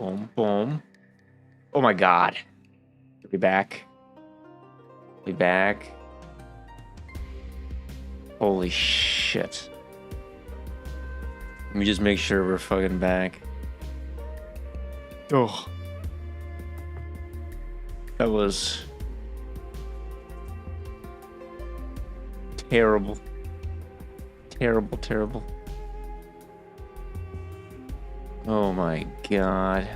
Boom, boom. Oh my god. We back. We back. Holy shit. Let me just make sure we're fucking back. Oh. That was terrible. Terrible, terrible. Oh my god.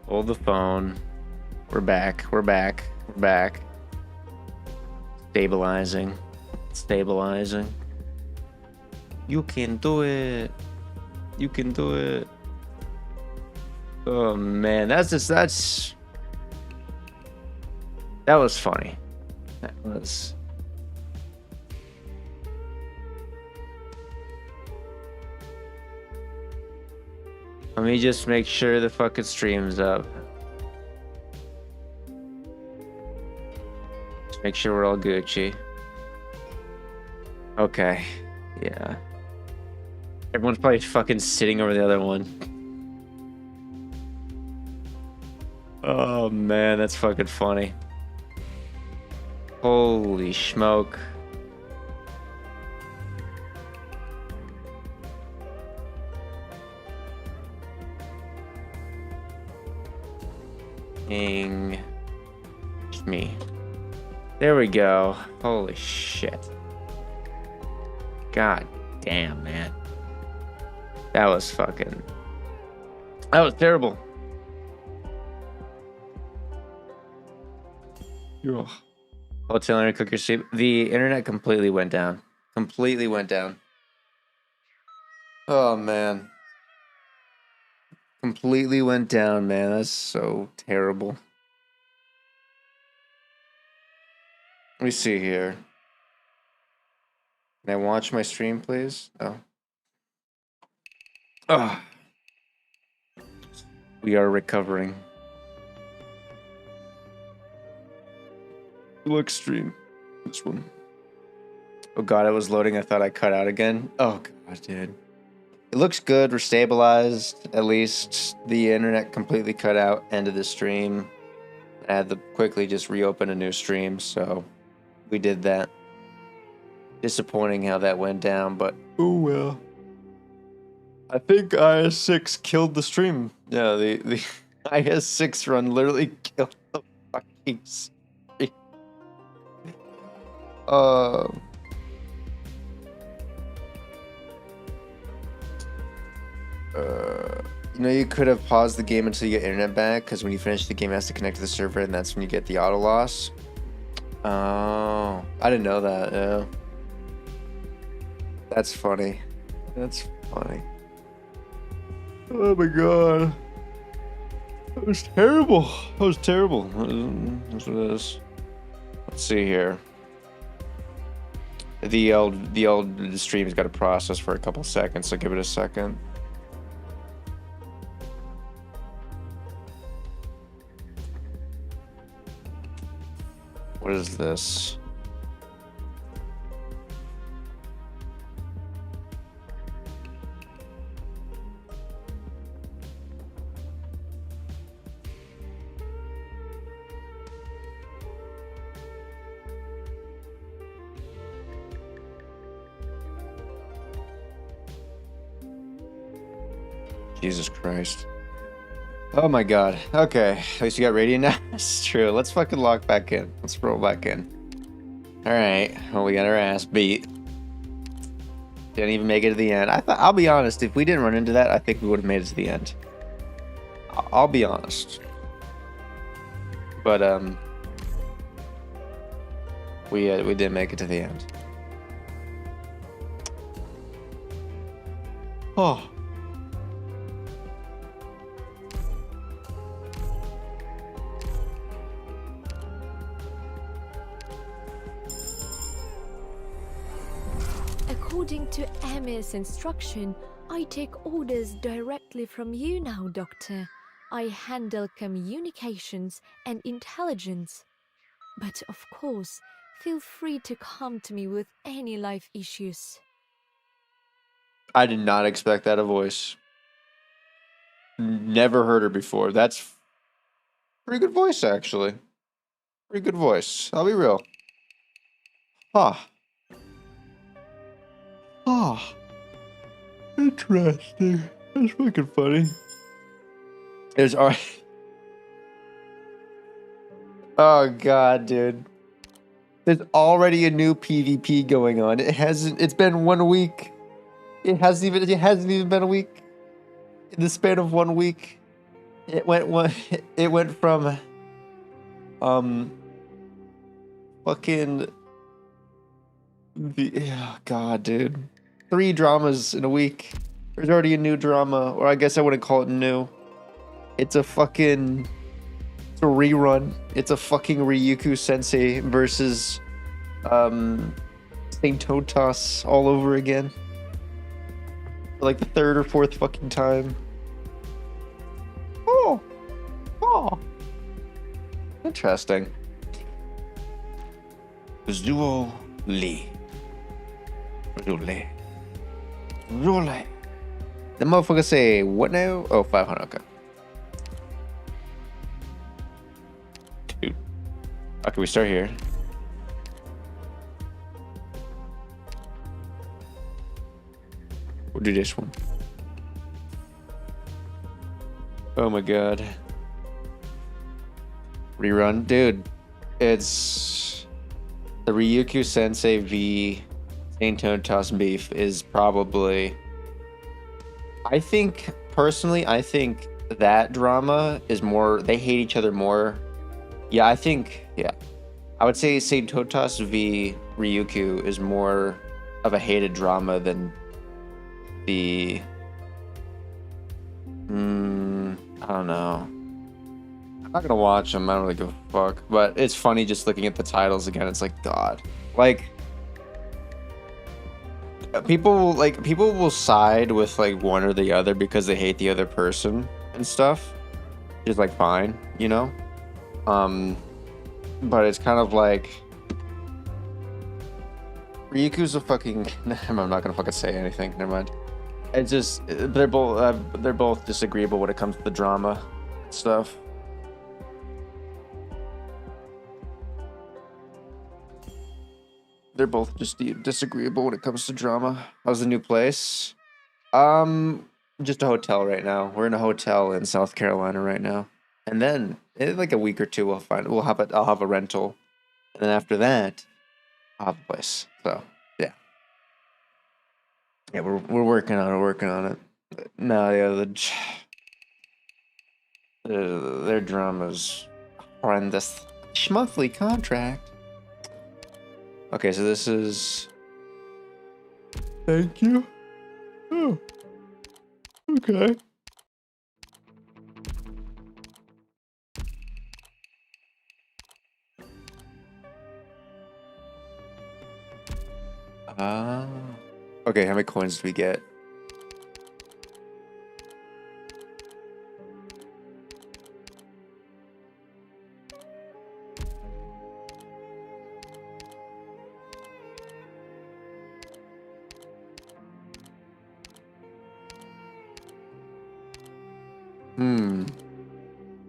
Hold the phone. We're back. We're back. We're back. Stabilizing. Stabilizing. You can do it. You can do it. Oh man, that was funny. That was. Let me just make sure the fucking stream's up. Just make sure we're all Gucci. Okay. Yeah. Everyone's probably fucking sitting over the other one. Oh man, that's fucking funny. Holy smoke. Me. There we go. Holy shit. God damn, man. That was terrible. Ugh. Hotel and cook your sleep. The internet completely went down. Completely went down. Oh man. Completely went down, man. That's so terrible. Let me see here. Can I watch my stream, please? Oh. Oh. We are recovering. Look, stream. This one. Oh god, it was loading. I thought I cut out again. Oh god, dude. It looks good. We're stabilized. At least the internet completely cut out. End of the stream. I had to quickly just reopen a new stream, so we did that. Disappointing how that went down, but oh well. I think IS6 killed the stream. Yeah, the IS6 run literally killed the fucking stream. You know, you could have paused the game until you get internet back, because when you finish the game, it has to connect to the server, and that's when you get the auto loss. Oh, I didn't know that. Yeah, that's funny. That's funny. Oh my god, that was terrible. That was terrible. That's what it is. Let's see here. The stream's got to process for a couple seconds, so give it a second. What is this? Jesus Christ. Oh my god. Okay. At least you got radio now? That's true. Let's fucking lock back in. Let's roll back in. Alright. Well, we got our ass beat. Didn't even make it to the end. I'll be honest. If we didn't run into that, I think we would have made it to the end. I'll be honest. But, we didn't make it to the end. Oh. According to Amir's instruction, I take orders directly from you now, Doctor. I handle communications and intelligence. But of course, Feel free to come to me with any life issues. I did not expect that a voice. Never heard her before. That's pretty good voice, actually. Pretty good voice. I'll be real. Huh. Huh. Interesting. That's fucking funny. There's already... Oh, God, dude. There's already a new PvP going on. It's been 1 week. It hasn't even been a week. In the span of 1 week, it went from fucking oh God, dude. 3 dramas in a week. There's already a new drama, or I guess I wouldn't call it new. It's a rerun. It's a fucking Ryuku Sensei versus Saint Totas all over again. For like the 3rd or 4th fucking time. Oh. Interesting. Zuo Lee. Rule. The motherfucker say, what now? Oh, 500, okay. Dude. How can we start here? We'll do this one. Oh my God. Rerun. Dude, it's the Ryuku Sensei v Saint Totas beef is probably... I think that drama is more... They hate each other more. Yeah, I would say Saint Totas v Ryuku is more of a hated drama than the... I don't know. I'm not gonna watch them. I don't really give a fuck. But it's funny just looking at the titles again. It's like, God. Like... People will side with like one or the other because they hate the other person and stuff. It's like fine, you know? But it's kind of like Ryuku's a fucking I'm not gonna fucking say anything, never mind. It's just they're both disagreeable when it comes to the drama stuff. They're both just disagreeable when it comes to drama. How's the new place? Just a hotel right now. We're in a hotel in South Carolina right now. And then in like a week or two I'll have a rental. And then after that, I'll have a place. So yeah. Yeah, we're working on it. No, yeah, their drama's horrendous. Monthly contract. Okay, so this is... Thank you. Oh. Okay. Okay, how many coins do we get?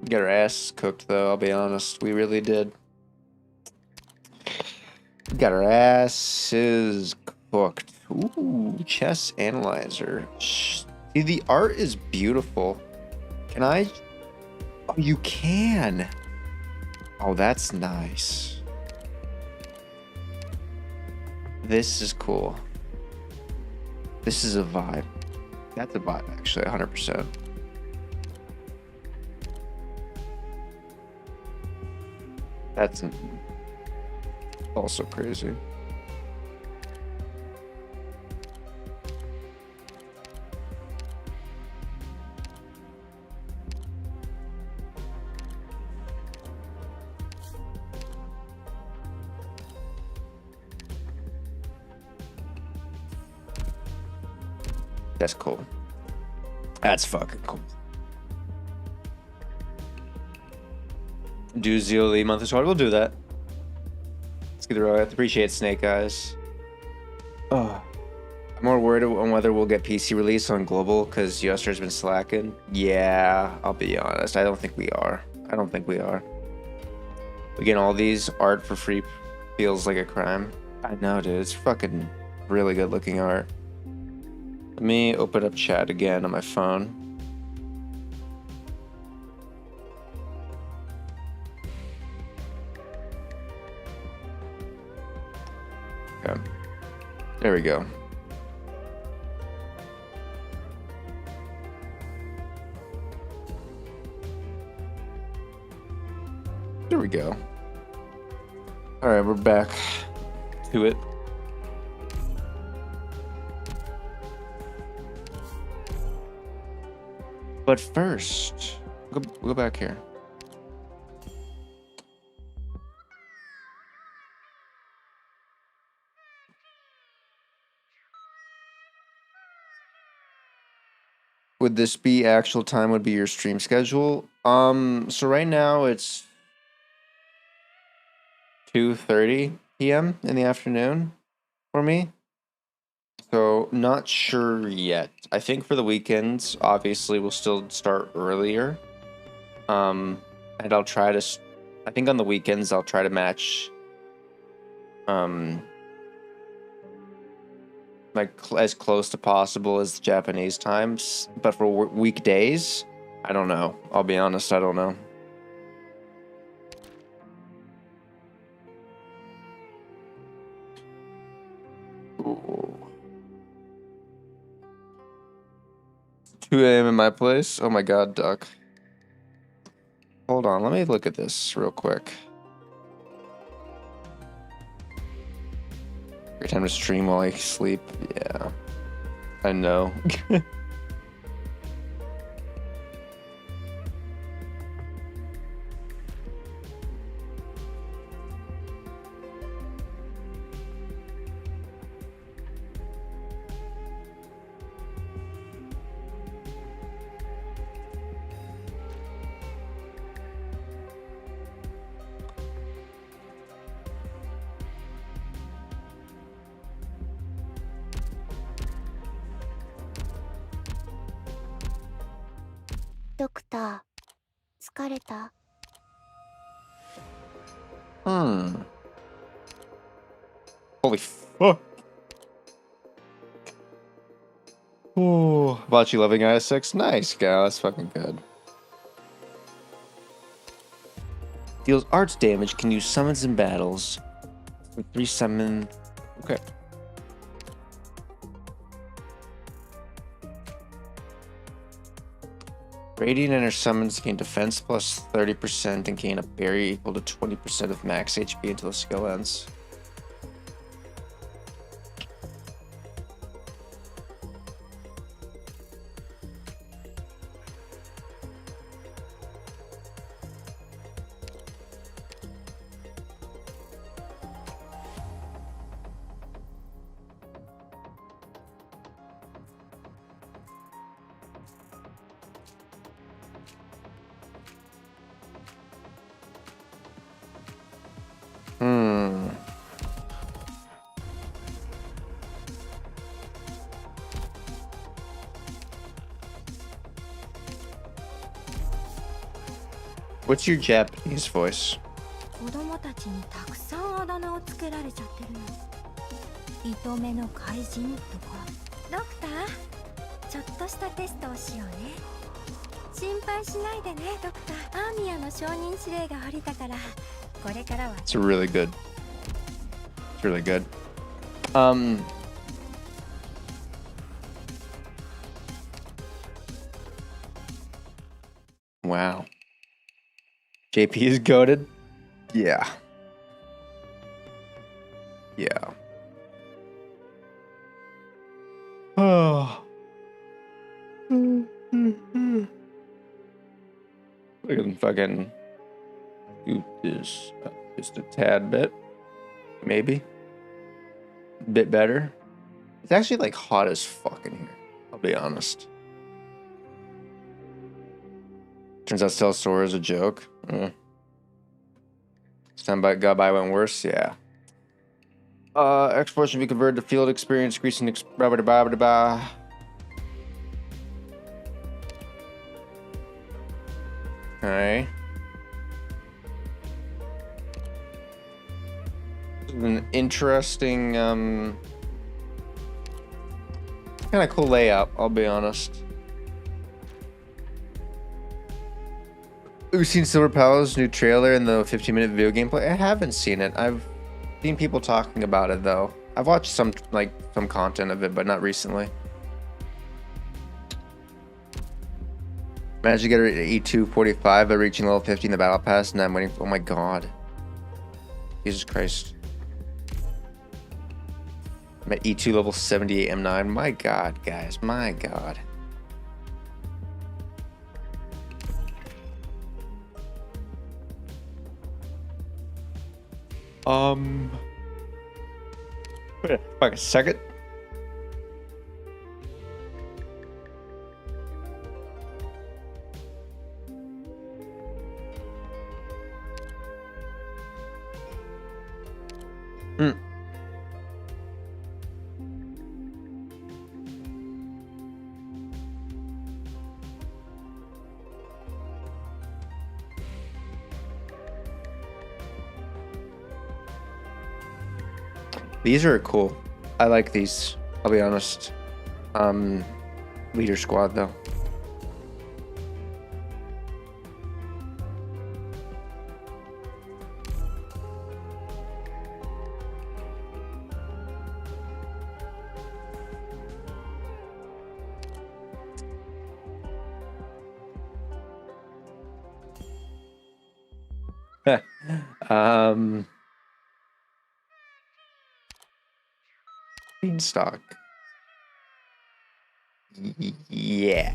Got our ass cooked though, I'll be honest. We really did. Got our asses cooked. Ooh, chess analyzer. See, the art is beautiful. Can I? Oh, you can. Oh, that's nice. This is cool. This is a vibe. That's a vibe, actually, 100%. That's also crazy. That's cool. That's fucking cool. Do Zeoli monthly sword. We'll do that. See the row. I appreciate Snake Eyes. Oh. I'm more worried on whether we'll get PC release on global because USR's been slacking. Yeah, I'll be honest. I don't think we are. We get all these art for free feels like a crime. I know, dude. It's fucking really good looking art. Let me open up chat again on my phone. Okay. There we go. There we go. All right, we're back to it. But first, go back here. Would this be actual time would be your stream schedule? So right now it's 2:30 p.m. in the afternoon for me. So not sure yet. I think for the weekends, obviously we'll still start earlier. And I'll try to I think on the weekends I'll try to match like as close to possible as the Japanese times, but for weekdays, I don't know. I'll be honest, I don't know. Ooh. 2 a.m. in my place? Oh my god, Duck. Hold on, let me look at this real quick. Great time to stream while I sleep. Yeah, I know. Doctor, 疲れた? Holy fuck. Oh, about you loving IS6? Nice, gal. That's fucking good. Deals arts damage, can use summons in battles. 3 summon. Okay. Radiant enter summons gain defense plus 30% and gain a berry equal to 20% of max HP until the skill ends. What's your Japanese voice? 子供たちにたくさんあだ名をつけられちゃってるの。糸目の怪人とか。ドクター、ちょっとしたテストをしようね。心配しないでね、ドクター。アーミヤの承認指令が下りたから、これからは。It's really good. It's really good. Wow. JP is goated? Yeah. Yeah. Oh. We can fucking do this just a tad bit. Maybe. A bit better. It's actually like hot as fuck in here. I'll be honest. Turns out Stealth Sword is a joke. Stand by, got by went worse. Yeah. Exports should be converted to field experience, increasing blah, blah, blah, blah, blah. Okay. This is an interesting, kind of cool layout, I'll be honest. We've seen Silver Palace new trailer and the 15-minute video gameplay. I haven't seen it. I've seen people talking about it though. I've watched some content of it, but not recently. Managed to get her at E245 by reaching level 50 in the battle pass, and I'm waiting for, oh my god. Jesus Christ. I'm at E2 level 78 M9. My god, guys, my god. Wait a second. These are cool. I like these, I'll be honest. Leader squad though. Beanstalk. Yeah.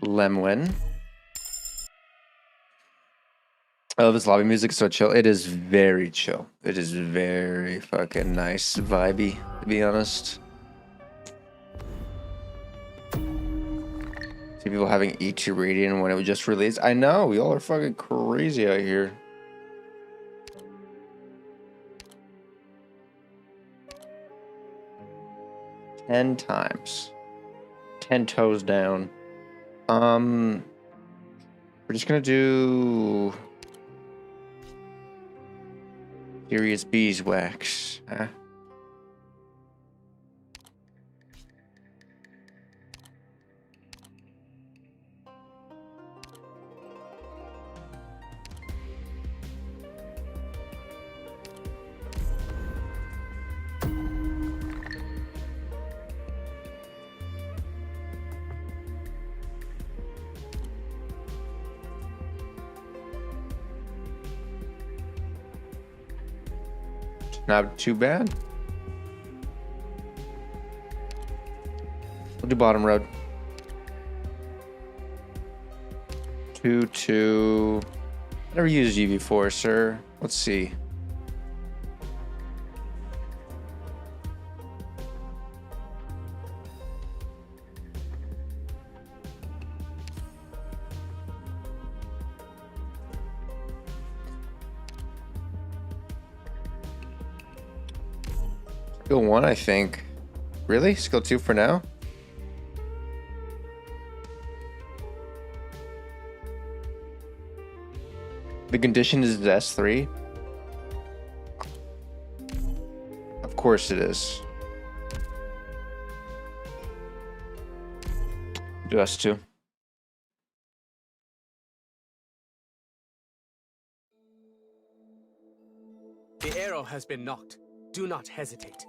Lemwin. I love this lobby music. It's so chill. It is very chill. It is very fucking nice, vibey, to be honest. See people having E2 Radiant when it was just released. I know, y'all are fucking crazy out here. Ten times. 10 toes down. We're just gonna do Serious Beeswax, huh? Not too bad. We'll do bottom road. 2-2. I never used you before, sir. Let's see. Skill 1, I think. Really? Skill 2 for now? The condition is S3? Of course it is. Do S2. The arrow has been knocked. Do not hesitate.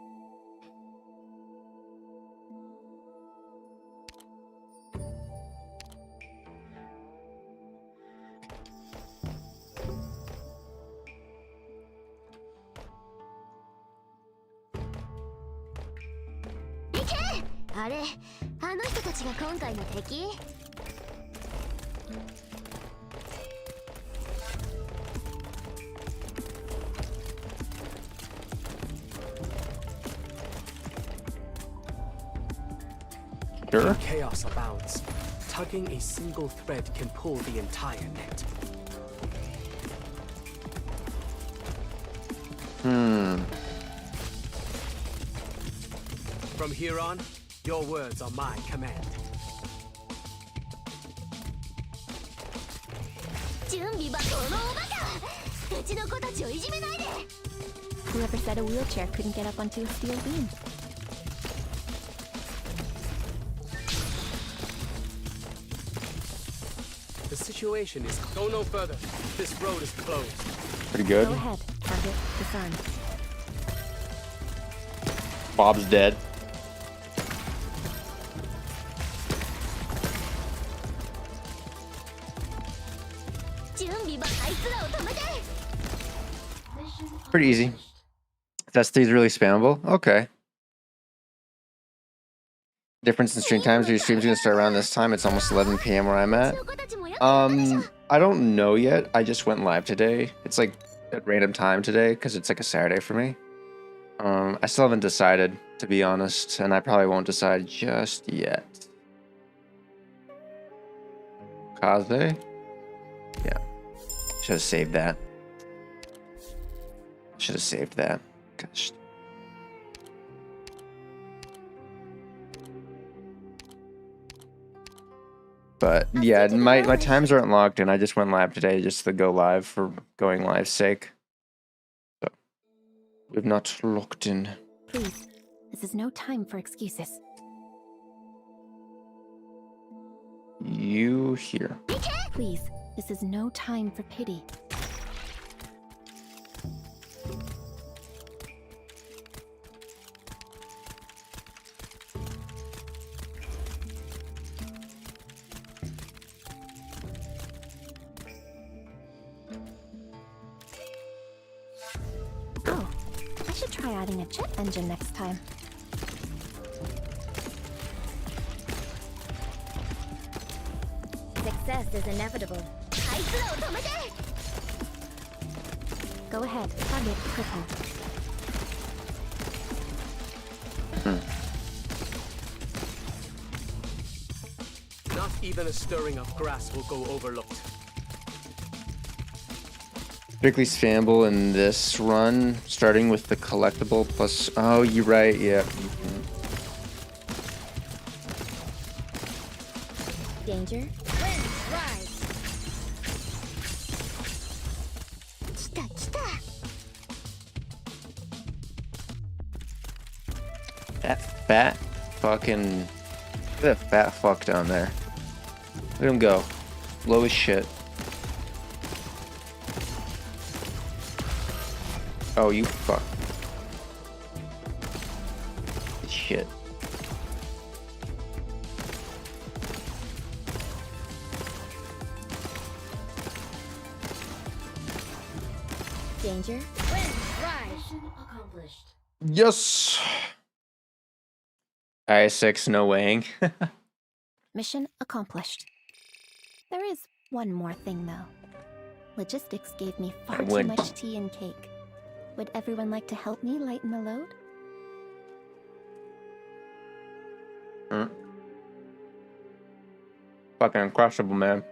Sure. Chaos abounds. Tugging a single thread can pull the entire net. From here on, your words are my command. 準備はこのおバカうちの子たちをいじめないで Whoever said a wheelchair couldn't get up onto a steel beam? The situation is go no further. This road is closed. Pretty good. Go ahead. Target disarmed. Bob's dead. Pretty easy. That's is really spammable. Okay. Difference in stream times. Your stream's gonna start around this time. It's almost 11 p.m. where I'm at. I don't know yet. I just went live today. It's like at random time today because it's like a Saturday for me. I still haven't decided, to be honest, and I probably won't decide just yet. Kaze? Yeah. Should have saved that. Should have saved that. Gosh. But yeah, my times aren't locked, and I just went live today just to go live for going live's sake. So we've not locked in. Please, this is no time for excuses. You here. Please, this is no time for pity. Oh, I should try adding a jet engine next time. Success is inevitable. Go ahead, target cripple. Not even a stirring of grass will go overlooked. Strictly spammable in this run, starting with the collectible plus. Oh, you're right. Yeah. Danger. Wind, rise. That fat fucking. Look at that fat fuck down there. Look at him go. Low as shit. Oh, you fuck. Shit. Danger. Wind, rise. Mission accomplished. Yes. I6, no weighing. Mission accomplished. There is one more thing, though. Logistics gave me far too much tea and cake. Would everyone like to help me lighten the load? Fucking uncrushable, man.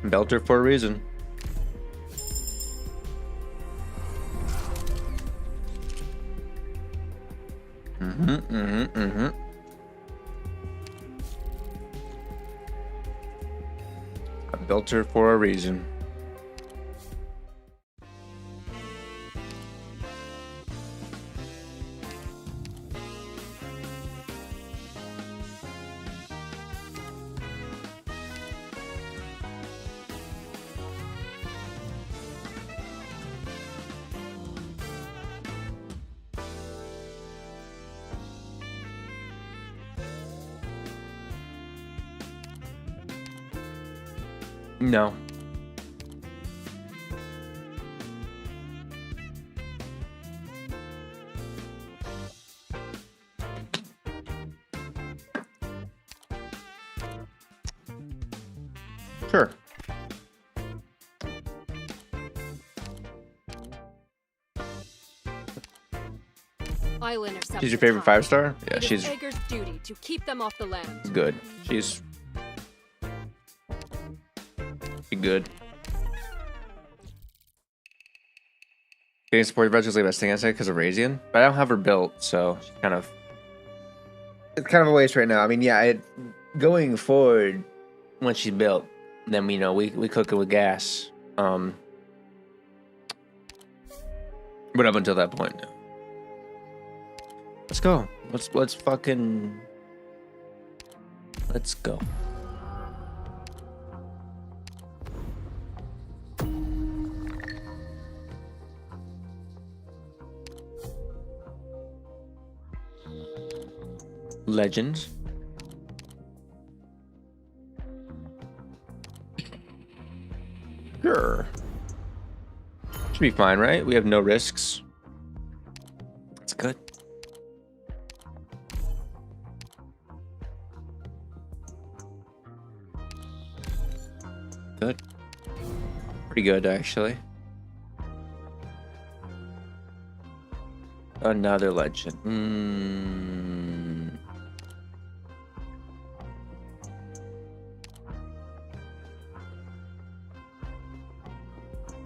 Belter for a reason. I built her for a reason. No. Sure. I'll intercept She's your the favorite tide. 5-star? Yeah, It is she's Ager's duty to keep them off the land. good. She's good. Getting support vouchers is the best thing I say because of Razian, but I don't have her built, so she's kind of it's kind of a waste right now. I mean, yeah, going forward when she's built, then we cook it with gas. But up until that point, no. Let's go. Let's go. Legends. Sure. Should be fine, right? We have no risks. That's good. Good. Pretty good, actually. Another legend.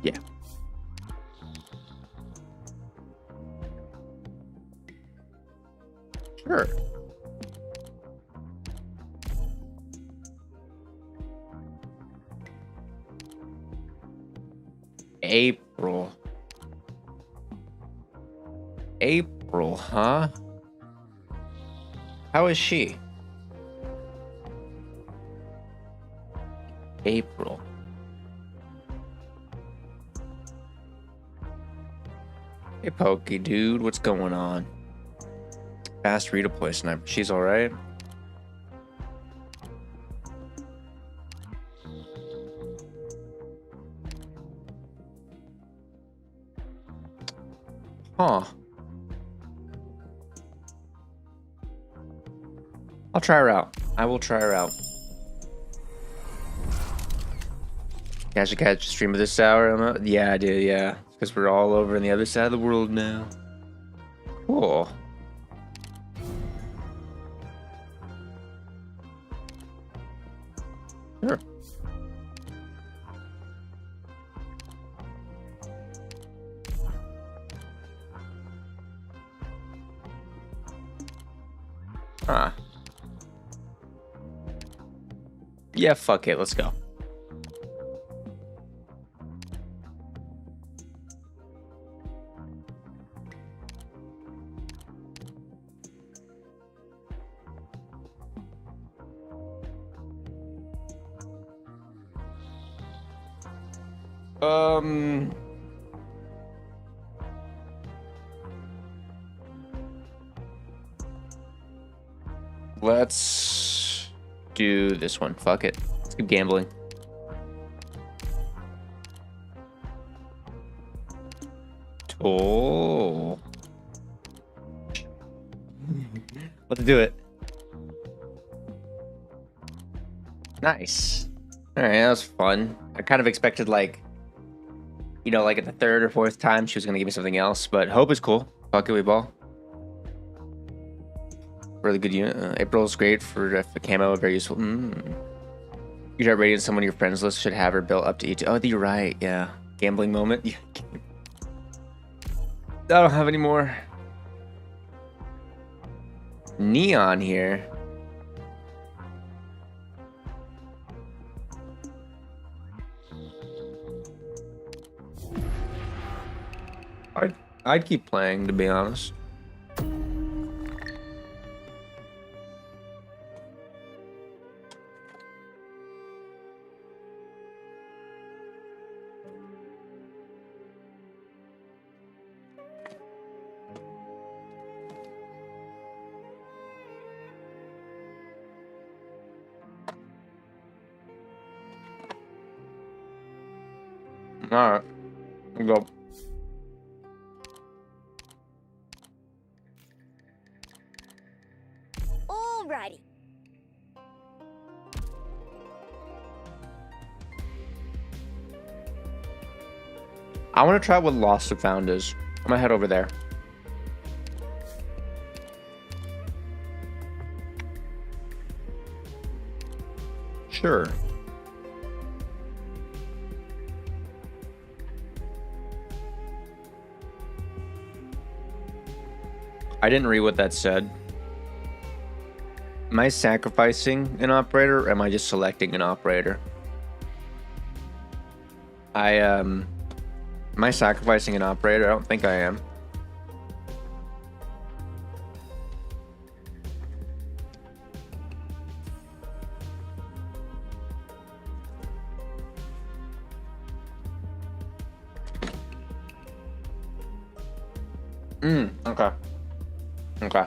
Yeah. Sure. April, huh? How is she? April. Hey, Pokey dude, what's going on? Fast redeploy sniper. She's all right. Huh. I'll try her out. I will try her out. Yeah, I should catch a stream of this hour. Yeah, I do, yeah. Because we're all over on the other side of the world now. Cool. Sure. Huh. Yeah, fuck it. Let's go. Let's do this one. Fuck it. Let's keep gambling. Oh. Let's do it. Nice. All right, that was fun. I kind of expected like at the third or fourth time she was gonna give me something else, but Hope is cool. Fuck it, we ball. Really good unit. April's great for the camo, very useful. You start rating someone on your friends list, should have her built up to each. Oh, you're right. Yeah. Gambling moment. Yeah. I don't have any more neon here. I'd keep playing, to be honest. Alright. Go. Alrighty. I want to try what Lost and Found is. I'm gonna head over there. Sure. I didn't read what that said. Am I sacrificing an operator or am I just selecting an operator? Am I sacrificing an operator? I don't think I am. Okay. Okay.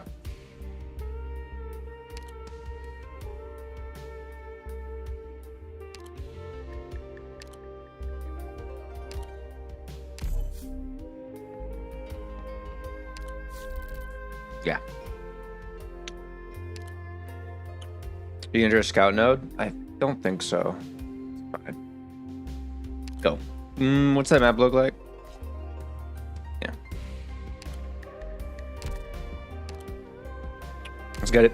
Yeah. You enter a scout node? I don't think so. Fine. Go. What's that map look like? Yeah. Let's get it.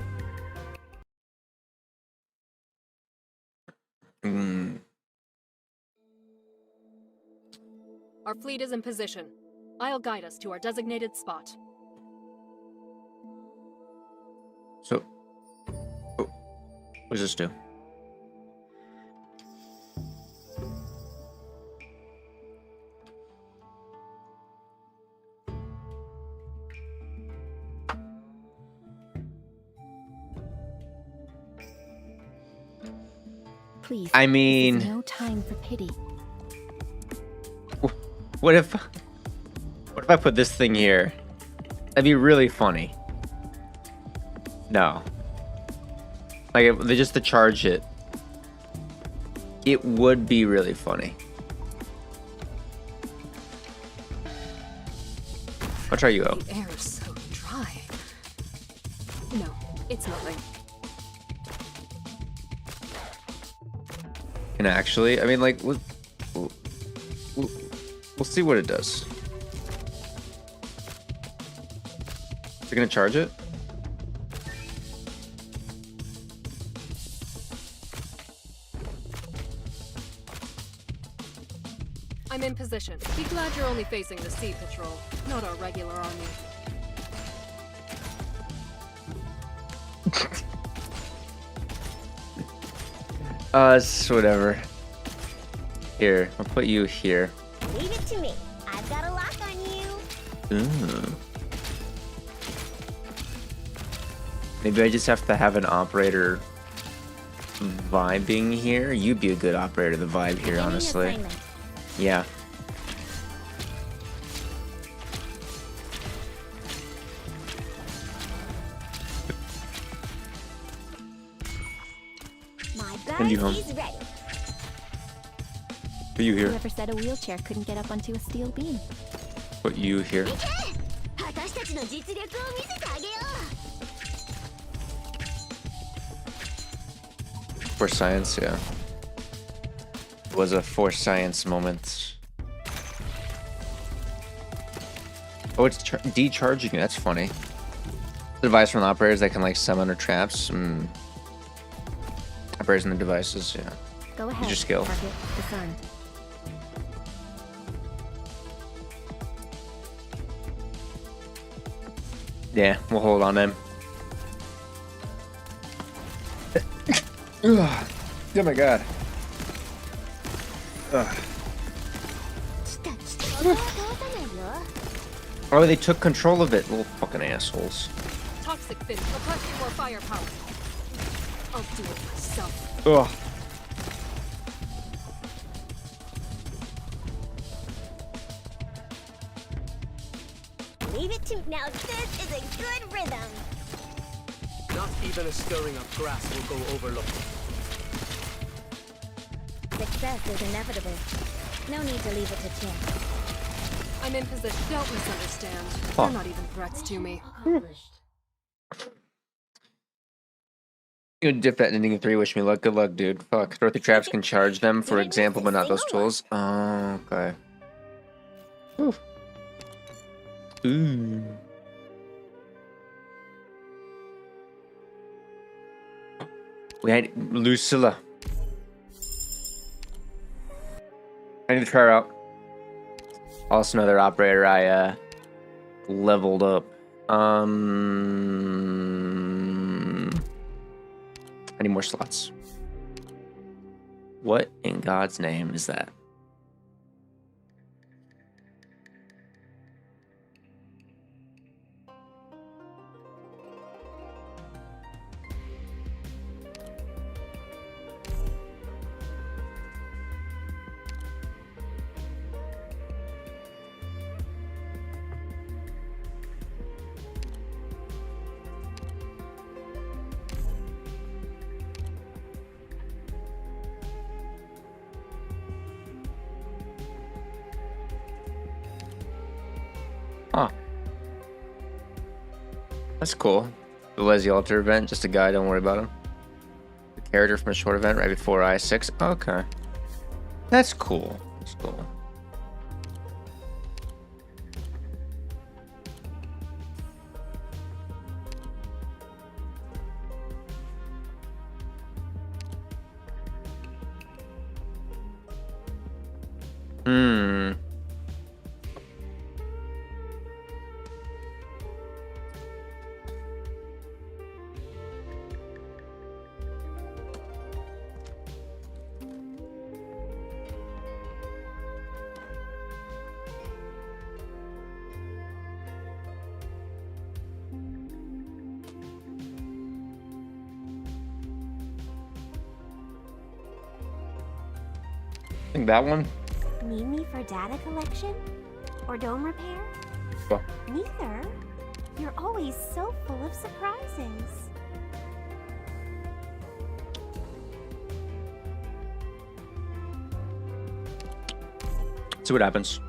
Our fleet is in position. I'll guide us to our designated spot. So, what does this do? Please. I mean, this is no time for pity. what if I put this thing here? That'd be really funny. No. Like, just to charge it. It would be really funny. I'll try you out. The air is so dry. No, it's nothing. And actually, I mean, like, we'll see what it does. Is it gonna charge it? I'm in position. Be glad you're only facing the sea patrol, not our regular army. Whatever. Here, I'll put you here. Leave it to me. I've got a lock on you. Ooh. Maybe I just have to have an operator vibing here. You'd be a good operator to vibe here, honestly. Assignment. Yeah. My Send you home. bag is ready. Put you here. Whoever said a wheelchair couldn't get up onto a steel beam? Put you here. 私たちの実力を見せてあげよ For science, yeah. It was a for science moment. Oh, it's decharging it. That's funny. The device from the operators that can like summon or traps. Operators and the devices, yeah. Go ahead. your skill. Target disarmed. Yeah, we'll hold on him. Ugh. Oh my god. Ugh. 来た来たこれは倒さないよ Oh, they took control of it, little fucking assholes. Toxic fin, requesting more firepower. I'll do it myself. Ugh. Leave it to now. This is a good rhythm. Not even a stirring of grass will go overlooked. Success is inevitable. No need to leave it to chance. I'm in position. Don't misunderstand. Huh. They're not even threats to me. You dip that ending in 3, wish me luck. Good luck, dude. Fuck. Dorothy traps can charge them, for example, but not those tools. Oh, okay. Ooh. We had Lucilla. I need to try her out. Also another operator I leveled up. I need more slots. What in God's name is that? Huh. That's cool. The Leslie Alter event, just a guy, don't worry about him. The character from a short event right before I6. Okay. That's cool. That's cool. I think that one. Need me for data collection? Or dome repair? Well. Neither. You're always so full of surprises. See what happens.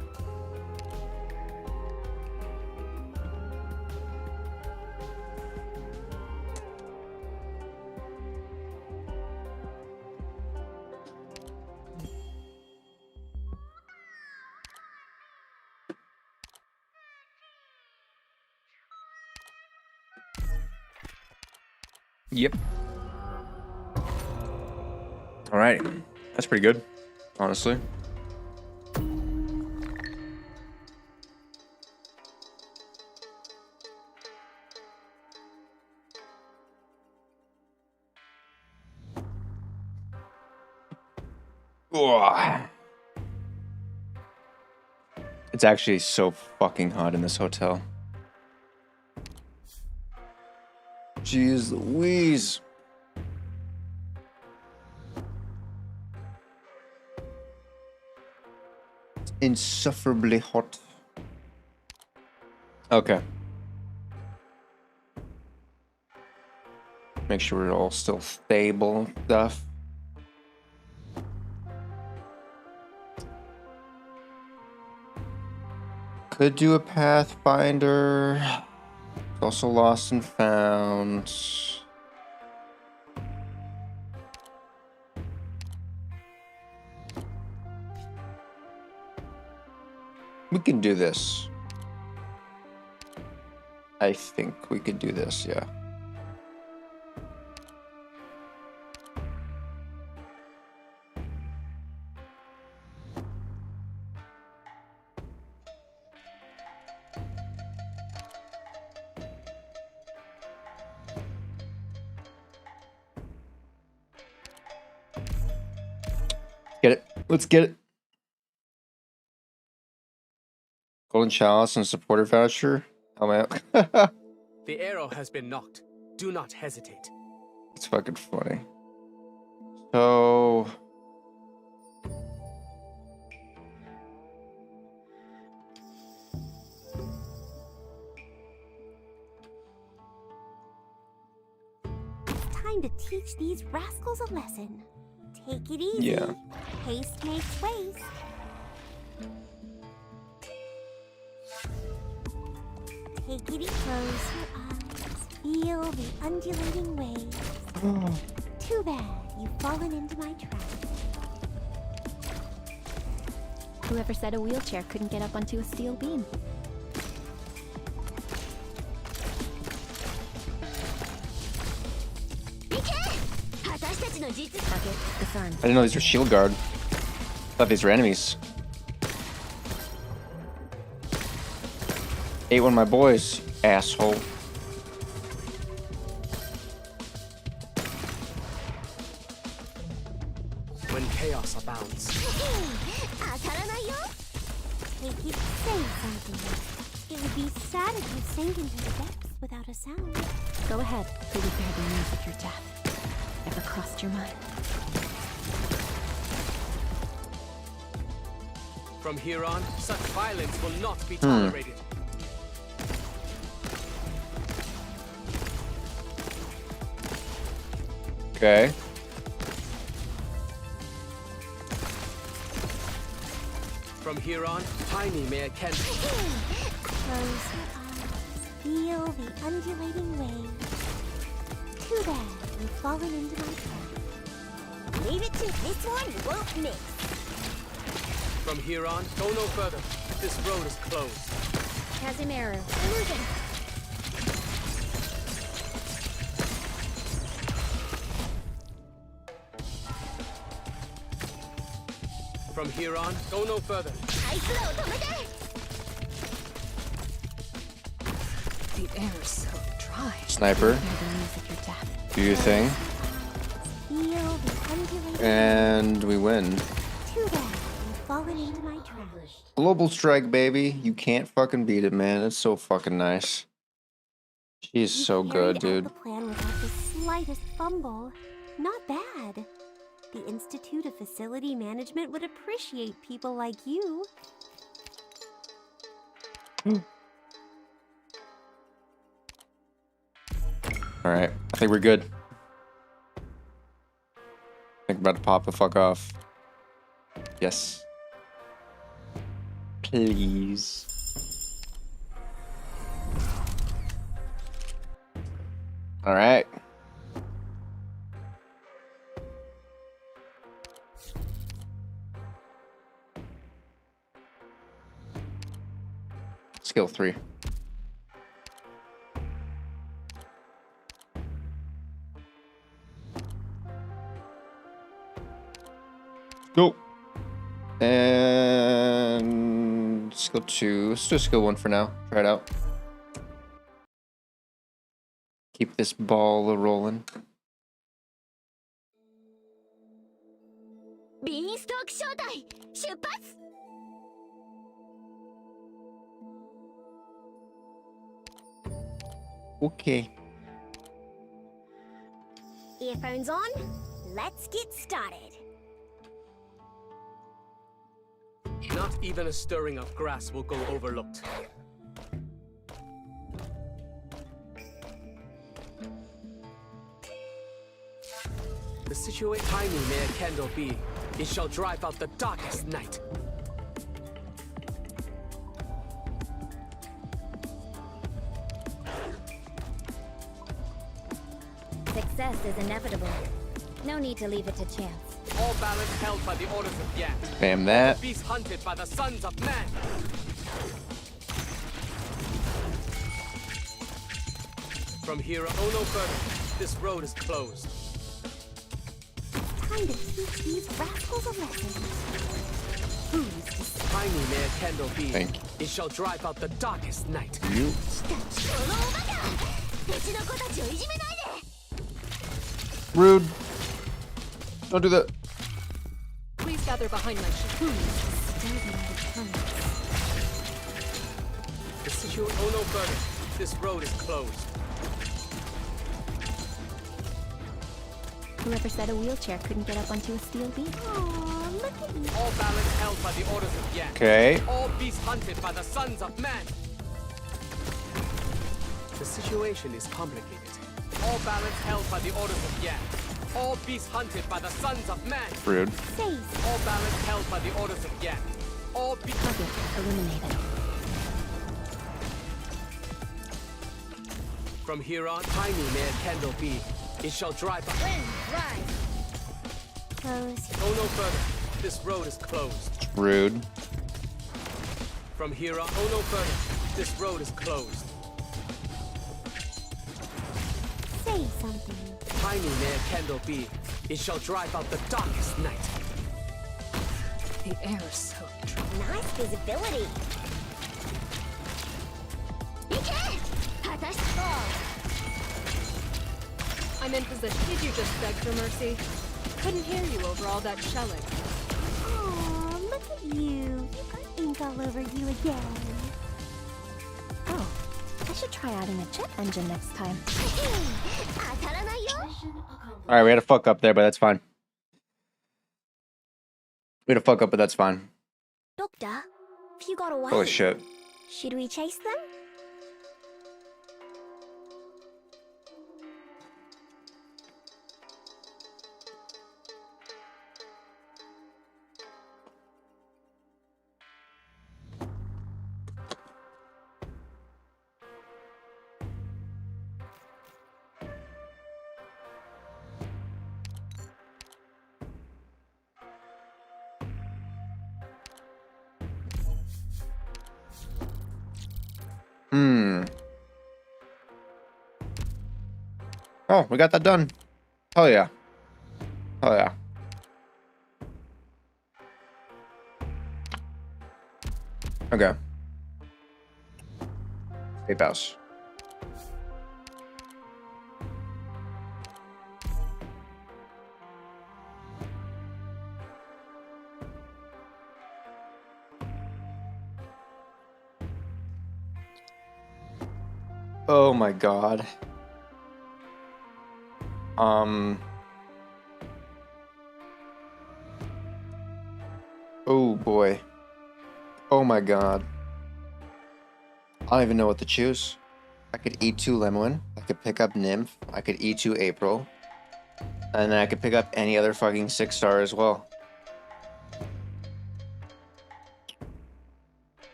Yep. All right. That's pretty good, honestly. Ugh. It's actually so fucking hot in this hotel. Jeez Louise. It's insufferably hot. Okay. Make sure we're all still stable and stuff. Could do a Pathfinder. Also lost and found. We can do this. I think we could do this, yeah. Get it. Let's get it. Golden Chalice and supporter voucher. Oh man. The arrow has been knocked. Do not hesitate. It's fucking funny. So It's time to teach these rascals a lesson. Take it easy. yeah. Haste makes waste. Take it easy. Close your eyes. Feel the undulating waves. Too bad you've fallen into my trap. Whoever said a wheelchair couldn't get up onto a steel beam? Target disarmed. I didn't know these were shield guard. Thought these were enemies. Ate one of my boys, asshole. When chaos abounds. They keep saying something. It would be sad if you sank into the depths without a sound. Go ahead, who would bear the news of your death? Ever crossed your mind? From here on, such violence will not be tolerated. Okay. From here on, Tiny may attend. Close your eyes. Feel the undulating waves. Too bad you've fallen into my trap. Leave it to this one won't miss. From here on, go no further. This road is closed. Casimiro, moving. From here on, go no further. The air is so dry. Sniper. Bear the news of your death. Do your thing. Feel the undulating And we win. Too bad you've fallen into my trap. Global strike, baby. You can't fucking beat it, man. It's so fucking nice. She's You so good, carried dude. out the plan without the slightest fumble. Not bad. The Institute of Facility Management would appreciate people like you. Alright, I think we're good. I think I'm about to pop the fuck off. Yes. Please. Alright. Skill 3. Go. And skill 2. Let's do skill 1 for now. Try it out. Keep this ball rolling. Beanstalk 招待出発 Okay. Earphones on. Let's get started. Not even a stirring of grass will go overlooked. The situation Tiny may a candle be, it shall drive out the darkest night. Success is inevitable. No need to leave it to chance. All balance held by the orders of Yan. Bam that. Beast hunted by the sons of man. From here, go no further. This road is closed. Time to teach these rascals a lesson. Who's to Tiny may a candle be. Thank you. It shall drive out the darkest night. You. Rude. Don't do that. Please gather behind my shield. The situation. Go no further. This road is closed. Whoever said a wheelchair couldn't get up onto a steel beam? Aw, look at you. All balance held by the orders of Yan. Okay. All beasts hunted by the sons of man. The situation is complicated. All balance held by the orders of Yan. All beasts hunted by the sons of man. Rude. Face. All balance held by the orders of Yan. All beasts. Target eliminated. From here on, Tiny may a candle be. It shall drive. Close. Go no further. this road is closed. Rude. From here on, oh no further. This road is closed. Say something. Tiny may a candle be. It shall drive out the darkest night. The air is so dry. Nice visibility. I'm in position. Did you just beg for mercy? Couldn't hear you over all that shelling. Aw, look at you. You got ink all over you again. Oh, I should try adding a jet engine next time. All right, we had a fuck up there, but that's fine. We had a fuck up, but that's fine. Doctor, if you got away, Holy shit. should we chase them? Oh, we got that done. Hell yeah. Hell yeah. Okay. Safe house. Oh my god. Oh boy. Oh my god. I don't even know what to choose. I could E2 Lemon. I could pick up Nymph. I could E2 April. And then I could pick up any other fucking 6-star as well.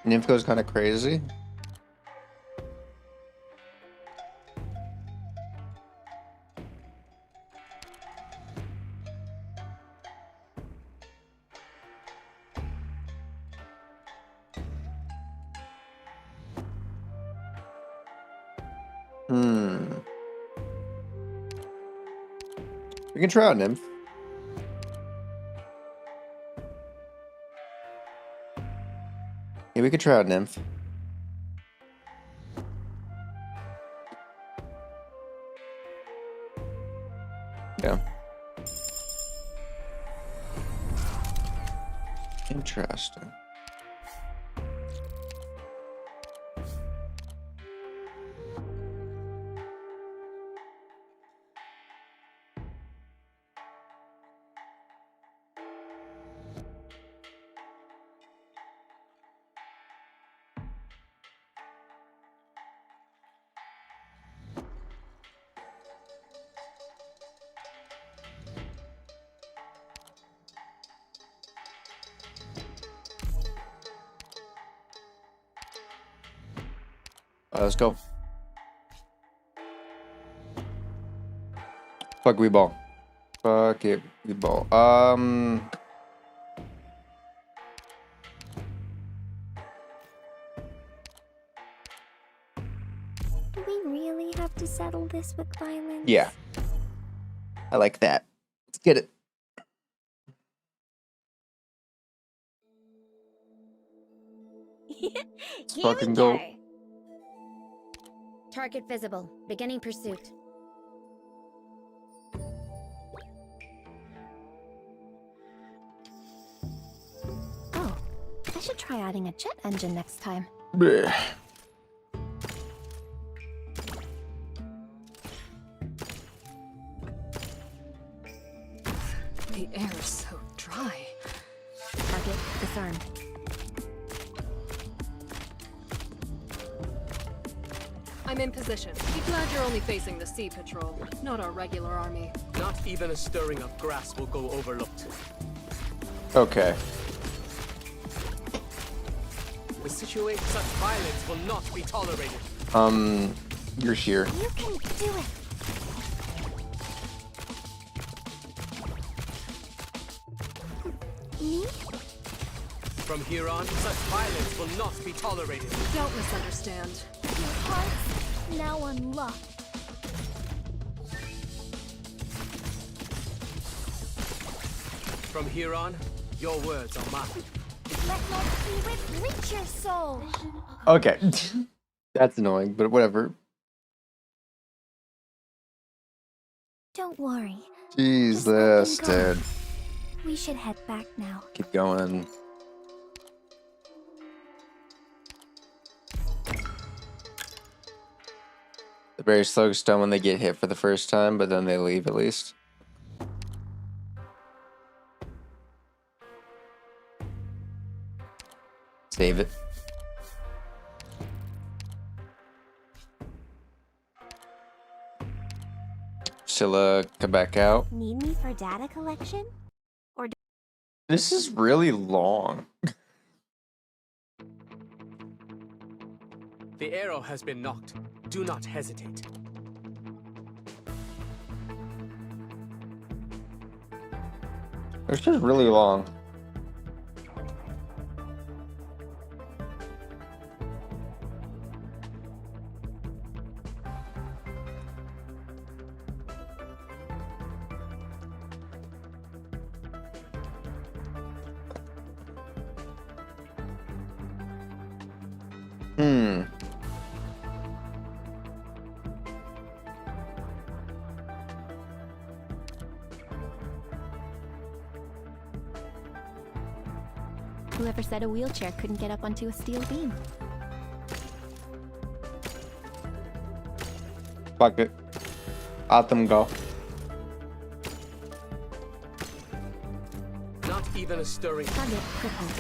Nymph goes kind of crazy. We can try out Nymph. Yeah, we could try out Nymph. Yeah. Interesting. Let's go. Fuck we ball. Fuck it, we ball. Do we really have to settle this with violence? Yeah. I like that. Let's get it. Let's fucking go. Target visible. Beginning pursuit. Oh, I should try adding a jet engine next time. Blech. The air is so dry. Target disarmed. I'm in position. Be glad you're only facing the sea patrol, not our regular army. Not even a stirring of grass will go overlooked. Okay. The situation, such violence will not be tolerated. You're here. You can do it. Me? From here on, such violence will not be tolerated. Don't misunderstand. Your heart's now unlocked. From here on, your words are mine. Let my spirit reach your soul. Okay. That's annoying, but whatever. Don't worry. Jesus, Just let them go. dude. We should head back now. Keep going. They're very slow stone when they get hit for the first time, but then they leave at least. Save it. Scylla, come back out. Need me for data collection? This is really long. The arrow has been knocked. Do not hesitate. This is really long. Whoever said a wheelchair couldn't get up onto a steel beam? Fuck it. Let them go. Not even a stirring. Target crippled.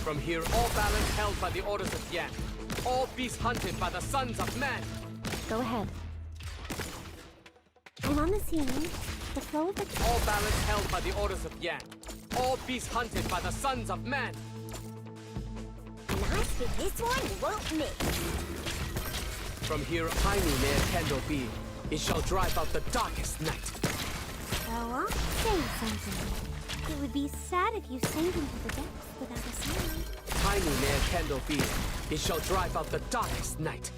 From here, all balance held by the orders of Yan. All beasts hunted by the sons of man. Go ahead. I'm on the scene. The flow of the... All balance held by the orders of Yan. All beasts hunted by the sons of man. And I spit this one won't miss. From here, tiny ne'er candle be. It shall drive out the darkest night. So I'll say something. It would be sad if you sank into the depths without a sound. Tiny ne'er candle be. It shall drive out the darkest night.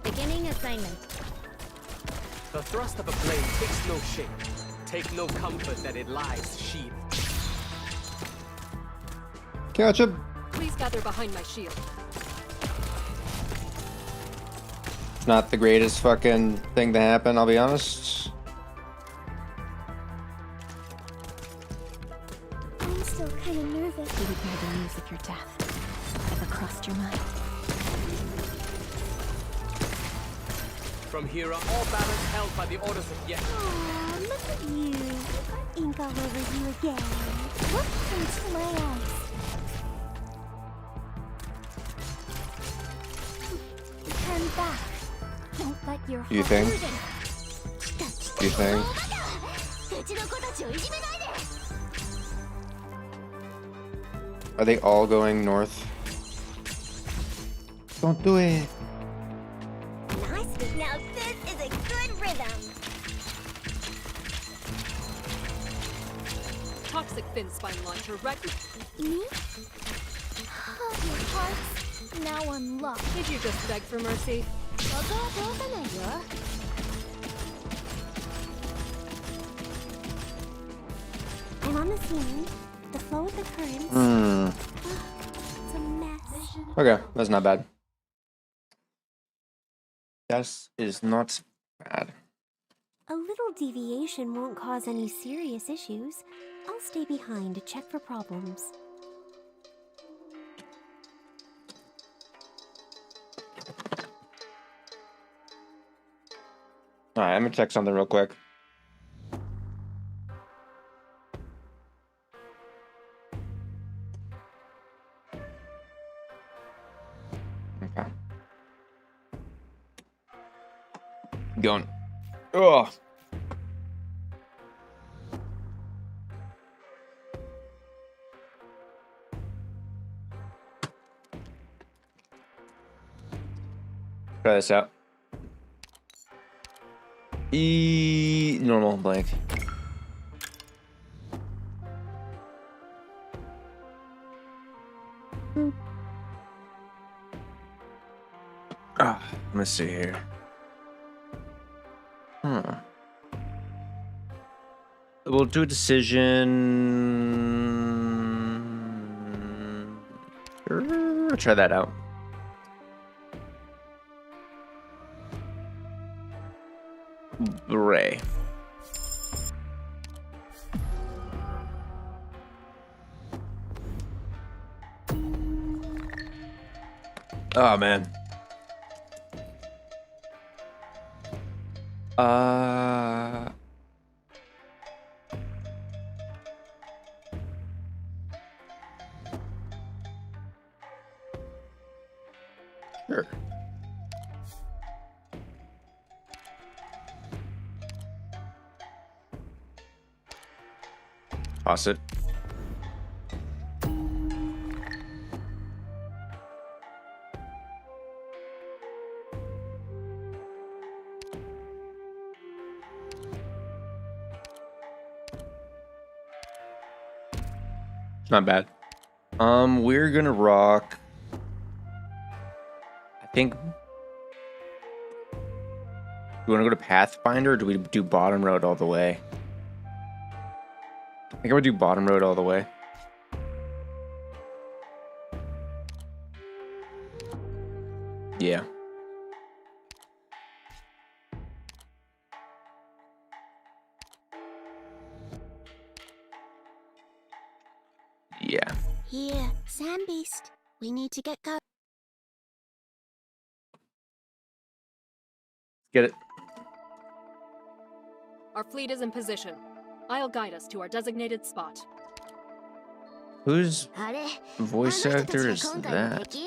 Beginning assignment. The thrust of a blade takes no shape. Take no comfort that it lies sheathed. Catch him. Please gather behind my shield. It's not the greatest fucking thing to happen, I'll be honest. I'm still kind of nervous. You would hear the news of your death. Ever crossed your mind? From here, all balance held by the orders of Yan. Aw, look at you. You've got ink all over you again. What comes to my eyes? Turn back. Don't let your You heart think? loosen. You think? Are they all going north? Don't do it. Nice. Now this is a good rhythm. Toxic thin spine launcher ready. Me? Your heart's now unlocked. Did you just beg for mercy? I'm on the scene. The flow of the currents. It's a mess. Okay, that's not bad. That is not bad. A little deviation won't cause any serious issues. I'll stay behind to check for problems. Alright, I'm gonna check something real quick. Okay. Going. Ugh. Try this out. Normal blank. Let me see here. We'll do a decision. Sure, try that out. Ray. Oh man. Sure. Toss it. Not bad. We're gonna rock. I think. Do we want to go to Pathfinder, or do we do bottom road all the way? I think I would do bottom road all the way. Yeah. Yeah. Here, Sand Beast. We need to get going. Get it. Our fleet is in position. I'll guide us to our designated spot. Whose voice actor is that?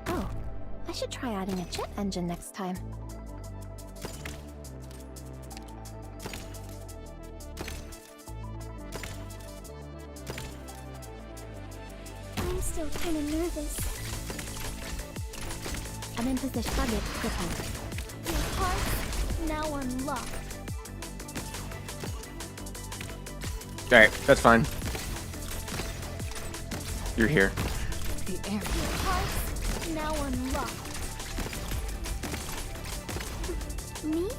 Oh, I should try adding a jet engine next time. I'm still kind of nervous. I'm in position. Target crippled. Your heart now unlocked. Alright, that's fine. You're here. The air. Your heart now unlocked. Me?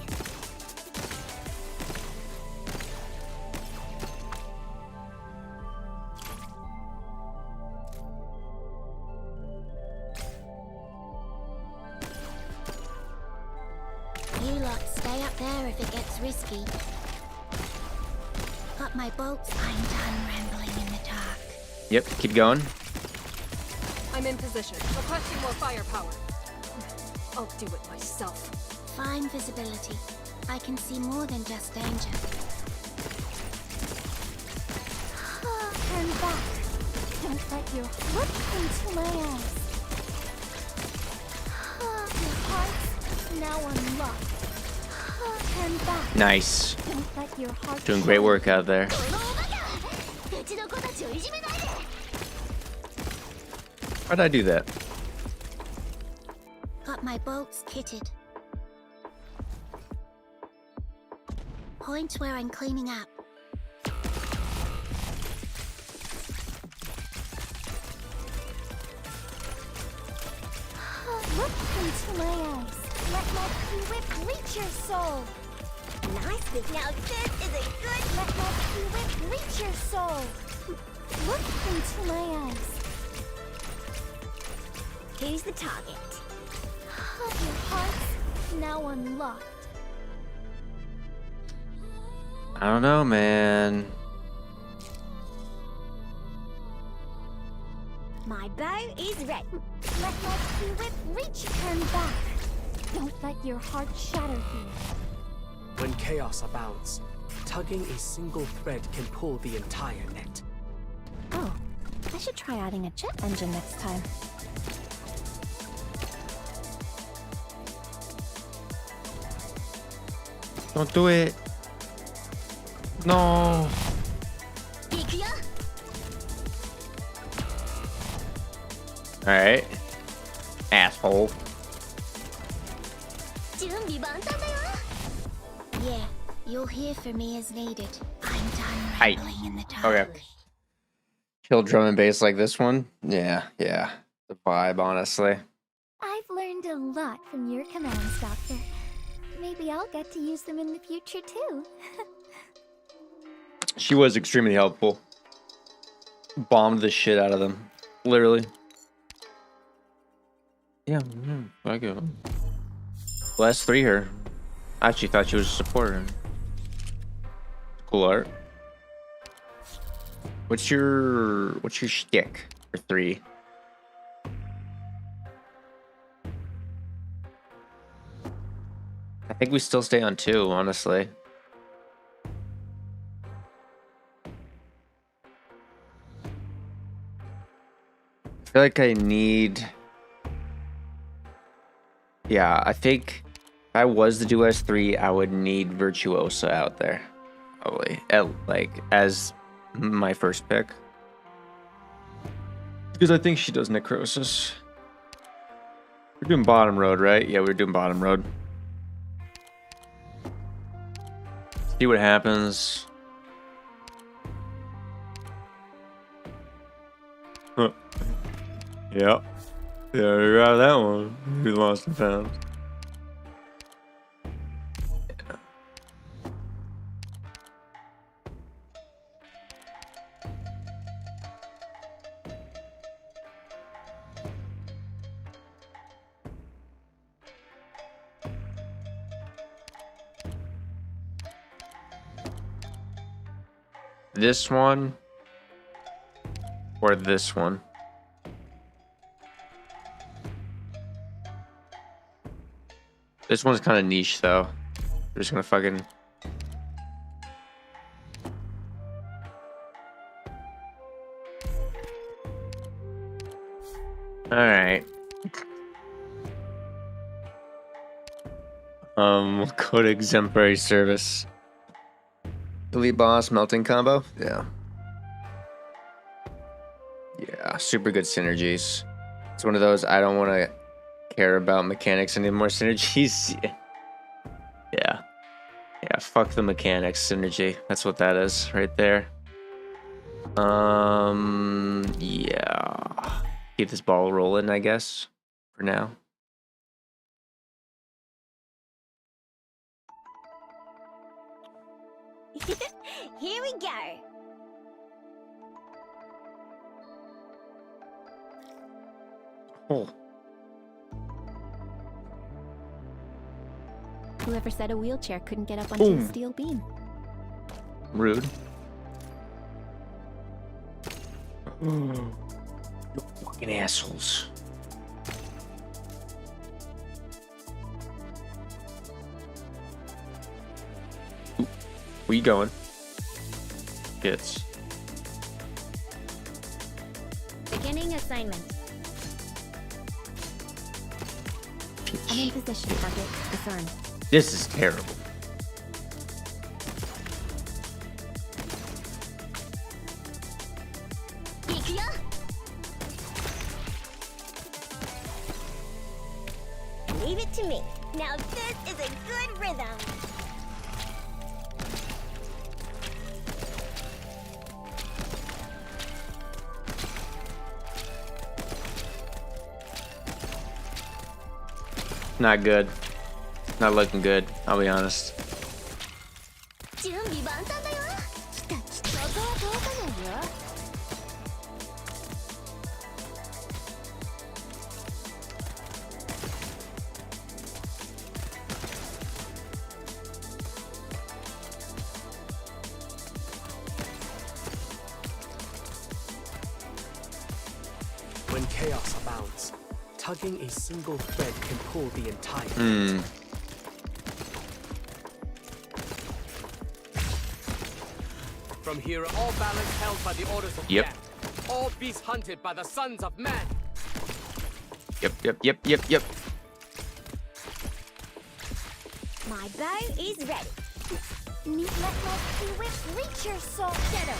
You lot stay up there if it gets risky. Got my bolts. I'm done rambling in the dark. Yep, keep going. I'm in position. Requesting more firepower. I'll do it myself. Fine visibility. I can see more than just danger. Turn back. Don't let your look into my eyes. Your heart's now unlocked. Turn back. Nice. Don't let your heart Doing great work out there. How'd I do that? Got my bolts kitted. Point where I'm cleaning up. Look into my eyes. Let my Q-whip reach your soul. Nice. Now this is a good. Let my Q-whip reach your soul. Look into my eyes. Here's the target. Your heart's now unlocked. I don't know, man. My bow is ready. Let my Q-whip reach. Turn back. Don't let your heart shatter here. When chaos abounds, tugging a single thread can pull the entire net. Oh, I should try adding a jet engine next time. Don't do it. No. Alright. Asshole. Yeah, you'll hear from me as needed. I'm done Aight. rambling in the dark. Okay. Chill drum and bass like this one? Yeah. The vibe, honestly. I've learned a lot from your commands, Doctor. Maybe I'll get to use them in the future too. She was extremely helpful. Bombed the shit out of them. Literally. Yeah, I go. Last 3 here. I actually thought she was a supporter. Cool art. What's your shtick for 3? I think we still stay on 2, honestly. I feel like I need... Yeah, I think if I was to do S3, I would need Virtuosa out there. Probably. As my first pick. Because I think she does Necrosis. We're doing bottom road, right? Yeah, we're doing bottom road. See what happens. Huh. Yep. Yeah, you got that one. You lost and found. Yeah. This one or this one? This one's kind of niche, though. We're just gonna fucking... Alright. Code Exemplary Service. Elite Boss Melting Combo? Yeah. Yeah, super good synergies. It's one of those I don't want to care about mechanics anymore synergies. Yeah, fuck the mechanics synergy. That's what that is right there. Yeah, keep this ball rolling, I guess, for now. Here we go. Oh. Whoever said a wheelchair couldn't get up onto Boom. a steel beam? Rude. You fucking assholes. Ooh, where you going? Hits. Beginning assignment. I'm in position, target. Disarm. This is terrible. Leave it to me. Now this is a good rhythm. Not good. Not looking good, I'll be honest. When chaos abounds, tugging a single thread can pull the entire From here, all balance held by the orders of Yep. Yang. All beasts hunted by the sons of man. Yep. My bow is ready. Meet let whip reach your soul shadow.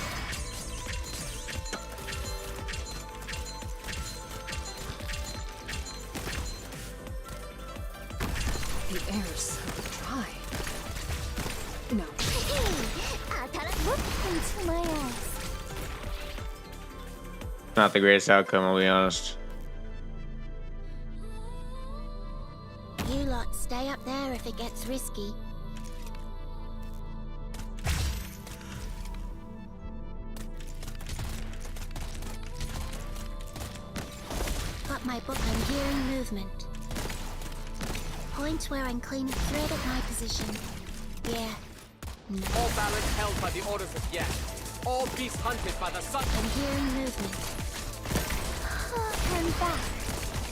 into my eyes. Not the greatest outcome, I'll be honest. You lot stay up there if it gets risky. Got my book, I'm hearing movement. Point where I'm cleaning thread at my position. Yeah. No. All balance held by the orders of Yan. All beasts hunted by the sun. I'm hearing movement. Turn back.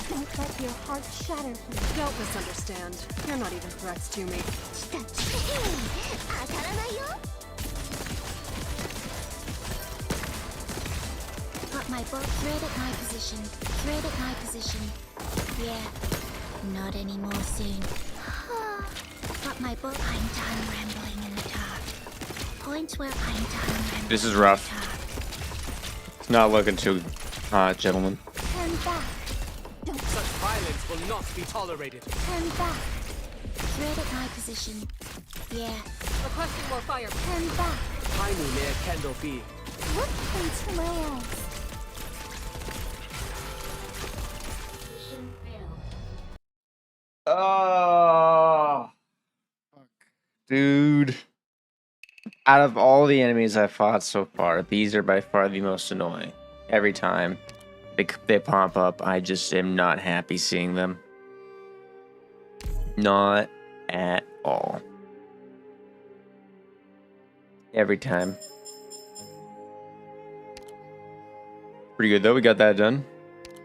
Don't let your heart shatter here. Don't misunderstand. You're not even threats to me. Got my book, thread at my position. Thread at my position. Yeah. Not anymore soon. Got my book. I'm done rambling in the dark. Point where I'm done rambling. This is rough. It's not looking too hot, gentlemen. Turn back. Such violence will not be tolerated. Turn back. Thread at my position. Yeah. Requesting more fire. Turn back. Tiny may a candle be. Look into my eyes. Oh, fuck. Dude. Out of all the enemies I've fought so far, these are by far the most annoying. Every time they pop up, I just am not happy seeing them. Not at all. Every time. Pretty good though, we got that done.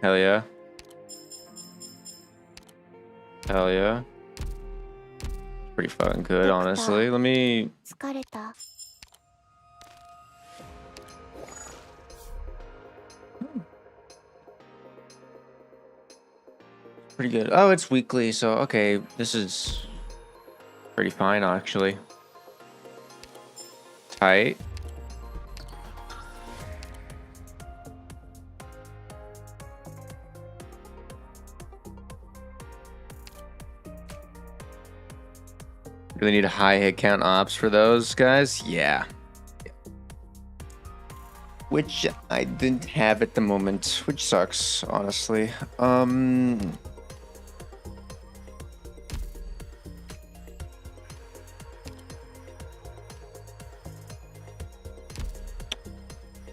Hell yeah. Hell yeah. Pretty fucking good, honestly. Let me... 疲れた. Pretty good. Oh, it's weekly, so okay. This is pretty fine, actually. Tight. Really need a high hit count ops for those guys? Yeah. Which I didn't have at the moment, which sucks, honestly. What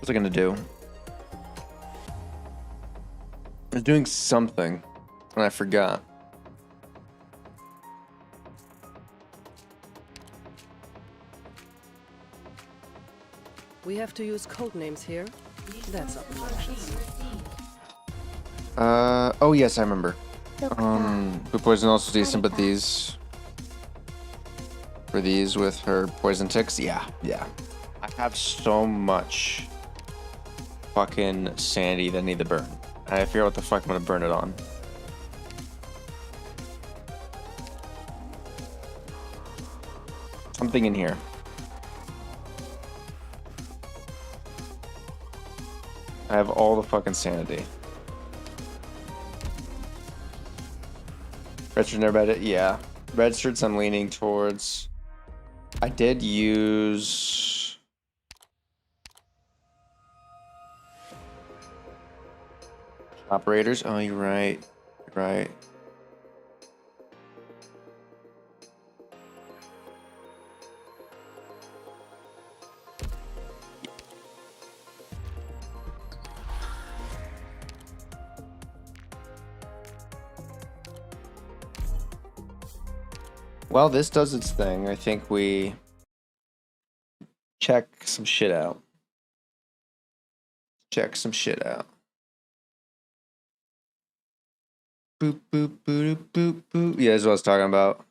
was I gonna do? I was doing something, and I forgot. We have to use code names here. That's obnoxious. Oh yes, I remember. Food poison also decent, but these... For these with her poison ticks, yeah. I have so much fucking sanity that I need to burn. I figure out what the fuck I'm gonna burn it on. Something in here. I have all the fucking sanity. Red shirt never bet it? Yeah. Red shirts I'm leaning towards. I did use... Operators? Oh, you're right. You're right. Well, this does its thing. I think we check some shit out. Check some shit out. Boop, boop, boop, boop, boop. Yeah, that's what I was talking about.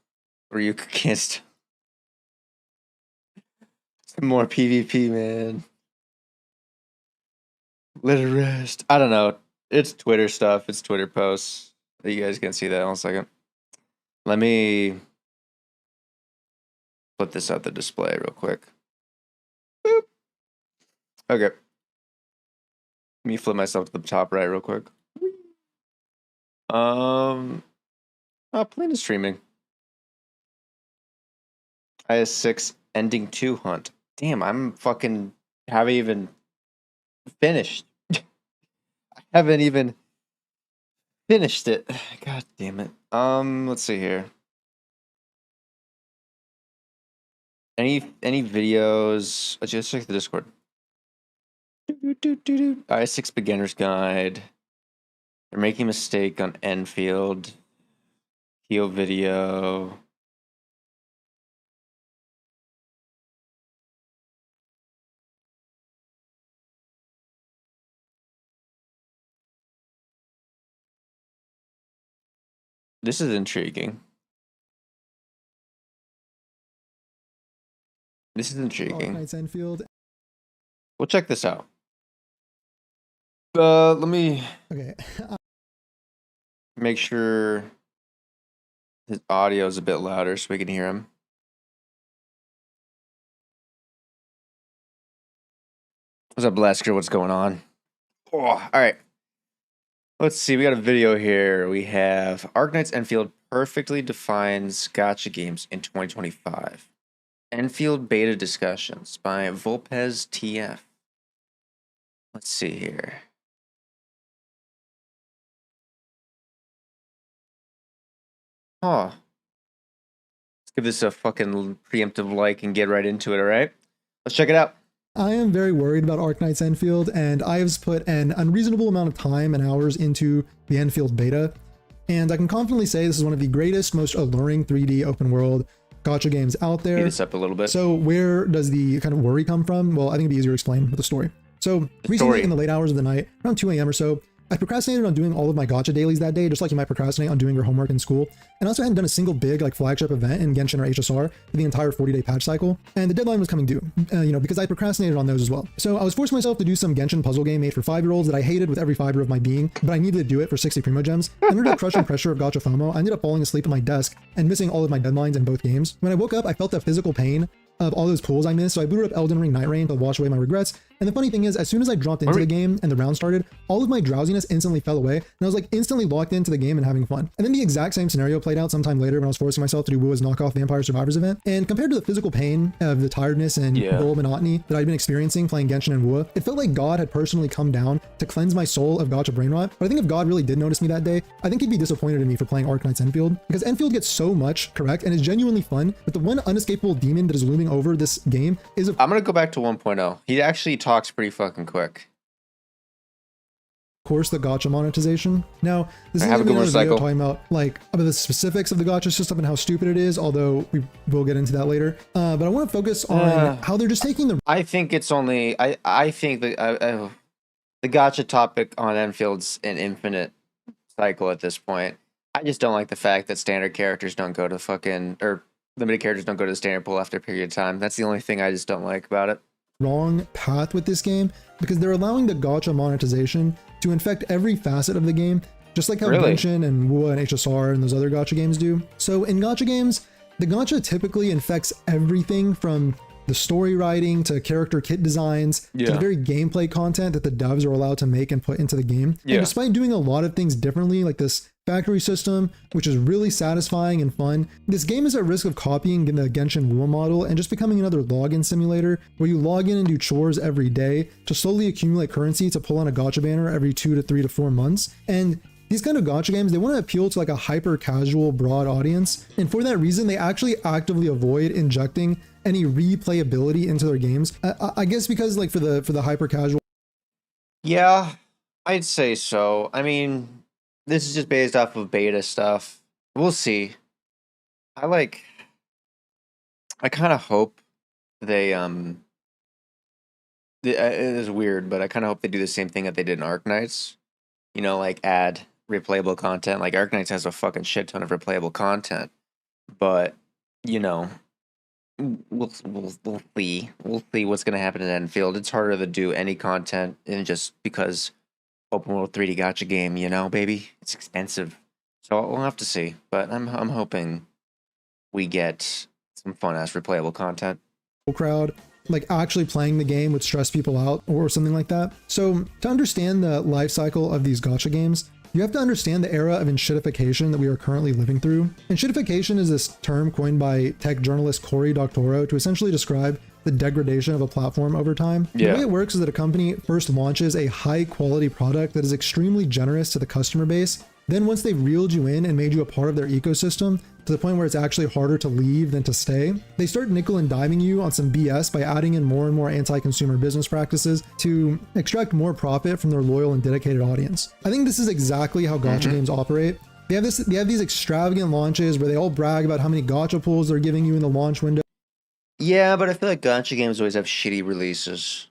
Ryuka can't more PvP, man. Let it rest. I don't know. It's Twitter stuff. It's Twitter posts. You guys can see that in a second. Let me put this out the display real quick. Boop. Okay. Let me flip myself to the top right real quick. Oh, playing is streaming. IS6 ending 2 hunt. Damn, I'm fucking haven't even finished. I haven't even finished it. God damn it. Let's see here. Any videos? Let's just check the Discord. I6 Beginner's Guide. They're making a mistake on Enfield. Heal video. This is intriguing. This is intriguing. Arknights Enfield. We'll check this out. Let me Okay. make sure his audio is a bit louder so we can hear him. What's up, Blasker? What's going on? Oh, all right. Let's see. We got a video here. We have Arknights Enfield perfectly defines gacha games in 2025. Enfield beta discussions by Volpez TF. Let's see here. Huh. Let's give this a fucking preemptive like and get right into it, alright? Let's check it out. I am very worried about Arknights Enfield, and I have put an unreasonable amount of time and hours into the Enfield beta, and I can confidently say this is one of the greatest, most alluring 3D open world gacha games out there. Speed this up a little bit. So where does the kind of worry come from? Well, I think it'd be easier to explain with the story. So recently in the late hours of the night, around 2 a.m. or so, I procrastinated on doing all of my gacha dailies that day, just like you might procrastinate on doing your homework in school. And also hadn't done a single big like flagship event in Genshin or HSR for the entire 40-day patch cycle. And the deadline was coming due, because I procrastinated on those as well. So I was forcing myself to do some Genshin puzzle game made for 5-year-olds that I hated with every fiber of my being, but I needed to do it for 60 Primo Gems. And under the crushing pressure of gacha FOMO, I ended up falling asleep at my desk and missing all of my deadlines in both games. When I woke up, I felt the physical pain of all those pulls I missed, so I booted up Elden Ring Night Rain to wash away my regrets. And the funny thing is, as soon as I dropped into the game and the round started, all of my drowsiness instantly fell away, and I was like instantly locked into the game and having fun. And then the exact same scenario played out sometime later when I was forcing myself to do Wua's knockoff Vampire Survivors event. And compared to the physical pain of the tiredness and dull monotony that I'd been experiencing playing Genshin and Wua, it felt like God had personally come down to cleanse my soul of gacha brain rot. But I think if God really did notice me that day, I think he'd be disappointed in me for playing Arknights Enfield, because Enfield gets so much correct and is genuinely fun, but the one unescapable demon that is looming over this game is I'm gonna go back to 1.0. He actually talks pretty fucking quick. Of course, the gacha monetization. Now, this is Have a good video talking about about the specifics of the gacha system and how stupid it is, although we will get into that later. But I want to focus on how they're just taking the... I think it's only... I think the gacha topic on Enfield's an infinite cycle at this point. I just don't like the fact that standard characters don't go to fucking... or limited characters don't go to the standard pool after a period of time. That's the only thing I just don't like about it. Wrong path with this game, because they're allowing the gacha monetization to infect every facet of the game, just like how Genshin and Wua and HSR and those other gacha games do. So in gacha games, the gacha typically infects everything from the story writing to character kit designs to the very gameplay content that the devs are allowed to make and put into the game. And despite doing a lot of things differently, like this factory system, which is really satisfying and fun, this game is at risk of copying the Genshin Wua model and just becoming another login simulator where you log in and do chores every day to slowly accumulate currency to pull on a gacha banner every 2 to 3 to 4 months. And these kind of gacha games, they want to appeal to like a hyper casual broad audience, and for that reason they actually actively avoid injecting any replayability into their games. I guess because like for the hyper casual. Yeah, I'd say so. I mean, this is just based off of beta stuff. We'll see. I kind of hope they it is weird, but I kind of hope they do the same thing that they did in Arknights. You know, like add replayable content. Like Arknights has a fucking shit ton of replayable content, but you know, we'll see what's gonna happen in Enfield. It's harder to do any content in just because open world 3D gacha game, you know, baby, it's expensive. So we'll have to see. But I'm hoping we get some fun ass replayable content. Crowd, like actually playing the game would stress people out or something like that. So to understand the life cycle of these gacha games, you have to understand the era of enshittification that we are currently living through. Enshittification is this term coined by tech journalist Cory Doctorow to essentially describe the degradation of a platform over time. The way it works is that a company first launches a high quality product that is extremely generous to the customer base. Then once they've reeled you in and made you a part of their ecosystem to the point where it's actually harder to leave than to stay, they start nickel and diming you on some BS by adding in more and more anti-consumer business practices to extract more profit from their loyal and dedicated audience. I think this is exactly how gacha games operate. They have these extravagant launches where they all brag about how many gacha pulls they're giving you in the launch window. Yeah, but I feel like gacha games always have shitty releases.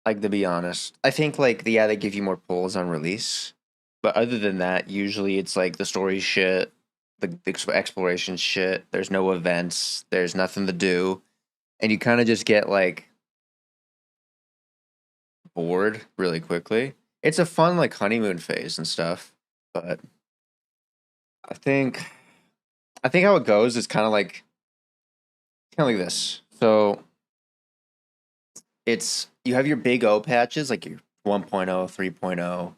Like, to be honest. I think, like, they give you more pulls on release. But other than that, usually it's like the story shit, the exploration shit, there's no events, there's nothing to do. And you kind of just get, like, bored really quickly. It's a fun, like, honeymoon phase and stuff. But I think how it goes is kind of like this. So you have your big O patches, like your 1.0, 3.0,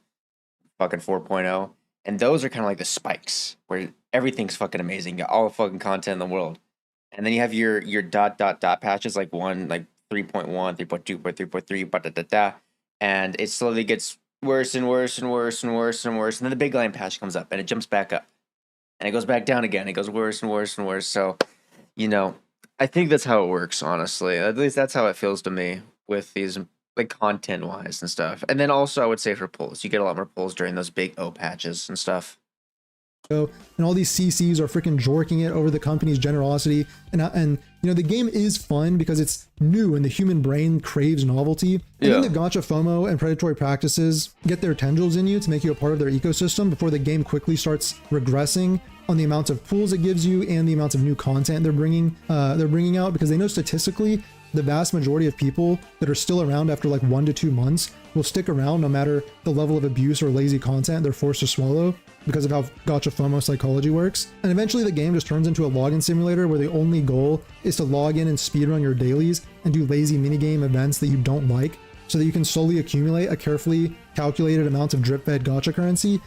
fucking 4.0, and those are kind of like the spikes where everything's fucking amazing, you got all the fucking content in the world. And then you have your dot patches, like 3.1, 3.2, 3.3, and it slowly gets worse and worse and worse and worse and worse, and then the big line patch comes up and it jumps back up and it goes back down again. It goes worse and worse and worse. So, I think that's how it works, honestly. At least that's how it feels to me with these, like, content-wise and stuff. And then also, I would say for pulls, you get a lot more pulls during those big O patches and stuff. And all these CCs are freaking jorking it over the company's generosity. And the game is fun because it's new and the human brain craves novelty. And then the gacha FOMO and predatory practices get their tendrils in you to make you a part of their ecosystem before the game quickly starts regressing on the amounts of pools it gives you and the amounts of new content they're bringing out, because they know statistically the vast majority of people that are still around after like 1 to 2 months will stick around no matter the level of abuse or lazy content they're forced to swallow, because of how gacha FOMO psychology works. And eventually the game just turns into a login simulator where the only goal is to log in and speedrun your dailies and do lazy minigame events that you don't like, so that you can slowly accumulate a carefully calculated amount of drip-fed gacha currency.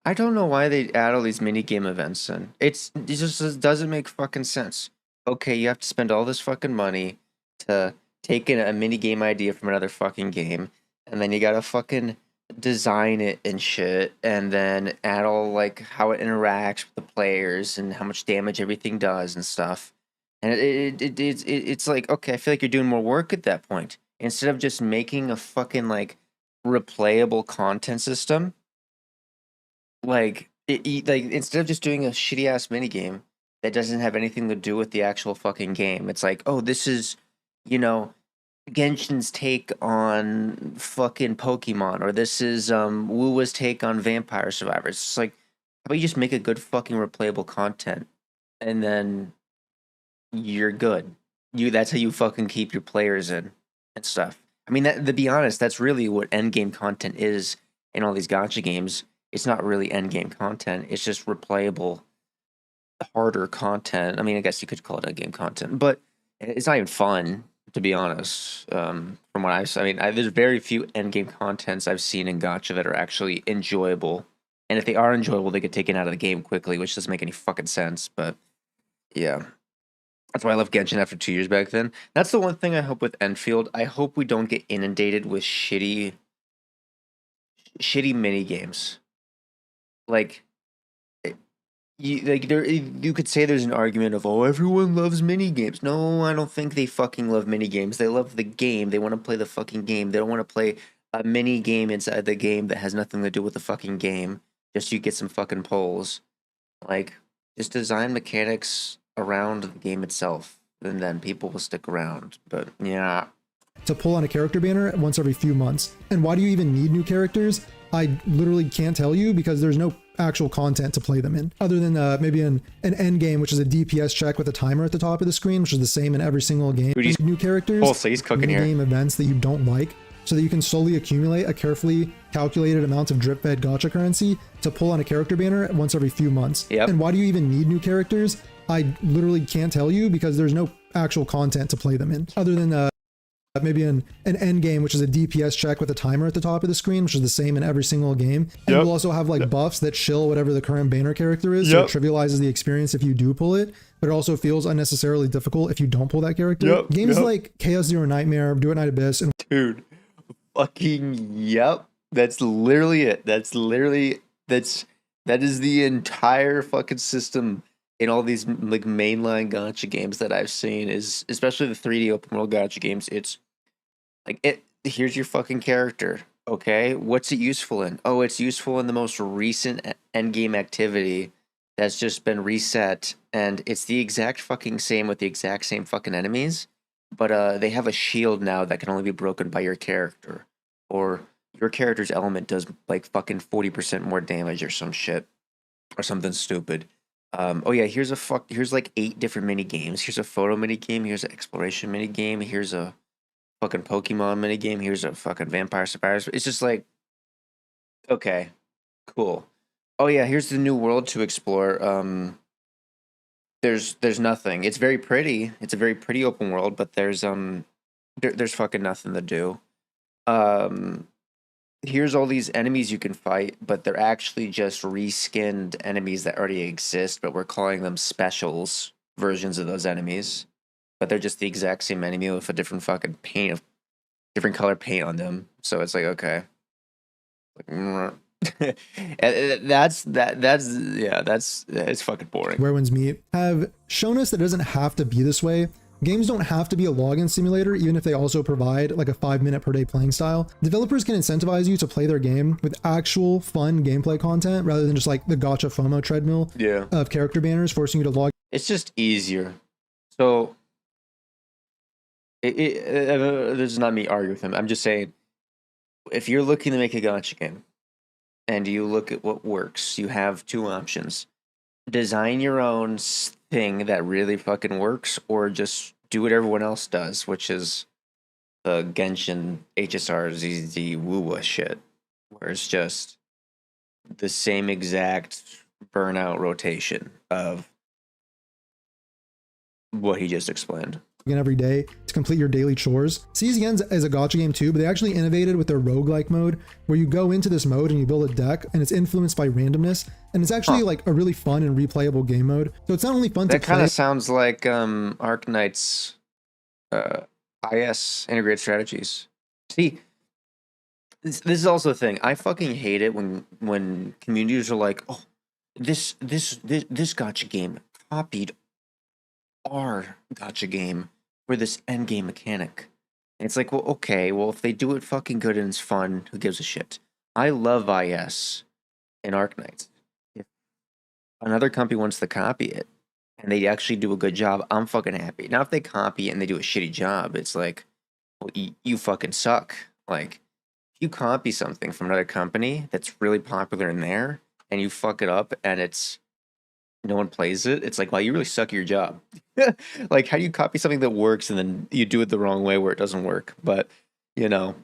I don't know why they add all these minigame events in. It just doesn't make fucking sense. Okay, you have to spend all this fucking money to take in a minigame idea from another fucking game, and then you gotta fucking design it and shit, and then add all, like, how it interacts with the players and how much damage everything does and stuff. And it's like, okay, I feel like you're doing more work at that point. Instead of just making a fucking, like, replayable content system, like, instead of just doing a shitty ass minigame that doesn't have anything to do with the actual fucking game, it's like, oh, this is, Genshin's take on fucking Pokemon, or this is Wuwa's take on Vampire Survivors. It's like, how about you just make a good fucking replayable content, and then you're good. That's how you fucking keep your players in and stuff. I mean, to be honest, that's really what endgame content is in all these gacha games. It's not really endgame content. It's just replayable, harder content. I mean, I guess you could call it endgame content, but it's not even fun, to be honest. From what there's very few endgame contents I've seen in gacha that are actually enjoyable. And if they are enjoyable, they get taken out of the game quickly, which doesn't make any fucking sense. But yeah, that's why I left Genshin after 2 years back then. That's the one thing I hope with Enfield. I hope we don't get inundated with shitty mini games. Like, you could say there's an argument of, oh, everyone loves mini games. No, I don't think they fucking love mini games. They love the game. They want to play the fucking game. They don't want to play a mini game inside the game that has nothing to do with the fucking game, just so you get some fucking polls. Like, just design mechanics around the game itself, and then people will stick around. But yeah, to pull on a character banner once every few months. And why do you even need new characters? I literally can't tell you, because there's no actual content to play them in, other than maybe an end game, which is a DPS check with a timer at the top of the screen, which is the same in every single game. New characters, so he's cooking here. Game events that you don't like, so that you can slowly accumulate a carefully calculated amount of drip-fed gacha currency to pull on a character banner once every few months. And why do you even need new characters? I literally can't tell you, because there's no actual content to play them in, other than maybe an end game, which is a DPS check with a timer at the top of the screen, which is the same in every single game. And you'll also have like buffs that chill whatever the current banner character is. So it trivializes the experience if you do pull it, but it also feels unnecessarily difficult if you don't pull that character. Games like Chaos Zero Nightmare, Do It Night Abyss, and dude, fucking that's literally it. That is the entire fucking system in all these like mainline gacha games that I've seen, is especially the 3D open world gacha games. It's like, here's your fucking character. Okay, what's it useful in? Oh, it's useful in the most recent end game activity that's just been reset, and it's the exact fucking same with the exact same fucking enemies, but they have a shield now that can only be broken by your character, or your character's element does like fucking 40% more damage or some shit, or something stupid. Oh yeah, here's like 8 different mini games. Here's a photo mini game. Here's an exploration mini game. Here's a fucking Pokemon mini game. Here's a fucking Vampire Survivors. It's just like, okay, cool. Oh yeah, here's the new world to explore. There's nothing. It's very pretty. It's a very pretty open world, but there's fucking nothing to do. Here's all these enemies you can fight, but they're actually just reskinned enemies that already exist, but we're calling them specials versions of those enemies. But they're just the exact same enemy with a different fucking different color paint on them. So it's like, okay. It's fucking boring. Where Winds Meet have shown us that it doesn't have to be this way. Games don't have to be a login simulator, even if they also provide like a 5-minute per day playing style. Developers can incentivize you to play their game with actual fun gameplay content rather than just like the gacha FOMO treadmill of character banners forcing you to log. It's just easier. So this is not me arguing with him. I'm just saying, if you're looking to make a gacha game and you look at what works, you have 2 options. Design your own thing that really fucking works, or just do what everyone else does, which is the Genshin HSR ZZ woo shit, where it's just the same exact burnout rotation of what he just explained. Every day to complete your daily chores. CZN is a gacha game too, but they actually innovated with their roguelike mode, where you go into this mode and you build a deck, and it's influenced by randomness, and it's actually like a really fun and replayable game mode. So it's not only fun to play. That kind of sounds like Arknights IS integrated strategies. See, this is also a thing. I fucking hate it when communities are like, oh, this gacha game copied our gacha game for this end game mechanic. And it's like, well, okay, well, if they do it fucking good and it's fun, who gives a shit? I love IS and Arknights. If another company wants to copy it and they actually do a good job, I'm fucking happy. Now, if they copy it and they do a shitty job, it's like, well, you fucking suck. Like, if you copy something from another company that's really popular in there and you fuck it up and no one plays it, it's like, wow, you really suck at your job. Like, how do you copy something that works and then you do it the wrong way where it doesn't work? But, you know,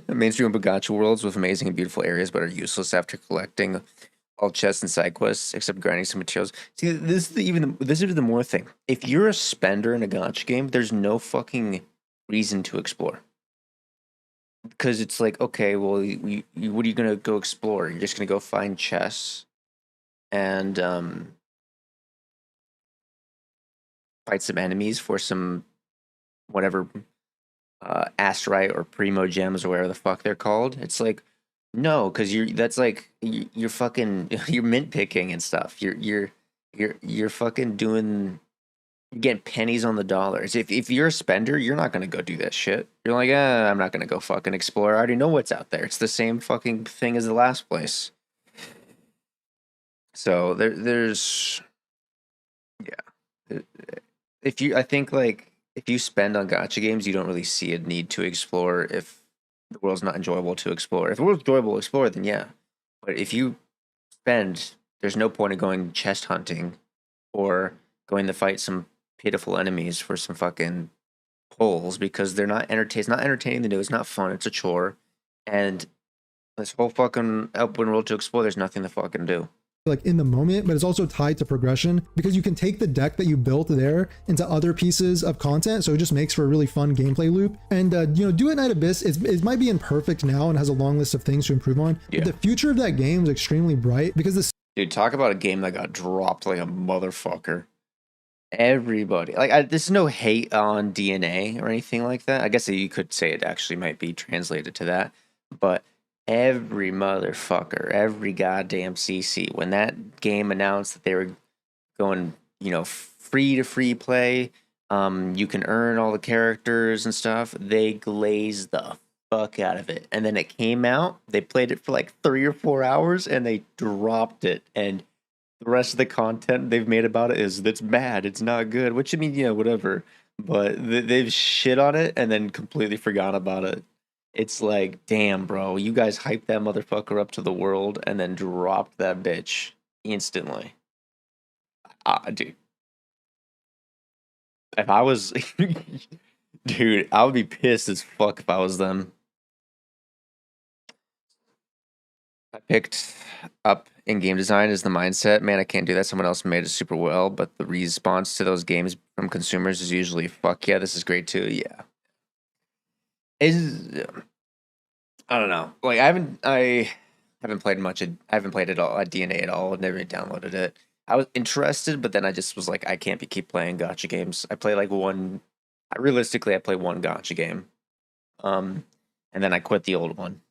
mainstream gacha worlds with amazing and beautiful areas, but are useless after collecting all chests and side quests, except grinding some materials. See, this is the more thing. If you're a spender in a gacha game, there's no fucking reason to explore. Because it's like, okay, well, what are you going to go explore? You're just going to go find chests and fight some enemies for some whatever asterite or primo gems or whatever the fuck they're called. It's like, no, because you're fucking you're mint picking and stuff. You're fucking doing, you're getting pennies on the dollars. If you're a spender, you're not gonna go do that shit. You're like, I'm not gonna go fucking explore. I already know what's out there. It's the same fucking thing as the last place. So there's I think like if you spend on gacha games, you don't really see a need to explore if the world's not enjoyable to explore. If the world's enjoyable to explore, then yeah. But if you spend, there's no point in going chest hunting or going to fight some pitiful enemies for some fucking pulls, because they're not it's not entertaining to do. It's not fun. It's a chore. And this whole fucking open world to explore, there's nothing to fucking do. like in the moment, but it's also tied to progression because you can take the deck that you built there into other pieces of content. So it just makes for a really fun gameplay loop. And you know, Do It Night Abyss it might be imperfect now and has a long list of things to improve on. Yeah. But the future of that game is extremely bright because this. Dude, talk about a game that got dropped like a motherfucker. Everybody, like, there's no hate on DNA or anything like that. I guess you could say it actually might be translated to that, but every motherfucker, every goddamn CC, when that game announced that they were going, you know, free to free play, you can earn all the characters and stuff, they glazed the fuck out of it. And then it came out, they played it for like 3 or 4 hours, and they dropped it. And the rest of the content they've made about it is that's bad, it's not good. Which, I mean, yeah, whatever. But they've shit on it and then completely forgot about it. It's like, damn, bro, you guys hyped that motherfucker up to the world and then dropped that bitch instantly. Dude. If I was... Dude, I would be pissed as fuck if I was them. I picked up in game design is the mindset. Man, I can't do that. Someone else made it super well, but the response to those games from consumers is usually, fuck yeah, this is great too. Yeah. I don't know. Like, I haven't played much. I haven't played it all at DNA at all. I've never downloaded it. I was interested, but then I just was like, I can't keep playing gacha games. I play like one. Realistically, I play one gacha game, and then I quit the old one.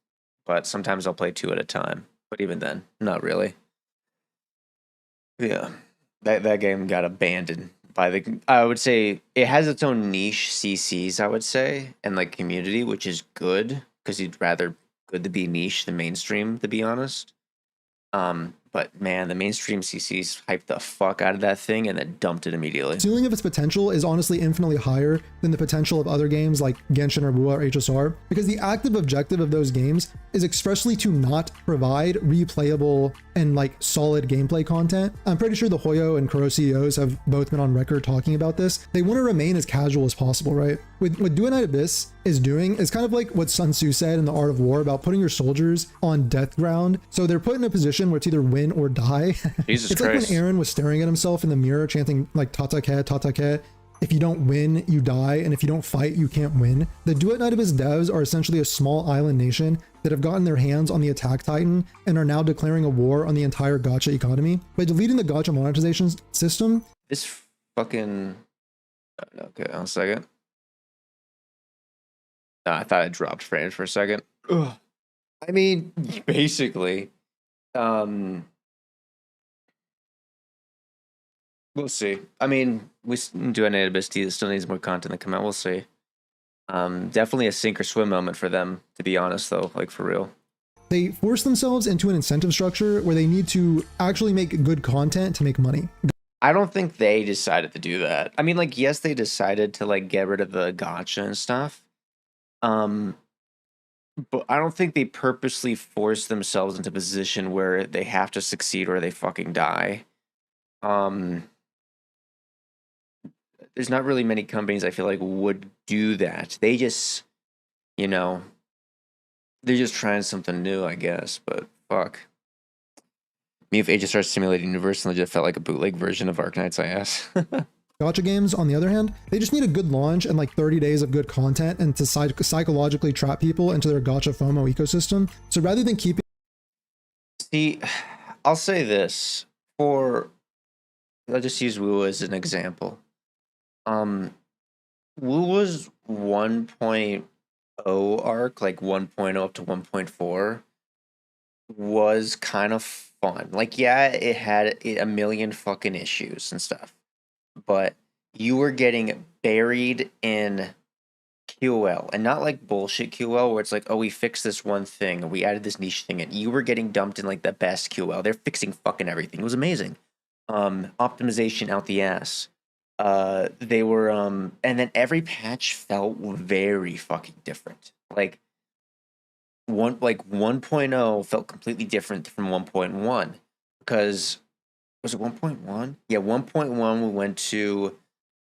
But sometimes I'll play 2 at a time. But even then, not really. Yeah, that game got abandoned by the. I would say it has its own niche CCs. I would say, and like community, which is good because you'd rather good to be niche than mainstream, to be honest. But man, the mainstream CCs hyped the fuck out of that thing and then dumped it immediately. The ceiling of its potential is honestly infinitely higher than the potential of other games like Genshin or Bua or HSR, because the active objective of those games is expressly to not provide replayable and like solid gameplay content. I'm pretty sure the Hoyo and Kuro CEOs have both been on record talking about this. They want to remain as casual as possible, right? What Do It Night Abyss is doing is kind of like what Sun Tzu said in The Art of War about putting your soldiers on death ground. So they're put in a position where it's either win or die. Jesus it's Christ. like when Aaron was staring at himself in the mirror chanting like Tatake, Tatake. If you don't win, you die, and if you don't fight, you can't win. The Do It Night Abyss devs are essentially a small island nation that have gotten their hands on the Attack Titan and are now declaring a war on the entire gacha economy. By deleting the gacha monetization system... This fucking... Okay, 1 second. I thought I dropped frames for a second. Ugh. I mean, basically, we'll see. I mean, we Do It Night Abyss still needs more content to come out. We'll see. Definitely a sink or swim moment for them, to be honest, though, like for real. They force themselves into an incentive structure where they need to actually make good content to make money. I don't think they decided to do that. I mean, like, yes, they decided to like get rid of the gacha and stuff. But I don't think they purposely force themselves into a position where they have to succeed or they fucking die. There's not really many companies I feel like would do that. They just, you know, they're just trying something new, I guess, but fuck. Me, if HSR Simulated Universe and just felt like a bootleg version of Arknights, I guess. Gacha games, on the other hand, they just need a good launch and like 30 days of good content and to psychologically trap people into their gacha FOMO ecosystem. So rather than keeping... See, I'll say this. I'll just use Woo as an example. Woo's 1.0 arc, like 1.0 up to 1.4, was kind of fun. Like, yeah, it had a million fucking issues and stuff. But you were getting buried in QOL, and not like bullshit QOL where it's like, oh, we fixed this one thing, and we added this niche thing, and you were getting dumped in like the best QOL. They're fixing fucking everything. It was amazing. Optimization out the ass. They were, and then every patch felt very fucking different. Like 1.0 felt completely different from 1.1 because. Was it 1.1? Yeah, 1.1 we went to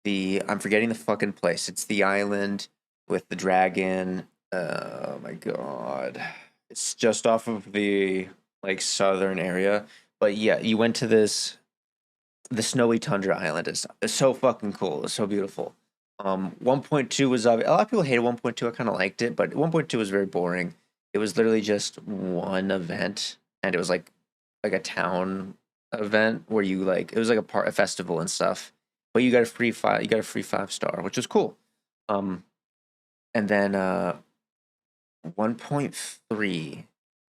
I'm forgetting the fucking place. It's the island with the dragon. Oh my god. It's just off of the like southern area. But yeah, you went to the snowy tundra island. It's so fucking cool. It's so beautiful. 1.2 was a lot of people hated 1.2. I kind of liked it, but 1.2 was very boring. It was literally just one event, and it was like a town event where you like it was like a festival and stuff. But you got a free 5-star, which was cool. And then 1.3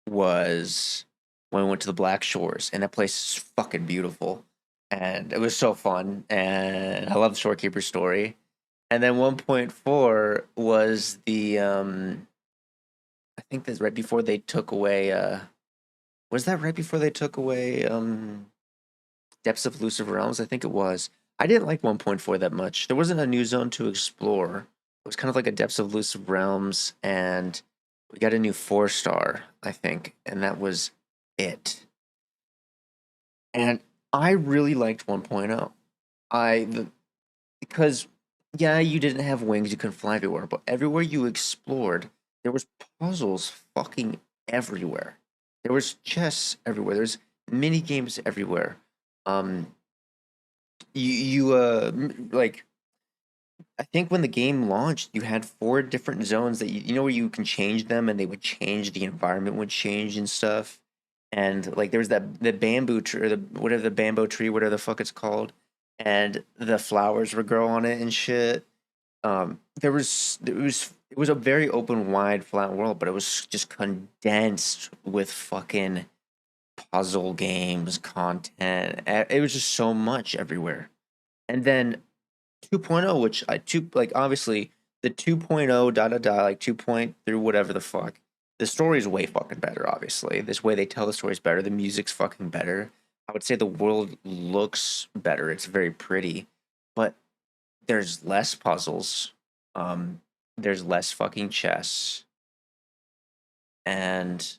was when we went to the Black Shores, and that place is fucking beautiful, and it was so fun, and I love the Shorekeeper story. And then 1.4 was the I think that's right before they took away was that right before they took away Depths of Elusive Realms? I think it was. I didn't like 1.4 that much. There wasn't a new zone to explore. It was kind of like a Depths of Elusive Realms, and we got a new 4-star, I think, and that was it. And I really liked 1.0. Because yeah, you didn't have wings, you couldn't fly everywhere, but everywhere you explored, there was puzzles fucking everywhere. There was chess everywhere. There's mini games everywhere. Like, I think when the game launched, you had 4 different zones that you know where you can change them, and they would change, the environment would change and stuff. And like there was the bamboo tree, or the bamboo tree, whatever the fuck it's called, and the flowers would grow on it and shit. It was a very open, wide, flat world, but it was just condensed with fucking puzzle games, content. It was just so much everywhere. And then 2.0, which obviously the 2.0 like 2 through whatever the fuck. The story is way fucking better, obviously. This way they tell the story is better. The music's fucking better. I would say the world looks better. It's very pretty. But there's less puzzles. There's less fucking chess. And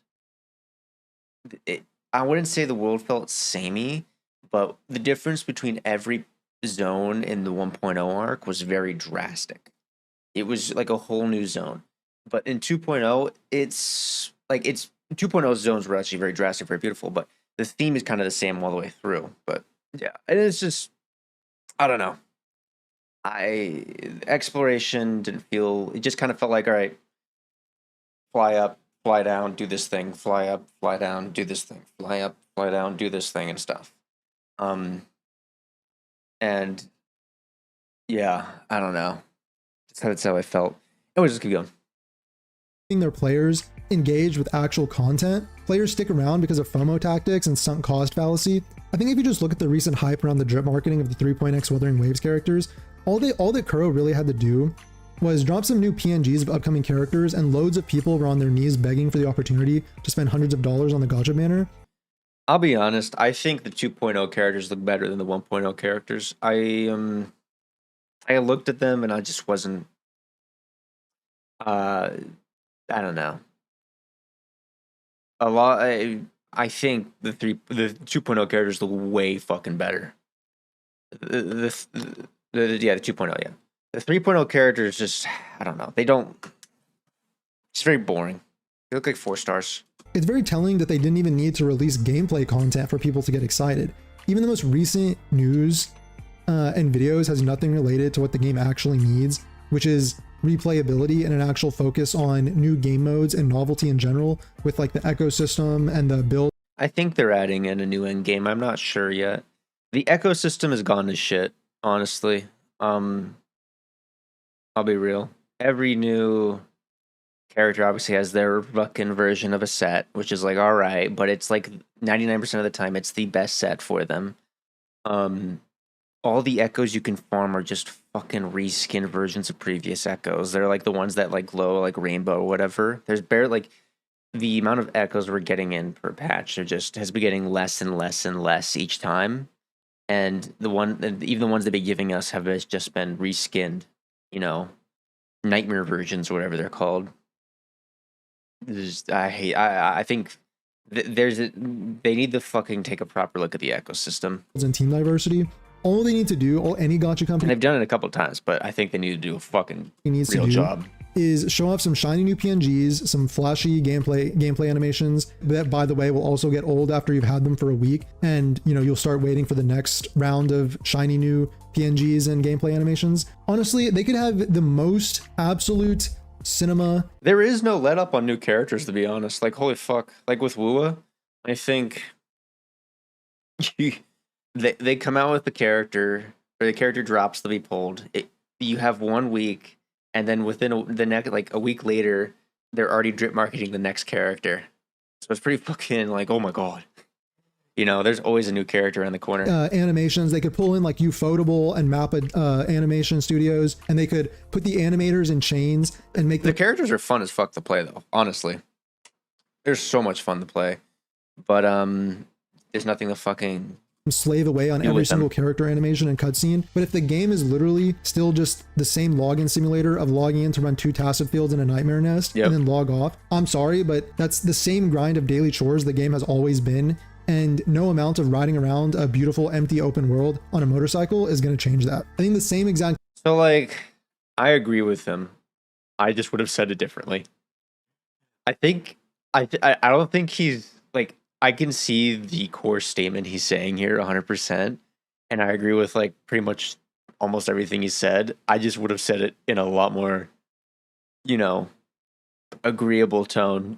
I wouldn't say the world felt samey, but the difference between every zone in the 1.0 arc was very drastic. It was like a whole new zone. But in 2.0, it's 2.0 zones were actually very drastic, very beautiful, but the theme is kind of the same all the way through. But yeah, it's just, I don't know. Exploration didn't feel, it just kind of felt like, all right, fly up, fly down, do this thing, fly up, fly down, do this thing, fly up, fly down, do this thing and stuff. And yeah, I don't know. That's how I felt. Anyways, just keep going. Their players engage with actual content, players stick around because of FOMO tactics and sunk cost fallacy. I think if you just look at the recent hype around the drip marketing of the 3.x Wuthering Waves characters, all that Kuro really had to do was drop some new PNGs of upcoming characters, and loads of people were on their knees begging for the opportunity to spend hundreds of dollars on the gacha banner. I'll be honest, I think the 2.0 characters look better than the 1.0 characters. I looked at them and I just wasn't I don't know. I think the 2.0 characters look way fucking better. The 2.0, yeah. The 3.0 characters just, I don't know. It's very boring. They look like 4 stars. It's very telling that they didn't even need to release gameplay content for people to get excited. Even the most recent news and videos has nothing related to what the game actually needs, which is replayability and an actual focus on new game modes and novelty in general, with like the ecosystem and the build. I think they're adding in a new end game. I'm not sure yet. The ecosystem has gone to shit, honestly. I'll be real. Every new character obviously has their fucking version of a set, which is like, all right, but it's like 99% of the time it's the best set for them. All the echoes you can farm are just fucking reskin versions of previous echoes. They're like the ones that like glow like rainbow or whatever. There's barely like the amount of echoes we're getting in per patch has been getting less and less and less each time. And even the ones they've been giving us have just been reskinned, nightmare versions or whatever they're called. I think they need to fucking take a proper look at the ecosystem and team diversity. All any gacha company, and they've done it a couple of times, but I think they need to do a fucking real job. is show off some shiny new PNGs, some flashy gameplay animations that, by the way, will also get old after you've had them for a week, and you know you'll start waiting for the next round of shiny new PNGs and gameplay animations. Honestly, they could have the most absolute cinema. There is no let up on new characters, to be honest. Like, holy fuck. Like with Wua, I think they come out with the character, or the character drops to be pulled. You have 1 week, and then within the next, like a week later, they're already drip marketing the next character. So it's pretty fucking like, oh my god. You know, there's always a new character in the corner. Animations, they could pull in like Ufotable and Mappa animation studios, and they could put the animators in chains and make the characters are fun as fuck to play, though. Honestly, they're so much fun to play, but there's nothing to fucking slave away on every single character animation and cutscene. But if the game is literally still just the same login simulator of logging in to run 2 task fields in a nightmare nest and then log off, I'm sorry, but that's the same grind of daily chores the game has always been. And no amount of riding around a beautiful empty open world on a motorcycle is going to change that. I think the same exact. So like, I agree with him. I just would have said it differently. I don't think he's like, I can see the core statement he's saying here 100%. And I agree with like pretty much almost everything he said. I just would have said it in a lot more, you know, agreeable tone.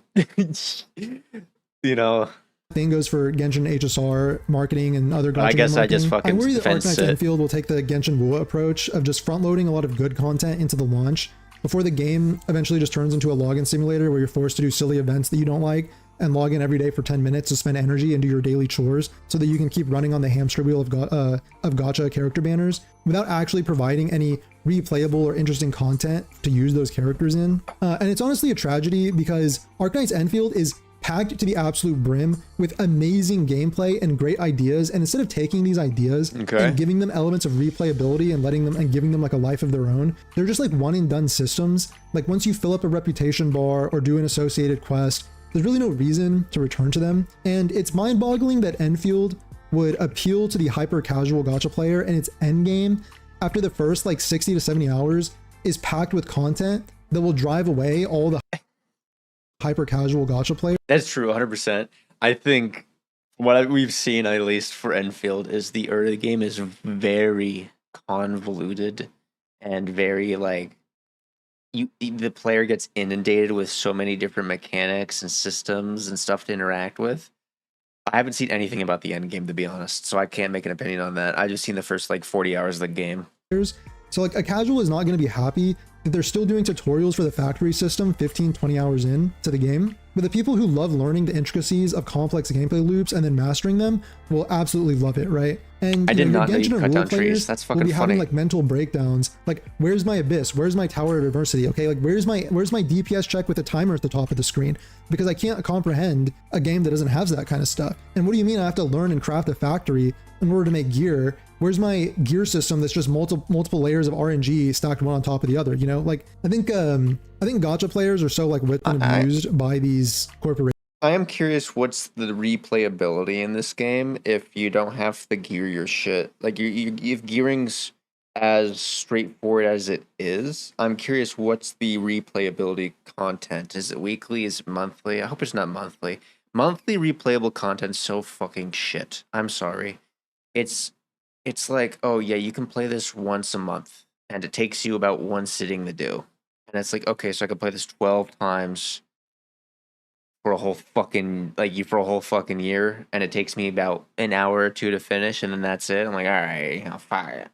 You know, thing goes for Genshin HSR marketing and other Gacha I guess marketing. I just fucking I worry that defense Arknights Enfield will take the Genshin Wua approach of just front loading a lot of good content into the launch before the game eventually just turns into a login simulator where you're forced to do silly events that you don't like and log in every day for 10 minutes to spend energy and do your daily chores so that you can keep running on the hamster wheel of Gacha character banners without actually providing any replayable or interesting content to use those characters in. And it's honestly a tragedy because Arknights Enfield is packed to the absolute brim with amazing gameplay and great ideas, and instead of taking these ideas and giving them elements of replayability and letting them and giving them like a life of their own, they're just like one and done systems. Like once you fill up a reputation bar or do an associated quest, there's really no reason to return to them. And it's mind-boggling that Enfield would appeal to the hyper casual gacha player, and its end game after the first like 60 to 70 hours is packed with content that will drive away all the hyper casual gacha player. That's true, 100%. I think what we've seen, at least for Enfield, is the early game is very convoluted and very like the player gets inundated with so many different mechanics and systems and stuff to interact with. I haven't seen anything about the end game, to be honest, so I can't make an opinion on that. I just seen the first like 40 hours of the game. So like a casual is not going to be happy that they're still doing tutorials for the factory system 15-20 hours in to the game, but the people who love learning the intricacies of complex gameplay loops and then mastering them will absolutely love it, right? And I did not know you Genshin cut down players trees. That's fucking will be funny. having like mental breakdowns, like where's my abyss, where's my tower of adversity, okay, like where's my DPS check with a timer at the top of the screen, because I can't comprehend a game that doesn't have that kind of stuff. And what do you mean I have to learn and craft a factory in order to make gear? Where's my gear system that's just multiple layers of RNG stacked one on top of the other? You know, like I think gacha players are so like whipped and abused by these corporations. I am curious what's the replayability in this game if you don't have to gear your shit. Like if gearing's as straightforward as it is, I'm curious what's the replayability content. Is it weekly? Is it monthly? I hope it's not monthly. Monthly replayable content's so fucking shit. I'm sorry. It's like, oh yeah, you can play this once a month and it takes you about one sitting to do. And it's like, okay, so I can play this 12 times for a whole fucking year, and it takes me about an hour or two to finish, and then that's it. I'm like, all right, fine.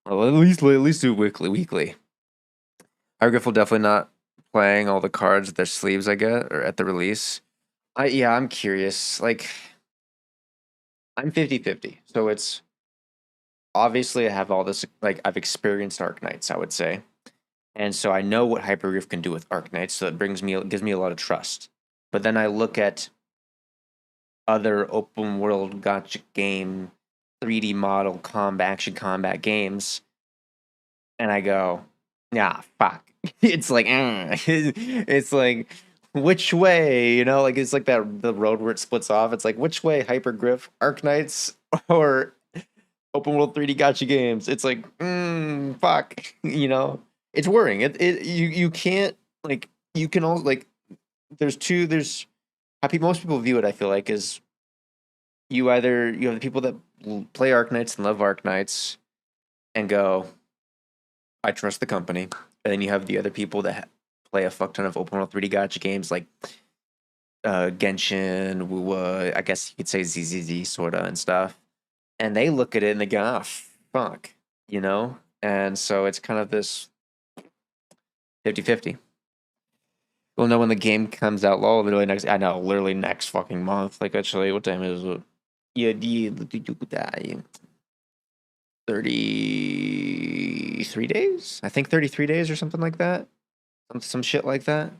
Well, at least do it weekly. Argriff will definitely not playing all the cards with their sleeves, I get, or at the release. I'm curious. Like, I'm 50-50, so it's obviously I have all this, like, I've experienced Arknights, I would say, and so I know what Hypergriff can do with Arknights, so it gives me a lot of trust. But then I look at other open world gacha game, 3D model action combat games, and I go, nah, fuck. It's like, it's like, which way, you know? Like, it's like the road where it splits off. It's like, which way, Hypergriff, Arknights, or open world 3D gacha games? It's like, fuck, you know? It's worrying. You can't, like, you can all, like, there's how most people view it, I feel like, is you have the people that play Arknights and love Arknights and go, I trust the company. And then you have the other people that play a fuck ton of open world 3D gacha games like Genshin, Wuwa, I guess you could say ZZZ sorta and stuff. And they look at it and they go, oh, fuck, you know? And so it's kind of this 50-50. We'll know when the game comes out literally next fucking month. Like, actually, what time is it? Yeah, 33 days? I think 33 days or something like that. Some shit like that.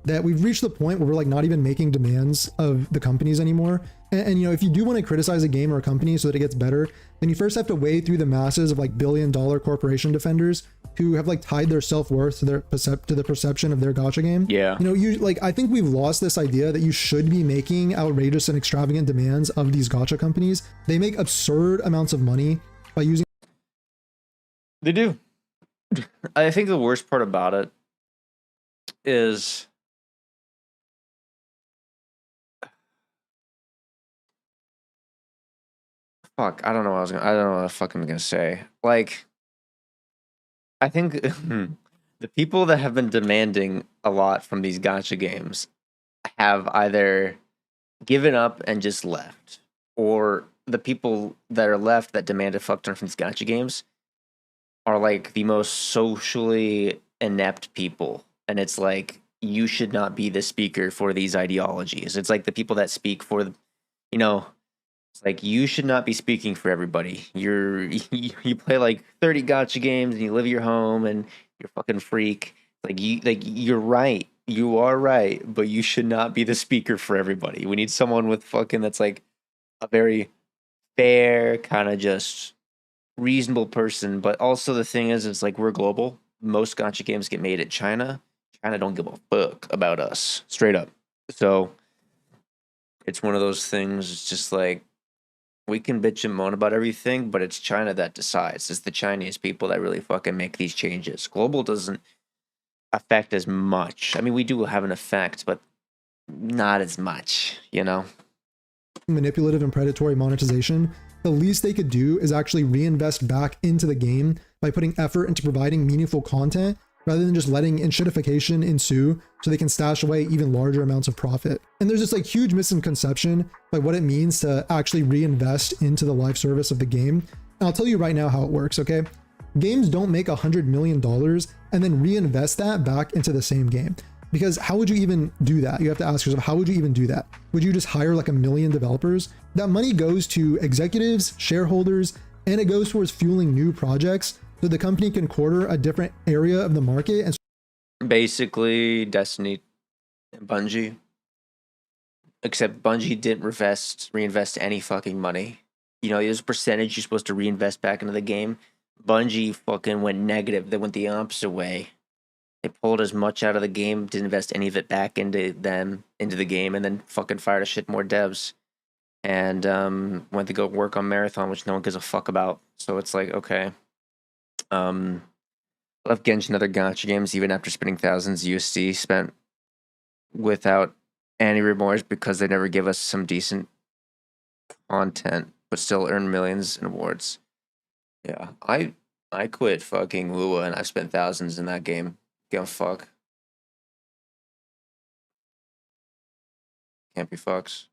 That we've reached the point where we're like not even making demands of the companies anymore. And you know, if you do want to criticize a game or a company so that it gets better, then you first have to wade through the masses of like billion-dollar corporation defenders who have like tied their self-worth to the perception of their gacha game. Yeah. You know, I think we've lost this idea that you should be making outrageous and extravagant demands of these gacha companies. They make absurd amounts of money by using. They do. I think the worst part about it is fuck, I don't know what the fuck I'm gonna say. Like, I think the people that have been demanding a lot from these gacha games have either given up and just left, or the people that are left that demand a fuck ton from these gacha games are like the most socially inept people. And it's like, you should not be the speaker for these ideologies. It's like the people that speak for the, you know, it's like, you should not be speaking for everybody. You play like 30 gacha games and you live at your home and you're a fucking freak. You're right. You are right, but you should not be the speaker for everybody. We need someone with fucking that's like a very fair, kind of just reasonable person. But also the thing is, it's like, we're global. Most gacha games get made in China. China don't give a fuck about us, straight up. So it's one of those things. It's just like, we can bitch and moan about everything, but it's China that decides. It's the Chinese people that really fucking make these changes. Global doesn't affect as much. I mean, we do have an effect, but not as much, you know? Manipulative and predatory monetization. The least they could do is actually reinvest back into the game by putting effort into providing meaningful content rather than just letting enshittification ensue so they can stash away even larger amounts of profit. And there's this like huge misconception by what it means to actually reinvest into the live service of the game. And I'll tell you right now how it works, okay? Games don't make $100 million and then reinvest that back into the same game. Because how would you even do that? You have to ask yourself, how would you even do that? Would you just hire like 1 million developers? That money goes to executives, shareholders, and it goes towards fueling new projects so the company can quarter a different area of the market. And basically Destiny and Bungie. Except Bungie didn't reinvest any fucking money. You know, there's a percentage you're supposed to reinvest back into the game. Bungie fucking went negative. They went the opposite way. They pulled as much out of the game, didn't invest any of it back into the game, and then fucking fired a shit more devs. And went to go work on Marathon, which no one gives a fuck about. So it's like, okay. Left Genshin and other gacha games even after spending thousands USD spent without any remorse because they never give us some decent content, but still earn millions in awards. Yeah, I quit fucking Wuwa and I've spent thousands in that game. Give a fuck. Can't be fucks.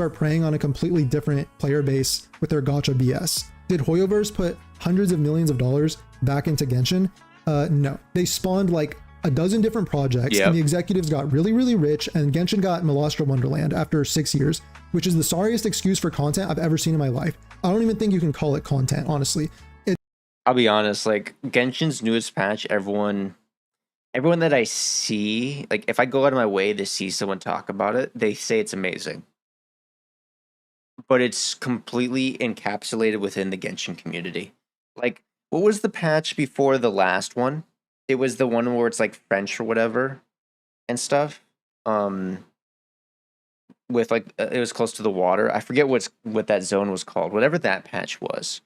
start preying on a completely different player base with their gacha BS. Did Hoyoverse put hundreds of millions of dollars back into Genshin? No. They spawned like a dozen different projects, and the executives got really, really rich, and Genshin got Malastra Wonderland after 6 years, which is the sorriest excuse for content I've ever seen in my life. I don't even think you can call it content, honestly. I'll be honest, like, Genshin's newest patch, everyone that I see, like, if I go out of my way to see someone talk about it, they say it's amazing. But it's completely encapsulated within the Genshin community. Like, what was the patch before the last one? It was the one where it's like French or whatever and stuff. With like, it was close to the water. I forget what that zone was called. Whatever that patch was.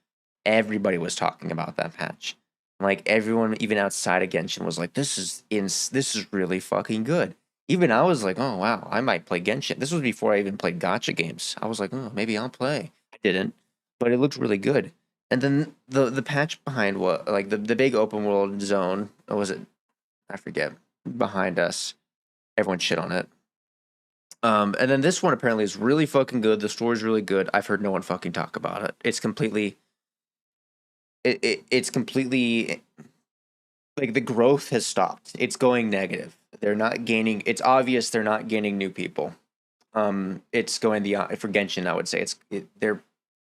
everybody was talking about that patch. Like everyone, even outside of Genshin, was like, "This is really fucking good." Even I was like, "Oh wow, I might play Genshin." This was before I even played Gacha games. I was like, "Oh, maybe I'll play." I didn't, but it looked really good. And then the patch behind what, like the big open world zone, or was it? I forget. Behind us, everyone shit on it. And then this one apparently is really fucking good. The story's really good. I've heard no one fucking talk about it. It's completely. It's completely like the growth has stopped. It's going negative. They're not gaining. It's obvious they're not gaining new people. It's going for Genshin. I would say they're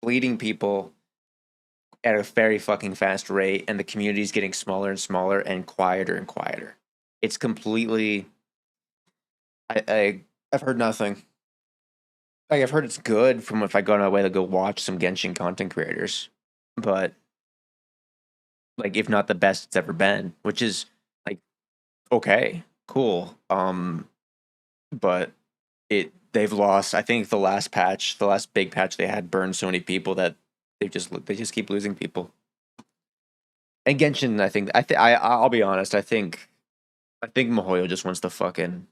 bleeding people at a very fucking fast rate, and the community's getting smaller and smaller and quieter and quieter. It's completely. I've heard nothing. Like I've heard it's good from if I go on my way to go watch some Genshin content creators, but like if not the best it's ever been, which is like okay, cool. But they've lost. I think the last big patch they had burned so many people that they just keep losing people. And Genshin, I'll be honest. I think MiHoYo just wants to fucking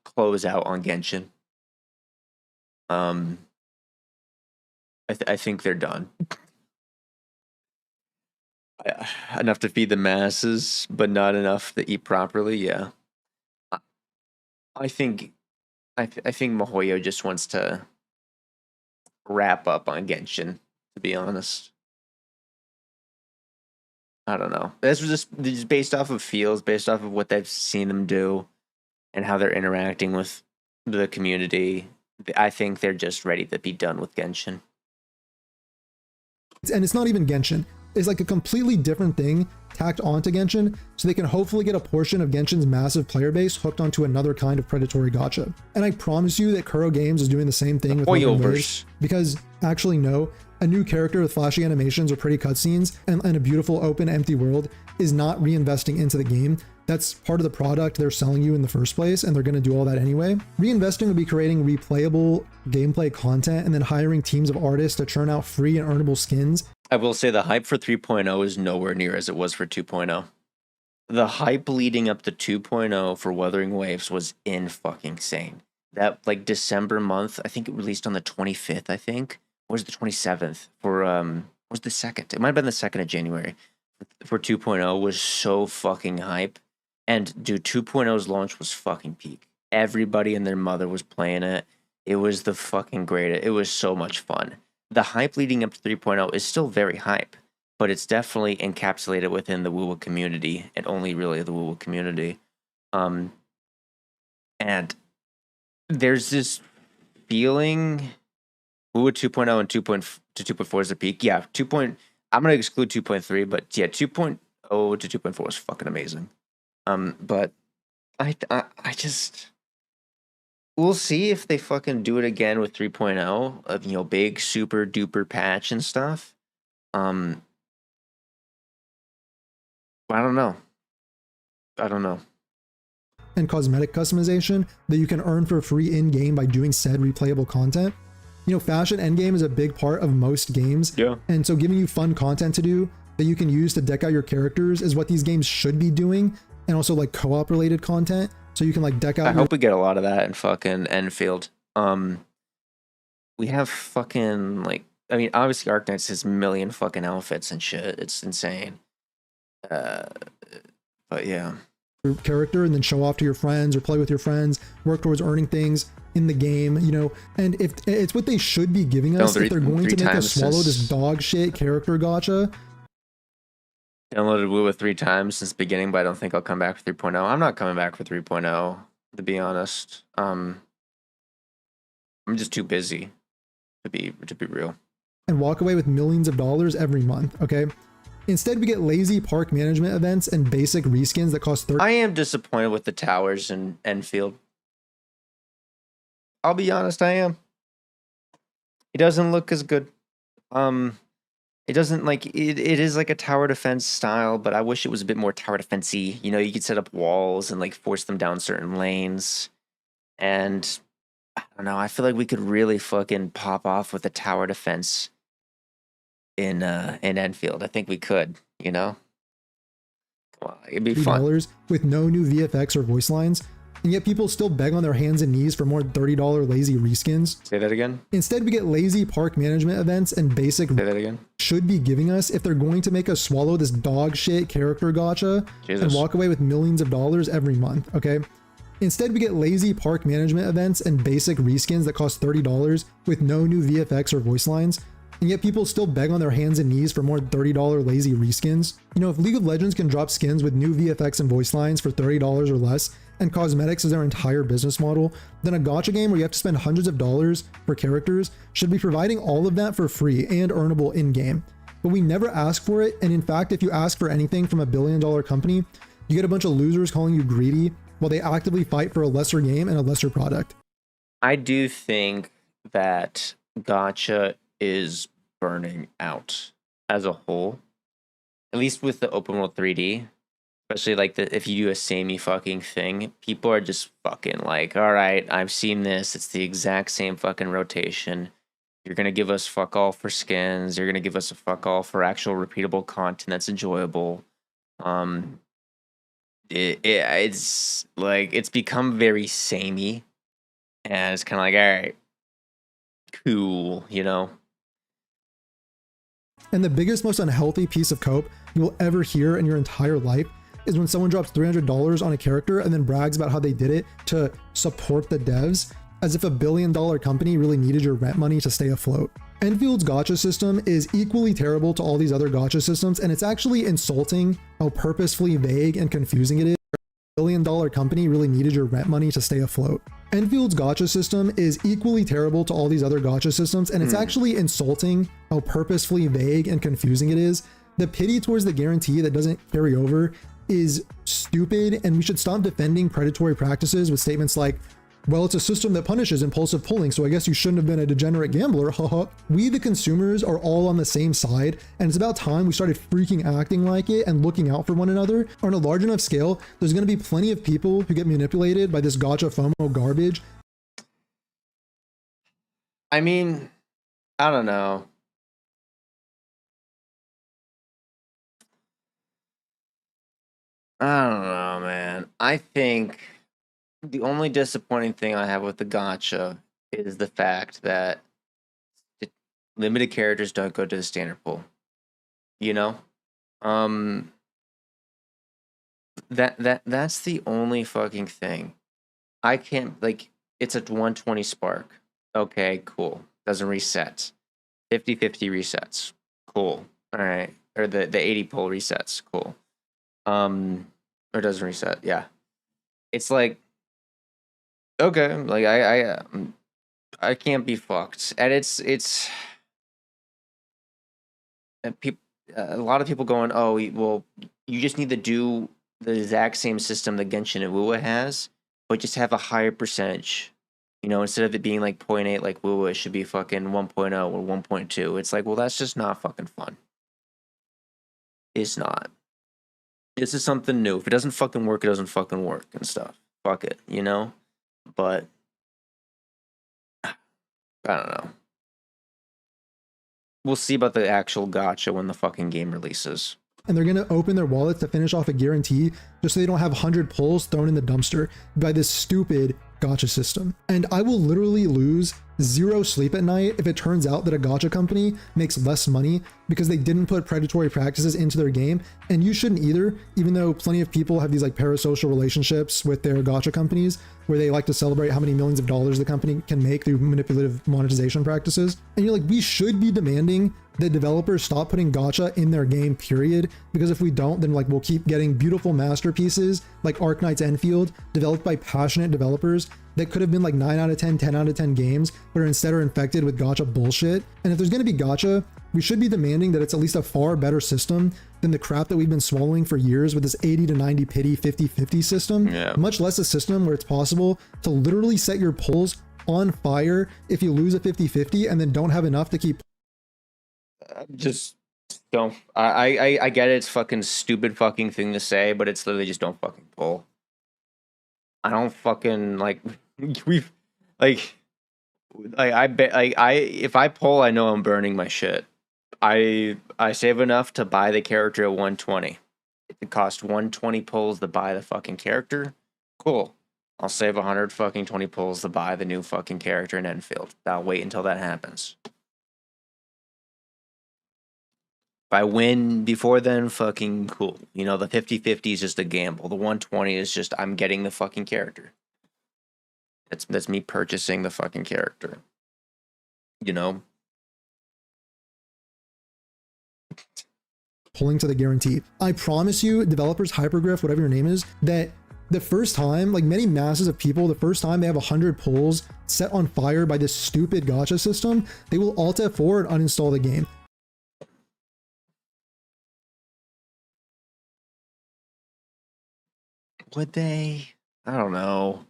close out on Genshin. I think they're done. Enough to feed the masses, but not enough to eat properly. Yeah, I think MiHoYo just wants to wrap up on Genshin. To be honest, I don't know. This was just based off of feels, based off of what they've seen them do, and how they're interacting with the community. I think they're just ready to be done with Genshin. And it's not even Genshin. It's like a completely different thing tacked onto Genshin, so they can hopefully get a portion of Genshin's massive player base hooked onto another kind of predatory gacha. And I promise you that Kuro Games is doing the same thing with Open Waves, because actually no, a new character with flashy animations or pretty cutscenes and a beautiful open empty world is not reinvesting into the game. That's part of the product they're selling you in the first place, and they're going to do all that anyway. Reinvesting would be creating replayable gameplay content and then hiring teams of artists to churn out free and earnable skins. I will say the hype for 3.0 is nowhere near as it was for 2.0. The hype leading up to 2.0 for Wuthering Waves was insane. That like December month, I think it released on the 25th, I think. Or was it the 27th? Was the 2nd? It might have been the 2nd of January. For 2.0 was so fucking hype. And dude, 2.0's launch was fucking peak. Everybody and their mother was playing it. It was the fucking greatest. It was so much fun. The hype leading up to 3.0 is still very hype, but it's definitely encapsulated within the WoW community, and only really the WoW community. And there's this feeling WoW 2.0 and 2.4 is the peak. Yeah, I'm gonna exclude 2.3, but yeah, 2.0 to 2.4 is fucking amazing. But I just we'll see if they fucking do it again with 3.0 of big super duper patch and stuff. I don't know. And cosmetic customization that you can earn for free in-game by doing said replayable content. Fashion endgame is a big part of most games. Yeah. And so giving you fun content to do that you can use to deck out your characters is what these games should be doing. And also like co-op related content. So you can like deck out. I hope we get a lot of that in fucking Enfield. We have fucking obviously Arknights has million fucking outfits and shit. It's insane. But yeah. Your character and then show off to your friends or play with your friends, work towards earning things in the game, and if it's what they should be giving us, if they're going to make us swallow this dog shit character gacha. Downloaded WoW 3 times since the beginning, but I don't think I'll come back for 3.0. I'm not coming back for 3.0, to be honest. I'm just too busy to be real. And walk away with millions of dollars every month, okay? Instead, we get lazy park management events and basic reskins that cost $30. I am disappointed with the towers in Enfield. I'll be honest, I am. It doesn't look as good. It doesn't it is like a tower defense style, but I wish it was a bit more tower defense-y. You could set up walls and force them down certain lanes. And I don't know, I feel like we could really fucking pop off with a tower defense in Enfield. I think we could, you know? Come on, it'd be fun. $30 with no new VFX or voice lines, and yet people still beg on their hands and knees for more $30 lazy reskins. Say that again? Instead, we get lazy park management events and basic Say that again? should be giving us if they're going to make us swallow this dog shit character gacha and walk away with millions of dollars every month, okay? Instead, we get lazy park management events and basic reskins that cost $30 with no new VFX or voice lines, and yet people still beg on their hands and knees for more $30 lazy reskins. You know, if League of Legends can drop skins with new VFX and voice lines for $30 or less, and cosmetics is their entire business model, then a gacha game where you have to spend hundreds of dollars for characters should be providing all of that for free and earnable in-game. But we never ask for it, and in fact, if you ask for anything from a billion-dollar company, you get a bunch of losers calling you greedy while they actively fight for a lesser game and a lesser product. I do think that gacha is burning out as a whole, at least with the open world 3D. Especially like if you do a samey fucking thing, people are just fucking like, all right, I've seen this. It's the exact same fucking rotation. You're gonna give us fuck all for skins. You're gonna give us a fuck all for actual repeatable content that's enjoyable. It's like it's become very samey, and it's kind of like, all right, cool, you know. And the biggest, most unhealthy piece of cope you will ever hear in your entire life is when someone drops $300 on a character and then brags about how they did it to support the devs, as if a billion-dollar company really needed your rent money to stay afloat. Enfield's gacha system is equally terrible to all these other gacha systems, and it's actually insulting how purposefully vague and confusing it is. A billion-dollar company really needed your rent money to stay afloat. Enfield's gacha system is equally terrible to all these other gacha systems, and it's actually insulting how purposefully vague and confusing it is. The pity towards the guarantee that doesn't carry over is stupid, and we should stop defending predatory practices with statements like, well, it's a system that punishes impulsive pulling, so I guess you shouldn't have been a degenerate gambler, haha. We, the consumers, are all on the same side, and it's about time we started freaking acting like it and looking out for one another. On a large enough scale, there's going to be plenty of people who get manipulated by this gacha FOMO garbage. I mean, I don't know. I don't know, man. I think the only disappointing thing I have with the gacha is the fact that limited characters don't go to the standard pool. You know? That's the only fucking thing. I can't, like, it's a 120 spark. Okay, cool. Doesn't reset. 50-50 resets. Cool. All right. Or the 80 pull resets. Cool. Or doesn't reset. Yeah. It's like, okay, like I can't be fucked. And it's and a lot of people going, oh, well, you just need to do the exact same system that Genshin and Wuwa has, but just have a higher percentage. You know, instead of it being like 0.8 like Wuwa, it should be fucking 1.0 or 1.2. It's like, well, that's just not fucking fun. It's not. This is something new. If it doesn't fucking work, it doesn't fucking work and stuff. Fuck it, you know? But I don't know. We'll see about the actual gacha when the fucking game releases. And they're going to open their wallets to finish off a guarantee just so they don't have 100 pulls thrown in the dumpster by this stupid gacha system. And I will literally lose zero sleep at night if it turns out that a gacha company makes less money because they didn't put predatory practices into their game. And you shouldn't either, even though plenty of people have these like parasocial relationships with their gacha companies where they like to celebrate how many millions of dollars the company can make through manipulative monetization practices. And you're like, we should be demanding that developers stop putting gacha in their game, period. Because if we don't, then like we'll keep getting beautiful masterpieces like Arknights Enfield developed by passionate developers that could have been like 9 out of 10, 10 out of 10 games, but are instead are infected with gacha bullshit. And if there's going to be gacha, we should be demanding that it's at least a far better system than the crap that we've been swallowing for years with this 80 to 90 pity 50-50 system. Yeah. Much less a system where it's possible to literally set your pulls on fire if you lose a 50-50 and then don't have enough to keep. Just don't. I get it. It's fucking stupid fucking thing to say, but it's literally just don't fucking pull. I don't fucking like. We've like I bet like if I pull, I know I'm burning my shit. I save enough to buy the character at 120. It cost 120 pulls to buy the fucking character. Cool. I'll save 100 fucking 20 pulls to buy the new fucking character in Enfield. I'll wait until that happens. If I win before then, fucking cool. You know, the 50-50 is just a gamble. The 120 is just I'm getting the fucking character. That's me purchasing the fucking character. You know? Pulling to the guarantee. I promise you, developers, Hypergriff, whatever your name is, that the first time, like many masses of people, the first time they have 100 pulls set on fire by this stupid gacha system, they will Alt F4 and uninstall the game. Would they? I don't know.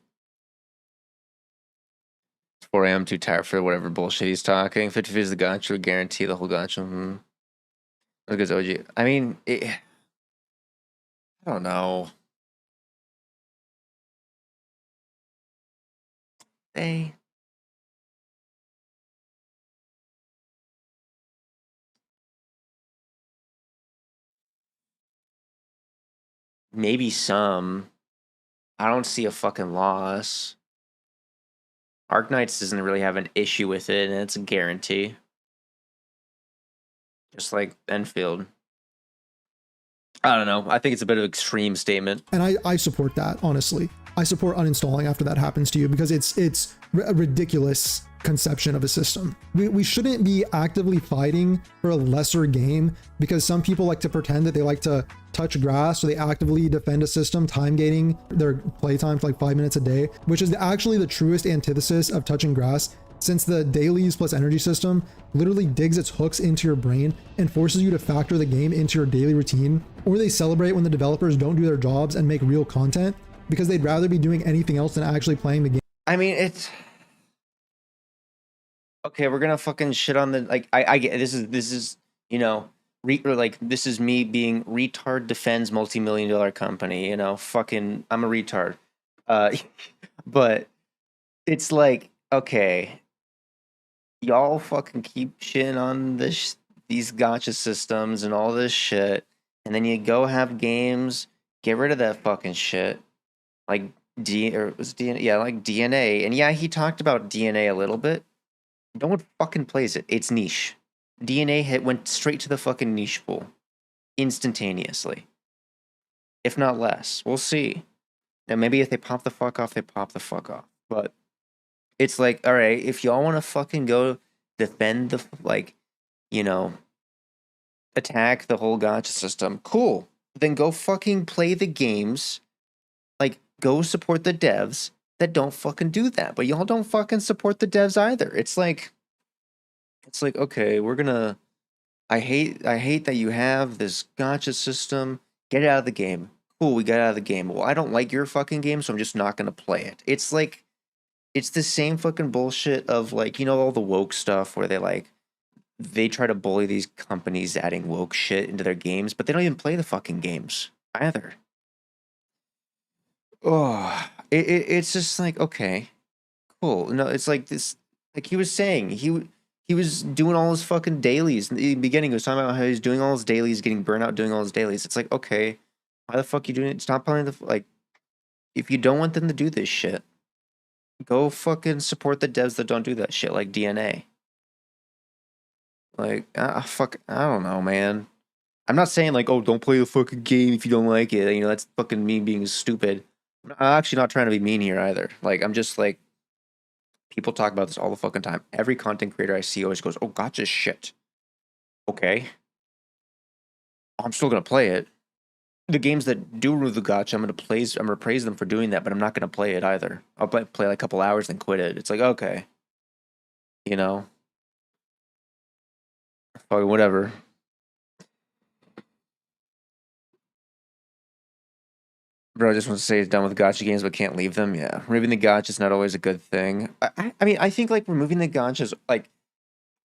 4 a.m. too tired for whatever bullshit he's talking. 50 is the gacha, guarantee the whole gacha. Look at OG. I mean, I don't know. They. Maybe some. I don't see a fucking loss. Arknights doesn't really have an issue with it, and it's a guarantee. Just like Enfield. I don't know. I think it's a bit of an extreme statement. And I support that, honestly. I support uninstalling after that happens to you because it's a ridiculous conception of a system. We shouldn't be actively fighting for a lesser game because some people like to pretend that they like to touch grass, so they actively defend a system, time gating their playtime for like 5 minutes a day, which is actually the truest antithesis of touching grass, since the dailies plus energy system literally digs its hooks into your brain and forces you to factor the game into your daily routine. Or they celebrate when the developers don't do their jobs and make real content because they'd rather be doing anything else than actually playing the game. I mean, it's okay. We're gonna fucking shit on the like. I get this is you know this is me being retard defends multi-million-dollar company. You know, fucking I'm a retard. But it's like okay, y'all fucking keep shitting on these gacha systems and all this shit, and then you go have games. Get rid of that fucking shit. Like DNA? Yeah, like DNA. And yeah, he talked about DNA a little bit. No one fucking plays it. It's niche. DNA went straight to the fucking niche pool. Instantaneously. If not less. We'll see. Now maybe if they pop the fuck off, they pop the fuck off. But it's like, alright, if y'all want to fucking go defend the, like, you know, attack the whole gacha system, cool. Then go fucking play the games. Like, go support the devs that don't fucking do that. But y'all don't fucking support the devs either. It's like, okay, we're gonna. I hate that you have this gacha system. Get it out of the game. Cool, we got out of the game. Well, I don't like your fucking game, so I'm just not gonna play it. It's like, it's the same fucking bullshit of like, you know, all the woke stuff where they try to bully these companies adding woke shit into their games, but they don't even play the fucking games either. Oh, it's just like, okay, cool. No, it's like this, like he was saying, he was doing all his fucking dailies. In the beginning, he was talking about how he's doing all his dailies, getting burnt out doing all his dailies. It's like, okay, why the fuck you doing it? Stop playing like, if you don't want them to do this shit, go fucking support the devs that don't do that shit, like DNA. Like, fuck, I don't know, man. I'm not saying like, oh, don't play the fucking game if you don't like it. You know, that's fucking me being stupid. I'm actually not trying to be mean here either. Like, I'm just like, people talk about this all the fucking time. Every content creator I see always goes, oh, gacha shit. Okay. I'm still gonna play it. The games that do remove the gacha, I'm gonna praise them for doing that, but I'm not gonna play it either. I'll play like a couple hours and quit it. It's like, okay. You know? Fucking whatever. Bro, I just want to say he's done with gacha games but can't leave them. Yeah. Removing the gacha is not always a good thing. I mean, I think like removing the gacha is like,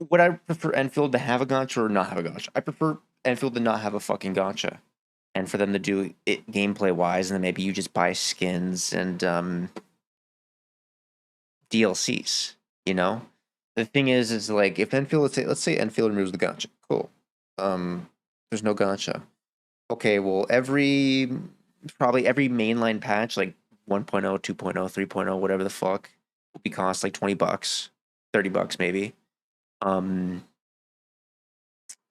would I prefer Enfield to have a gacha or not have a gacha? I prefer Enfield to not have a fucking gacha. And for them to do it gameplay wise, and then maybe you just buy skins and DLCs, you know? The thing is like if Enfield, let's say Enfield removes the gacha. Cool. There's no gacha. Okay, well, probably every mainline patch, like 1.0, 2.0, 3.0, whatever the fuck, will be cost like $20, $30 maybe.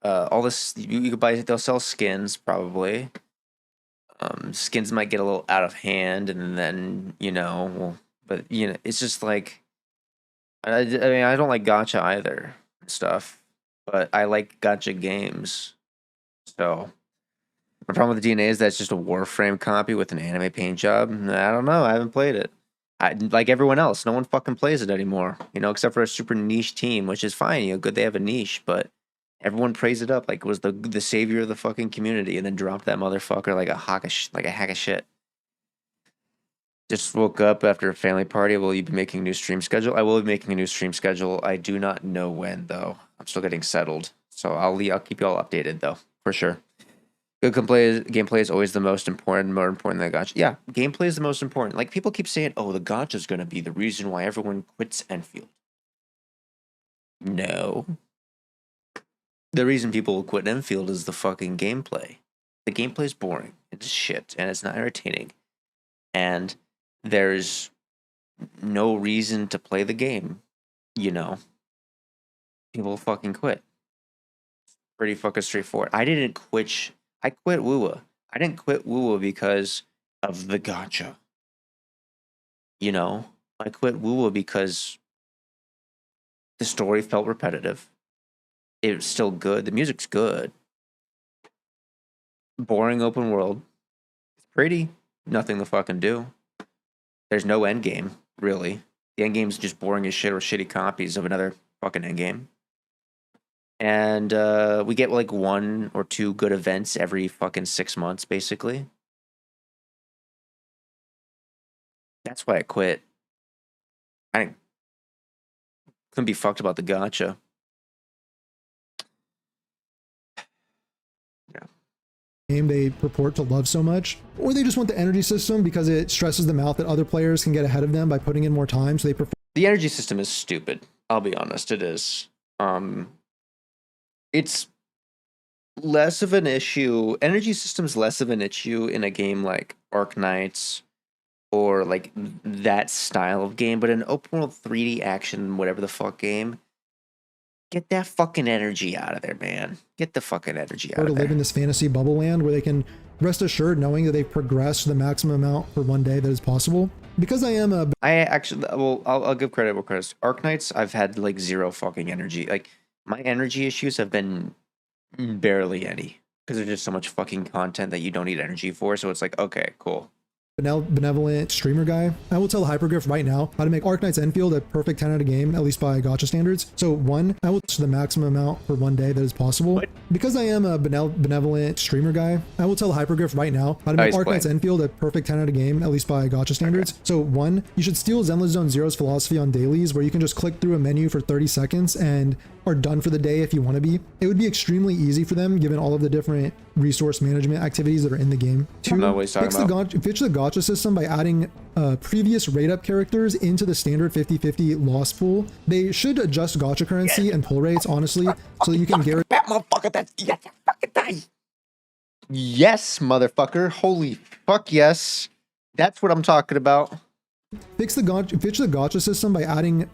All this you could buy. They'll sell skins probably. Skins might get a little out of hand, and then but it's just like I mean, I don't like gacha either and stuff, but I like gacha games. So my problem with the DNA is that it's just a Warframe copy with an anime paint job. I don't know. I haven't played it. Like everyone else, no one fucking plays it anymore. Except for a super niche team, which is fine. Good they have a niche, but everyone praised it up like it was the savior of the fucking community, and then dropped that motherfucker like a hack of shit. Just woke up after a family party. Will you be making a new stream schedule? I will be making a new stream schedule. I do not know when though. I'm still getting settled, so I'll keep you all updated though for sure. Good gameplay is always the most important, more important than gacha. Yeah, gameplay is the most important. Like people keep saying, "Oh, the gacha is going to be the reason why everyone quits Enfield." No. The reason people will quit Enfield is the fucking gameplay. The gameplay is boring. It's shit, and it's not entertaining. And there's no reason to play the game. People fucking quit. Pretty fucking straightforward. I quit WUWA. I didn't quit WUWA because of the gacha. I quit WUWA because the story felt repetitive. It was still good. The music's good. Boring open world. It's pretty. Nothing to fucking do. There's no end game, really. The end game's just boring as shit or shitty copies of another fucking end game. And we get like 1 or 2 good events every fucking 6 months, basically. That's why I quit. I couldn't be fucked about the gacha. Game they purport to love so much, or they just want the energy system because it stresses them out that other players can get ahead of them by putting in more time, so they prefer. The energy system is stupid. I'll be honest, it is. It's less of an issue. Energy system's less of an issue in a game like Arknights or like that style of game, but an open world 3D action, whatever the fuck game, get that fucking energy out of there, man. Get the fucking energy out of there. To live in this fantasy bubble land where they can rest assured knowing that they've progressed the maximum amount for one day that is possible. Because I'll give credit where credit's. Arknights, I've had like 0 fucking energy. Like my energy issues have been barely any because there's just so much fucking content that you don't need energy for. So it's like, okay, cool. Benevolent streamer guy, I will tell Hypergriff right now how to make Arknights Enfield a perfect 10 out of game, at least by gacha standards. So 1, I will to the maximum amount for one day that is possible. What? Because I am a benevolent streamer guy, I will tell Hypergriff right now how to make Arknights Enfield a perfect 10 out of game, at least by gacha standards. Okay. So 1, you should steal Zenless Zone Zero's philosophy on dailies, where you can just click through a menu for 30 seconds and are done for the day if you want to be. It would be extremely easy for them given all of the different resource management activities that are in the game. 2, fix the gacha system by adding previous rate up characters into the standard 50-50 loss pool. They should adjust gacha currency and pull rates, honestly, so that you can guarantee. Yes, motherfucker. Holy fuck yes. That's what I'm talking about. Fix the gacha system by adding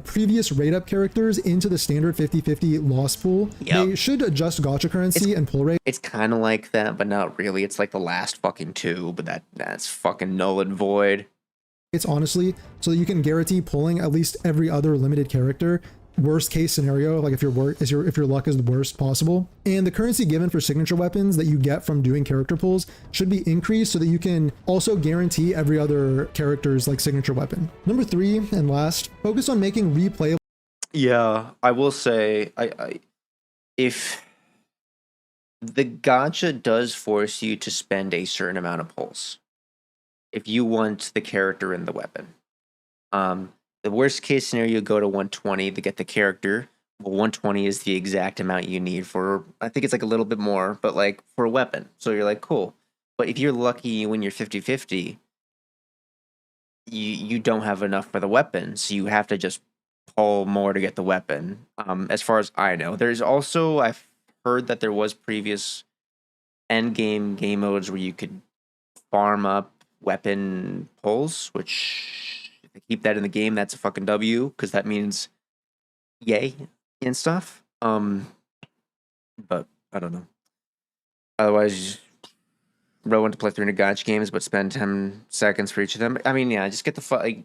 previous rate up characters into the standard 50-50 loss pool. Yep. They should adjust gacha currency and pull rate. It's kind of like that, but not really. It's like the last fucking 2, but that's fucking null and void. It's honestly so that you can guarantee pulling at least every other limited character. Worst case scenario, like if your luck is the worst possible. And the currency given for signature weapons that you get from doing character pulls should be increased so that you can also guarantee every other character's like signature weapon. Number 3 and last, focus on making replayable. Yeah, I will say if the gacha does force you to spend a certain amount of pulls if you want the character and the weapon. The worst case scenario, you go to 120 to get the character. Well, 120 is the exact amount you need for, I think it's like a little bit more, but like for a weapon. So you're like, cool. But if you're lucky when you're 50-50, you don't have enough for the weapon. So you have to just pull more to get the weapon. As far as I know, there's also, heard that there was previous end game modes where you could farm up weapon pulls, which if they keep that in the game, that's a fucking W, because that means yay and stuff. But I don't know. Otherwise, row in to play 300 gacha games, but spend 10 seconds for each of them. I mean, yeah, just get the like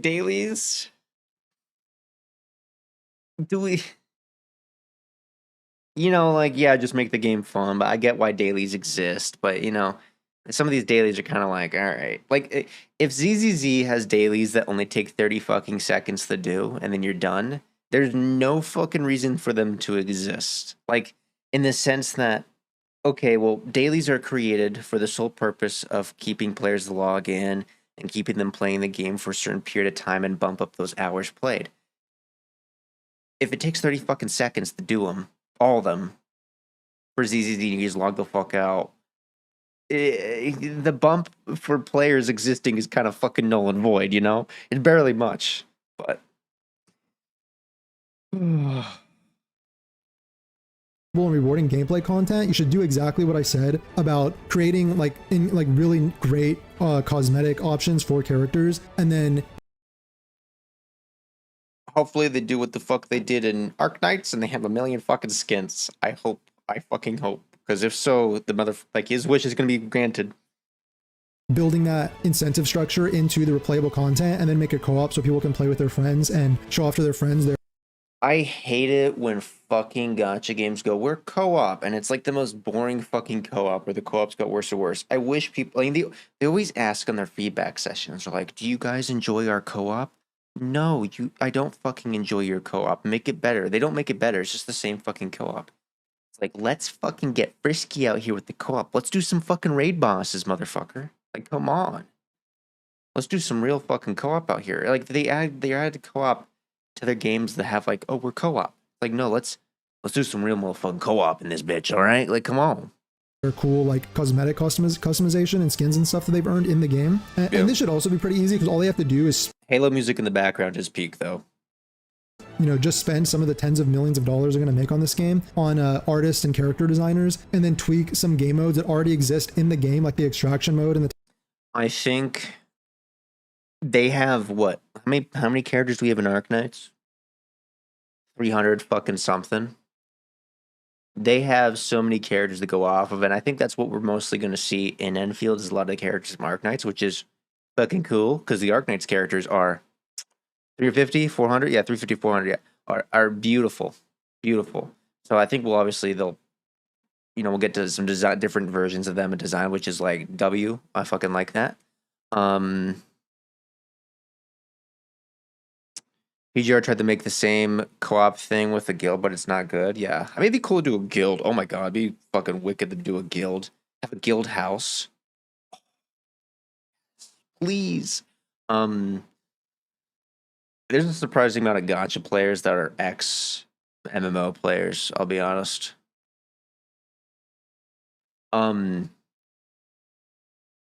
dailies. Do we? Like, yeah, just make the game fun. But I get why dailies exist. But some of these dailies are kind of like, all right. Like, if ZZZ has dailies that only take 30 fucking seconds to do, and then you're done, there's no fucking reason for them to exist. Like, in the sense that, okay, well, dailies are created for the sole purpose of keeping players to log in and keeping them playing the game for a certain period of time and bump up those hours played. If it takes 30 fucking seconds to do them, all of them, for ZZZ, you just log the fuck out. The bump for players existing is kind of fucking null and void, It's barely much, but... and rewarding gameplay content, you should do exactly what I said about creating really great cosmetic options for characters, and then hopefully they do what the fuck they did in Arknights and they have a million fucking skins. I fucking hope, because if so, his wish is gonna be granted. Building that incentive structure into the replayable content, and then make it co-op so people can play with their friends and show off to their friends I hate it when fucking gacha games go, we're co-op, and it's like the most boring fucking co-op where the co-ops got worse and worse. I wish people, they always ask on their feedback sessions, they're like, do you guys enjoy our co-op? No, I don't fucking enjoy your co-op. Make it better. They don't make it better. It's just the same fucking co-op. It's like, let's fucking get frisky out here with the co-op. Let's do some fucking raid bosses, motherfucker. Like, come on. Let's do some real fucking co-op out here. Like, they add co-op to their games that have like, oh, we're co-op. Like, no, let's do some real motherfucking co-op in this bitch, all right? Like, come on. They're cool, like, cosmetic customization and skins and stuff that they've earned in the game. And this should also be pretty easy, because all they have to do is... Halo music in the background is peak, though. Just spend some of the tens of millions of dollars they're going to make on this game on artists and character designers, and then tweak some game modes that already exist in the game, like the extraction mode and the... I think they have, what? How many characters do we have in Arknights? 300 fucking something. They have so many characters to go off of, and I think that's what we're mostly going to see in Enfield, is a lot of the characters from Arknights, which is fucking cool, because the Arknights characters are 350, 400? Yeah, 350, 400, yeah. Are beautiful. Beautiful. So I think we'll get to some different versions of them in design, which is like W. I fucking like that. PGR tried to make the same co-op thing with a guild, but it's not good. Yeah. I mean, it'd be cool to do a guild. Oh my god, it'd be fucking wicked to do a guild. Have a guild house. Please. There's a surprising amount of gacha players that are ex-MMO players, I'll be honest.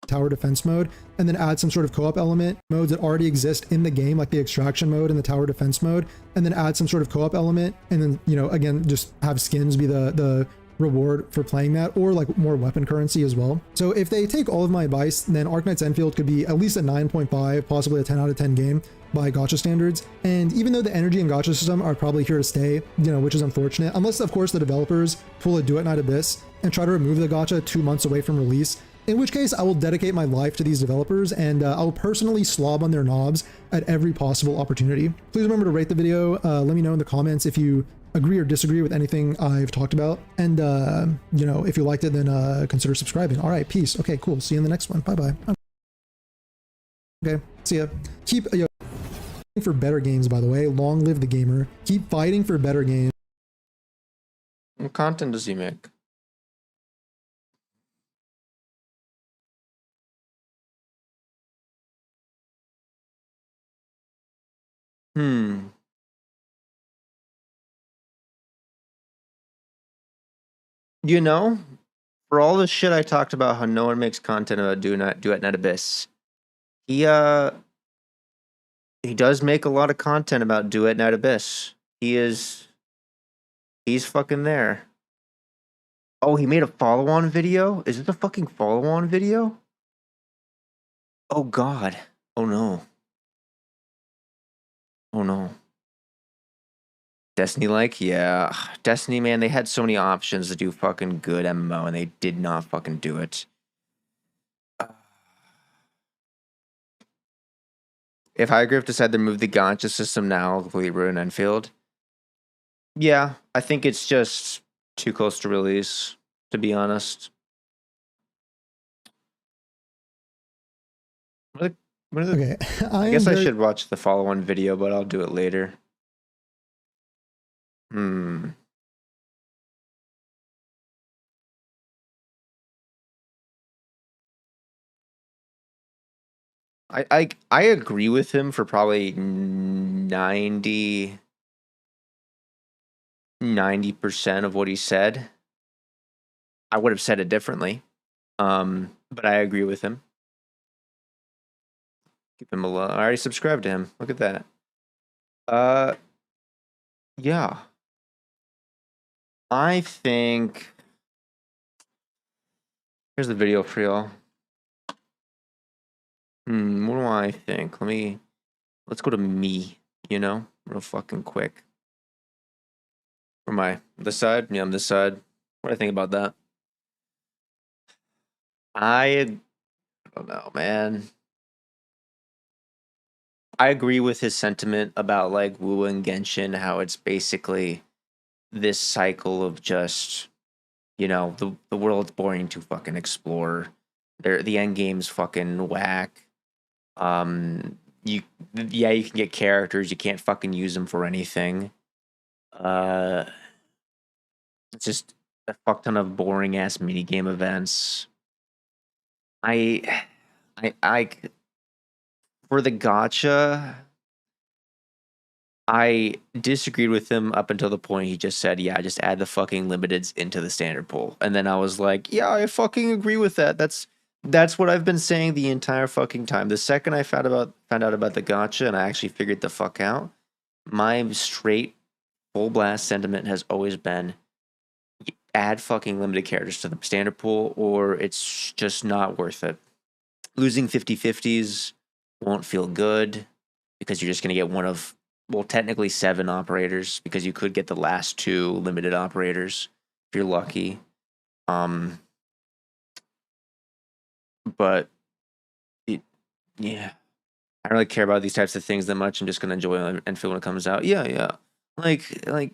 Tower defense mode, and then add some sort of co-op element modes that already exist in the game, like the extraction mode and the tower defense mode, and then add some sort of co-op element, and then again, just have skins be the reward for playing that, or like more weapon currency as well. So if they take all of my advice, then Arknights Enfield could be at least a 9.5, possibly a 10 out of 10 game by gacha standards. And even though the energy and gacha system are probably here to stay, which is unfortunate, unless of course the developers pull a Do At Night Abyss and try to remove the gacha 2 months away from release, in which case I will dedicate my life to these developers, and I will personally slob on their knobs at every possible opportunity. Please remember to rate the video. Let me know in the comments if you agree or disagree with anything I've talked about, and if you liked it, then consider subscribing. All right, peace. Okay, cool. See you in the next one. Bye. Okay, see ya. Keep fighting for better games, by the way. Long live the gamer. Keep fighting for better games. What content does he make? For all the shit I talked about how no one makes content about Do At Night Abyss, he does make a lot of content about Do At Night Abyss. He's fucking there. Oh, he made a follow-on video? Is it a fucking follow-on video? Oh god. Oh no. Oh no. Destiny like? Yeah. Destiny, man, they had so many options to do fucking good MMO and they did not fucking do it. If Highgrave decided to move the gacha system now, completely ruin Enfield. Yeah, I think it's just too close to release, to be honest. Okay, I guess I should watch the follow-on video, but I'll do it later. I agree with him for probably 90% of what he said. I would have said it differently. But I agree with him. Keep him alone. I already subscribed to him. Look at that. Yeah. I think here's the video for y'all. What do I think? Let's go to me, real fucking quick. Where am I? This side? Yeah, I'm this side. What do I think about that? I don't know, man. I agree with his sentiment about like Wu and Genshin, how it's basically this cycle of just, the world's boring to fucking explore. The end game's fucking whack. You can get characters, you can't fucking use them for anything. It's just a fuck ton of boring ass minigame events. I for the gacha, I disagreed with him up until the point he just said, yeah, just add the fucking limiteds into the standard pool. And then I was like, yeah, I fucking agree with that. That's what I've been saying the entire fucking time. The second I found out about the gacha and I actually figured the fuck out, my straight full blast sentiment has always been add fucking limited characters to the standard pool or it's just not worth it. Losing 50/50s won't feel good because you're just going to get one of, well, technically 7 operators because you could get the last 2 limited operators if you're lucky. But yeah, I don't really care about these types of things that much. I'm just going to enjoy Enfield when it comes out. Yeah. Like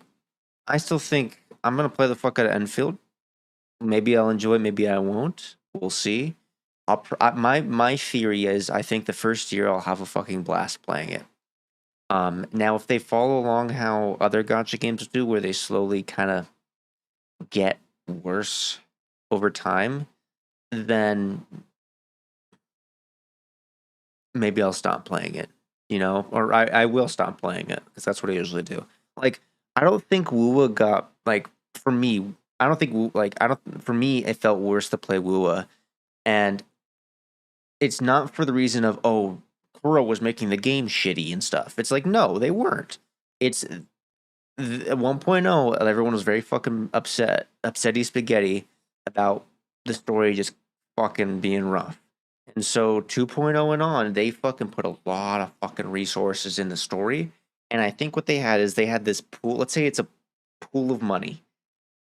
I still think I'm going to play the fuck out of Enfield. Maybe I'll enjoy it, maybe I won't. We'll see. My theory is I think the first year I'll have a fucking blast playing it. Now if they follow along how other gacha games do, where they slowly kind of get worse over time, then maybe I'll stop playing it, or I will stop playing it because that's what I usually do. Like I don't think Wuwa got for me. For me it felt worse to play Wuwa, and it's not for the reason of Kuro was making the game shitty and stuff. It's like, no, they weren't. It's at 1.0, everyone was very fucking upsetty spaghetti about the story just fucking being rough. And so 2.0 and on, they fucking put a lot of fucking resources in the story. And I think what they had is they had this pool. Let's say it's a pool of money.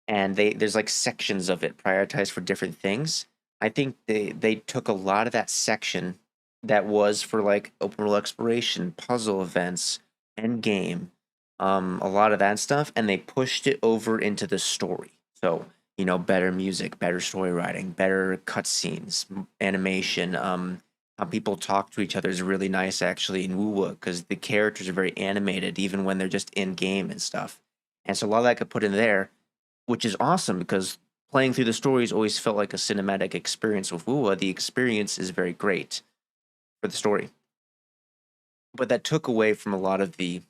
And there's like sections of it prioritized for different things. I think they took a lot of that section that was for like open world exploration, puzzle events, end game, a lot of that stuff, and they pushed it over into the story. So, better music, better story writing, better cutscenes, animation, how people talk to each other is really nice actually in Wuwa because the characters are very animated even when they're just in game and stuff. And so a lot of that got put in there, which is awesome because playing through the stories always felt like a cinematic experience with Wuwa. The experience is very great for the story. But that took away from a lot of the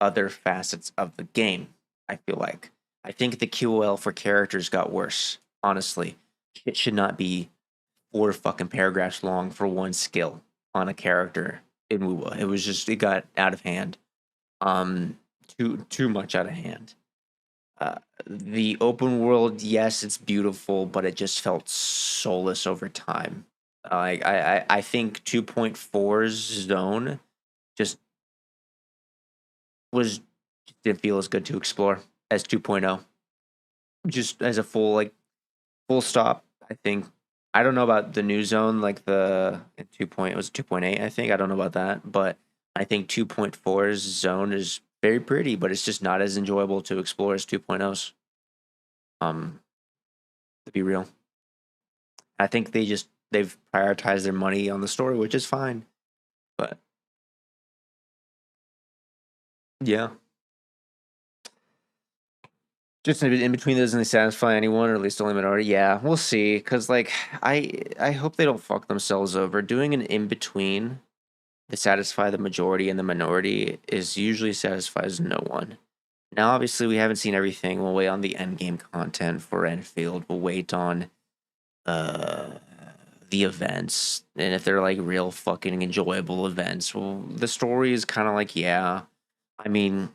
other facets of the game, I feel like. I think the QOL for characters got worse, honestly. It should not be 4 fucking paragraphs long for one skill on a character in Wuwa. It got out of hand. too much out of hand. The open world, yes, it's beautiful, but it just felt soulless over time. I think 2.4's zone just didn't feel as good to explore as 2.0. Just as a full stop. I don't know about the new zone, like the 2. It was 2.8, I think. I don't know about that, but I think 2.4's zone is very pretty, but it's just not as enjoyable to explore as 2.0's. To be real, I think they've prioritized their money on the story, which is fine. But yeah, just in between those, and they satisfy anyone, or at least only minority. Yeah, we'll see. Cause like I hope they don't fuck themselves over. Doing an in between to satisfy the majority and the minority is usually satisfies no one. Now, obviously, we haven't seen everything. We'll wait on the end game content for Enfield. We'll wait on the events, and if they're like real fucking enjoyable events. Well, the story is kind of like, yeah. I mean,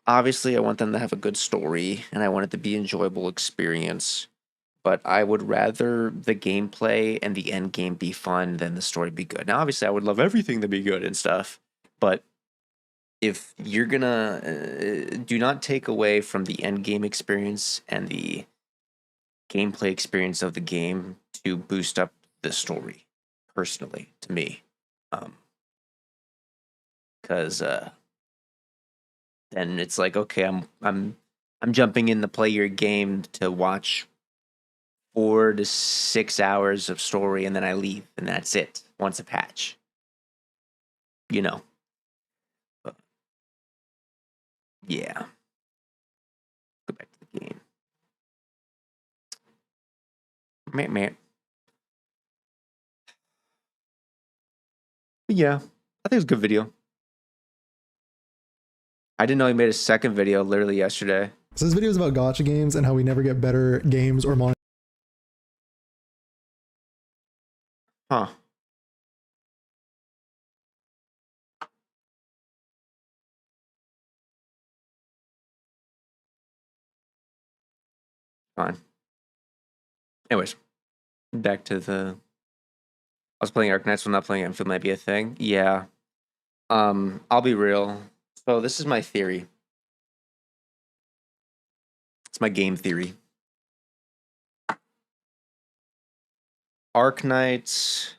obviously, I want them to have a good story, and I want it to be an enjoyable experience. But I would rather the gameplay and the end game be fun than the story be good. Now, obviously, I would love everything to be good and stuff, but if you're gonna do not take away from the end game experience and the gameplay experience of the game to boost up the story. Personally, to me, because then it's like, okay, I'm jumping in to play your game to watch 4 to 6 hours of story, and then I leave, and that's it. Once a patch, you know. But, yeah. Go back to the game. Man. Yeah, I think it was a good video. I didn't know he made a second video literally yesterday. So this video is about gacha games and how we never get better games or money. Huh. Fine. Anyways, back to the... I was playing Arknights, so not playing Enfield might be a thing. Yeah. I'll be real. So this is my theory. It's my game theory. Arknights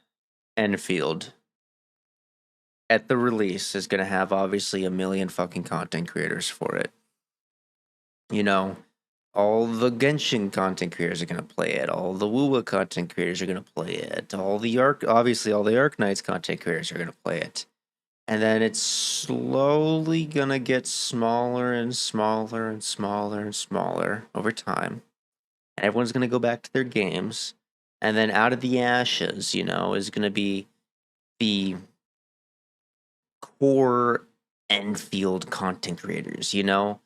Enfield at the release is going to have obviously a million fucking content creators for it. You know, all the Genshin content creators are going to play it. All the Wuwa content creators are going to play it. Obviously all the Arknights content creators are going to play it. And then it's slowly going to get smaller and smaller and smaller and smaller over time. And everyone's going to go back to their games. And then out of the ashes, you know, is going to be the core Enfield content creators, you know?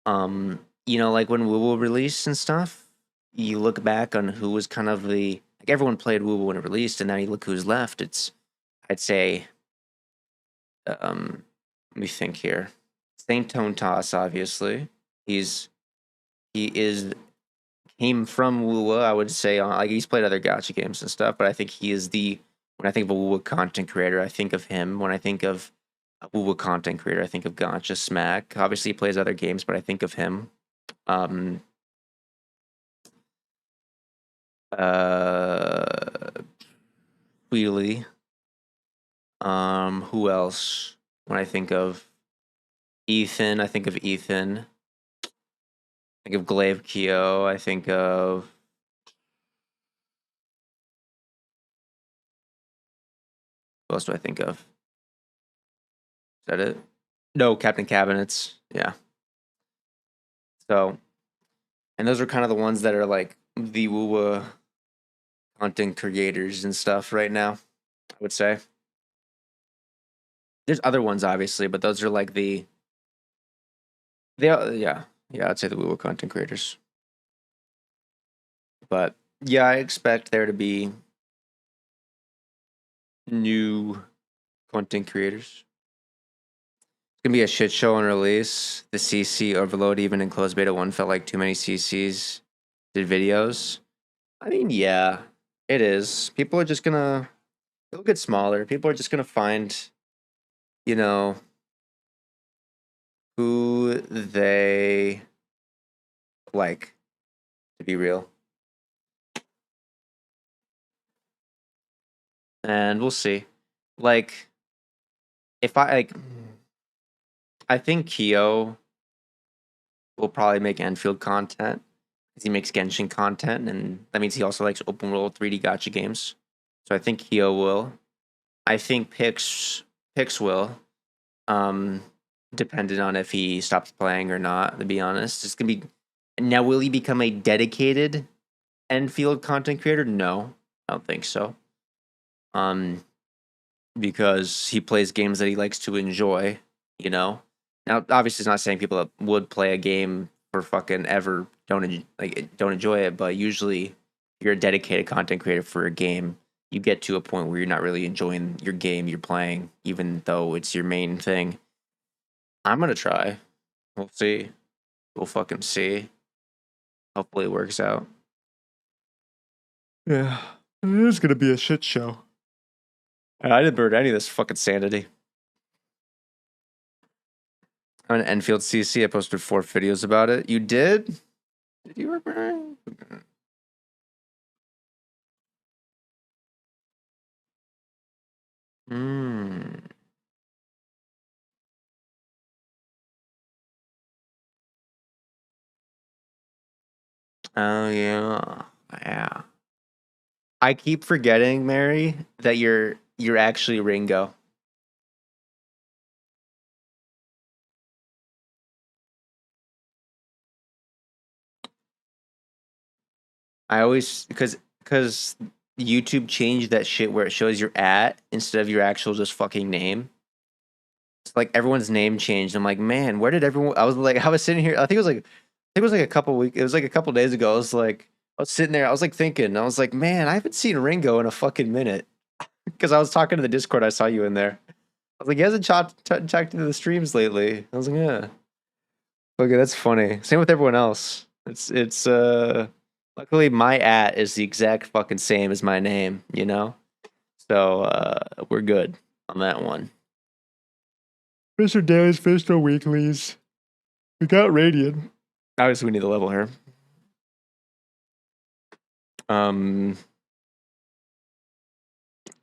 Like when Wuwa released and stuff, you look back on who was kind of like everyone played Wuwa when it released, and now you look who's left. I'd say, let me think here. Saint Tone Toss, obviously. He came from Wuwa, I would say. Like he's played other gacha games and stuff, but I think he is when I think of a Wuwa content creator, I think of him. When I think of a Wuwa content creator, I think of Gacha Smack. Obviously, he plays other games, but I think of him. Wheelie. Who else? When I think of Ethan, I think of Ethan. I think of Glaive Kyo. I think of who else do I think of? Is that it? No, Captain Cabinets. Yeah. So, and those are kind of the ones that are like the Wuwa content creators and stuff right now, I would say. There's other ones, obviously, but those are like yeah, I'd say the Wuwa content creators. But yeah, I expect there to be new content creators. gonna be a shit show on release. The CC overload, even in closed beta 1, felt like too many CCs did videos. I mean, yeah, it is. People are just gonna, it'll get smaller. People are just gonna find, you know, who they like, to be real. And we'll see. Like, if I think Kyo will probably make Enfield content because he makes Genshin content, and that means he also likes open world 3D gacha games. So I think Kyo will. I think Pix will. Depending on if he stops playing or not, to be honest. It's gonna be now, will he become a dedicated Enfield content creator? No, I don't think so. Because he plays games that he likes to enjoy, you know. Now, obviously, it's not saying people that would play a game for fucking ever don't enjoy it, but usually, if you're a dedicated content creator for a game, you get to a point where you're not really enjoying your game you're playing, even though it's your main thing. I'm gonna try. We'll see. We'll fucking see. Hopefully, it works out. Yeah, it is gonna be a shit show. I didn't burn any of this fucking sanity. On Enfield CC, I posted 4 videos about it. You did? Did you remember? Oh yeah. Yeah. I keep forgetting, Mary, that you're actually Ringo. I always because YouTube changed that shit where it shows your at instead of your actual just fucking name. It's like everyone's name changed. I'm like, man, where did everyone? I was sitting here. I think it was like a couple weeks. It was like a couple days ago. I was sitting there. I was like thinking. I was like, man, I haven't seen Ringo in a fucking minute. Because I was talking to the Discord. I saw you in there. I was like, he hasn't checked into the streams lately. I was like, yeah. Okay, that's funny. Same with everyone else. It's luckily my at is the exact fucking same as my name, you know? So we're good on that one. Mr. Daly's finished our weeklies. We got Radiant. Obviously we need to level her. Do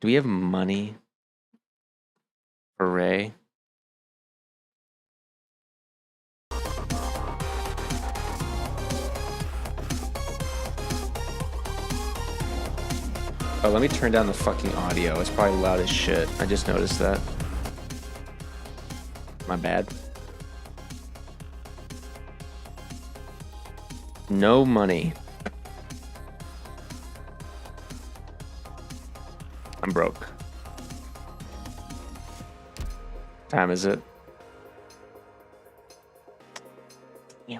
we have money for Ray? Oh, let me turn down the fucking audio. It's probably loud as shit. I just noticed that. My bad. No money. I'm broke. What time is it? Yeah.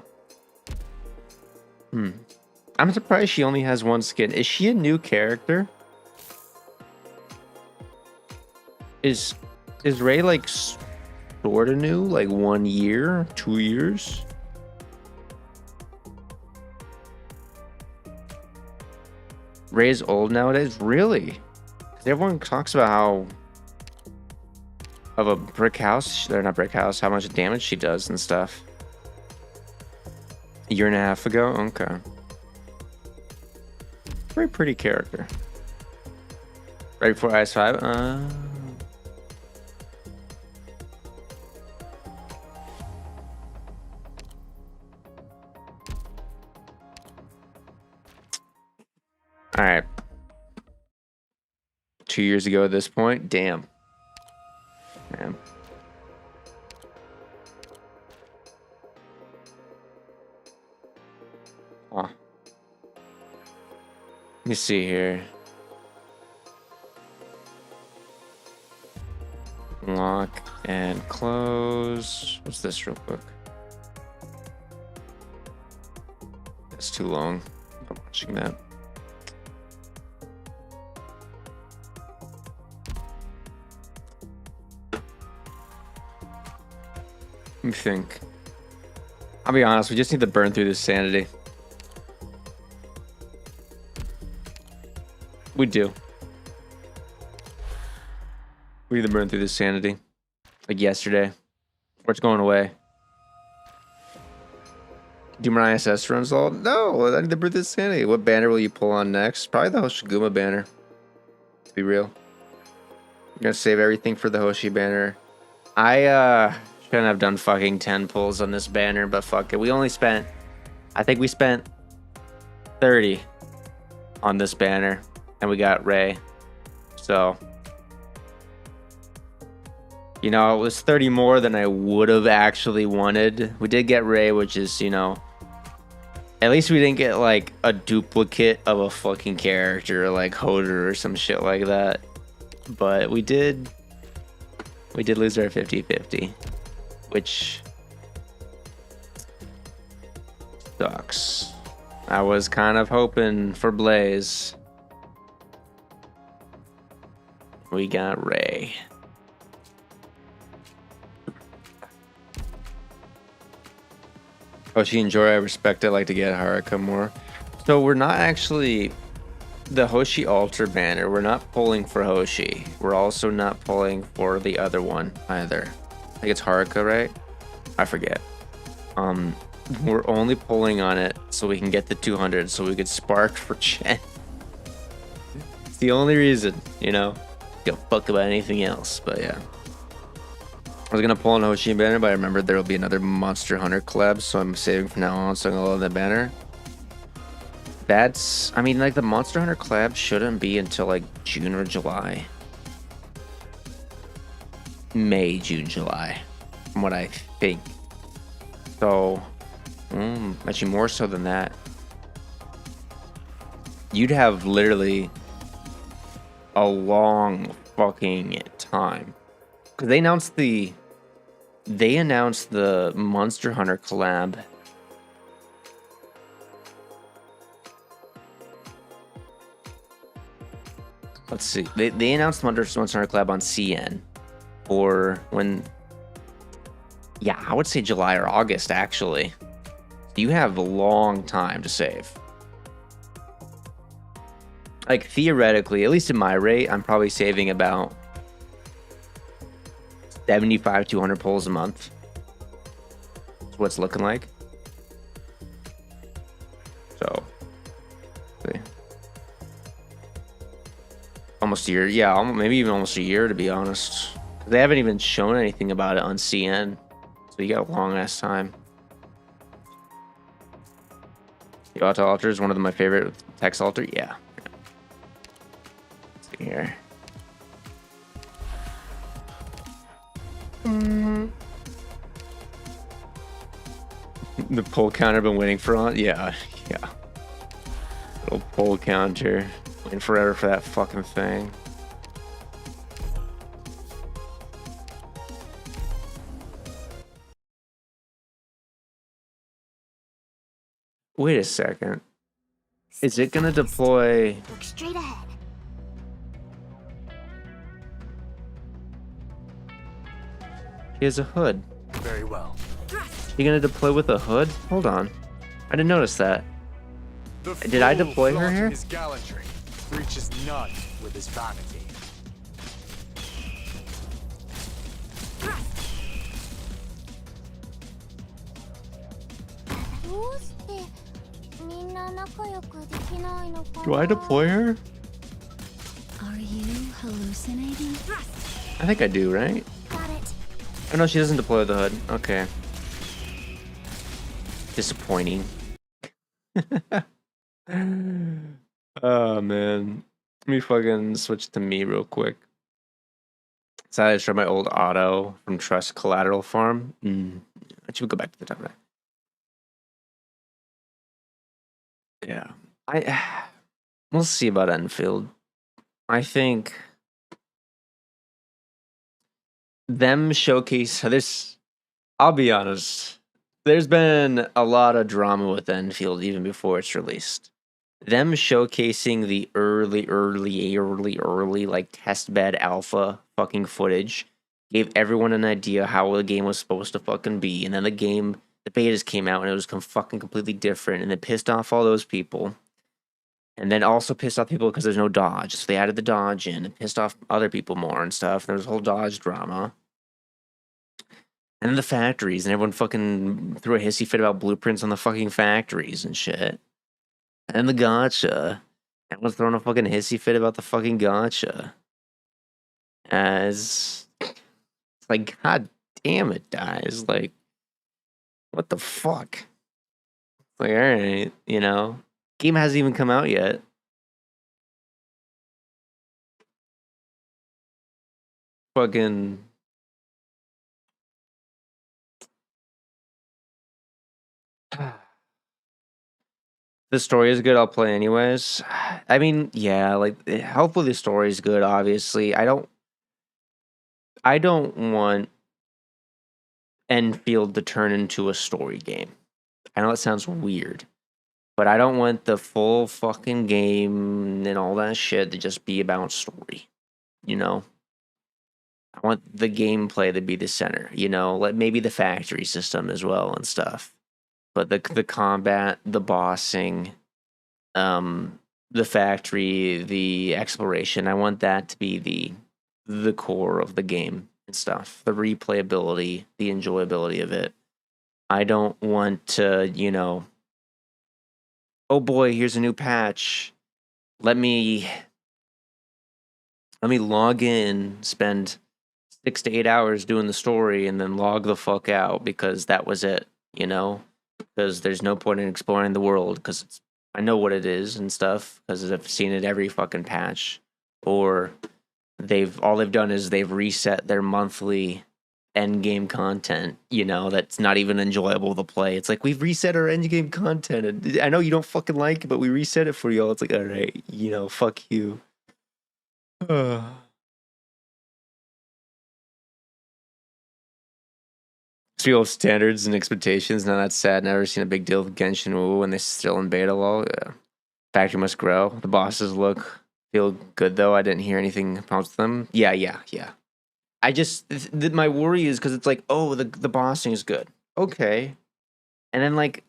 I'm surprised she only has one skin. Is she a new character? Is Ray like sort of new? Like 1 year, 2 years? Ray's old nowadays? Really? Everyone talks about how of a brick house, they're not brick house, how much damage she does and stuff. A year and a half ago? Okay. Very pretty character. Right before IS5? Alright. 2 years ago at this point? Damn. Damn. Huh. Let me see here. Lock and close. What's this real quick? That's too long. I'm watching that. Let me think. I'll be honest, we just need to burn through this sanity. We do. We need to burn through this sanity. Like yesterday. Or it's going away. Do my ISS runs all? No, I need to burn through this sanity. What banner will you pull on next? Probably the Hoshiguma banner. To be real. I'm gonna save everything for the Hoshi banner. I shouldn't have done fucking 10 pulls on this banner, but fuck it. We only spent, I think we spent 30 on this banner, and we got Ray. So, you know, it was 30 more than I would have actually wanted. We did get Ray, which is, you know, at least we didn't get like a duplicate of a fucking character like Hoder or some shit like that. But we did lose our 50-50, which sucks. I was kind of hoping for Blaze. We got Ray. Hoshi and Jory, I respect it. I like to get Haruka more. So we're not actually... The Hoshi Altar banner, we're not pulling for Hoshi. We're also not pulling for the other one either. I think it's Haruka, right? I forget. We're only pulling on it so we can get the 200 so we could spark for Chen. It's the only reason, you know? Don't fuck about anything else, but yeah. I was gonna pull an Hoshi banner, but I remembered there will be another Monster Hunter collab, so I'm saving from now on, so I'm gonna load that banner. That's, I mean, like the Monster Hunter collab shouldn't be until like June or July. May, June, July, from what I think. So, actually more so than that. You'd have literally a long fucking time. Because they announced the Monster Hunter collab. Let's see. They announced the Monster Hunter collab on CN, or when? Yeah, I would say July or August actually. You have a long time to save. Like theoretically, at least in my rate, I'm probably saving about 75 to 100 pulls a month. That's what it's looking like. So, see. Almost a year, yeah, maybe even almost a year to be honest. They haven't even shown anything about it on CN, so you got a long ass time. The Auto Altar is one of my favorite. Text Altar, yeah. Let's see here. The pull counter I've been waiting for on, yeah. Little pull counter. Waiting forever for that fucking thing. Wait a second. Is it gonna deploy? Look straight ahead. He has a hood. Very well. You gonna deploy with a hood? Hold on. I didn't notice that. Did I deploy her here? His gallantry reaches none with his vanity. Do I deploy her? Are you hallucinating? I think I do, right? Got it. Oh no, she doesn't deploy the hood. Okay. Disappointing. Oh man. Let me fucking switch to me real quick. So I tried my old auto from Trust Collateral Farm. Actually, we'll go back to the top of that. Yeah. We'll see about Enfield. I think them showcase this. I'll be honest. There's been a lot of drama with Enfield even before it's released. Them showcasing the early like test bed alpha fucking footage gave everyone an idea how the game was supposed to fucking be, and then the betas came out and it was fucking completely different, and it pissed off all those people. And then also pissed off people because there's no dodge. So they added the dodge in and pissed off other people more and stuff. And there was a whole dodge drama. And then the factories, and everyone fucking threw a hissy fit about blueprints on the fucking factories and shit. And then the gacha. Everyone's throwing a fucking hissy fit about the fucking gacha. As it's like, god damn it, guys. Like, what the fuck? Like, alright, you know. Game hasn't even come out yet. Fucking the story is good, I'll play anyways. I mean, yeah, like hopefully the story is good, obviously. I don't want Enfield to turn into a story game. I know it sounds weird. But I don't want the full fucking game and all that shit to just be about story, you know? I want the gameplay to be the center, you know? Like maybe the factory system as well and stuff. But the combat, the bossing, the factory, the exploration, I want that to be the core of the game and stuff. The replayability, the enjoyability of it. I don't want to, you know, oh boy, here's a new patch. Let me log in, spend 6 to 8 hours doing the story, and then log the fuck out because that was it, you know? Because there's no point in exploring the world because I know what it is and stuff because I've seen it every fucking patch. Or all they've done is they've reset their monthly end game content, you know, that's not even enjoyable to play. It's like, we've reset our end game content, and I know you don't fucking like it, but we reset it for y'all. It's like, all right, you know, fuck you. Speaking of standards and expectations, now that's sad. Never seen a big deal with Genshin Wu when they're still in beta lol. Yeah. Factory must grow. The bosses feel good though. I didn't hear anything about them. Yeah. I just my worry is because it's like, oh, the bossing is good, okay, and then like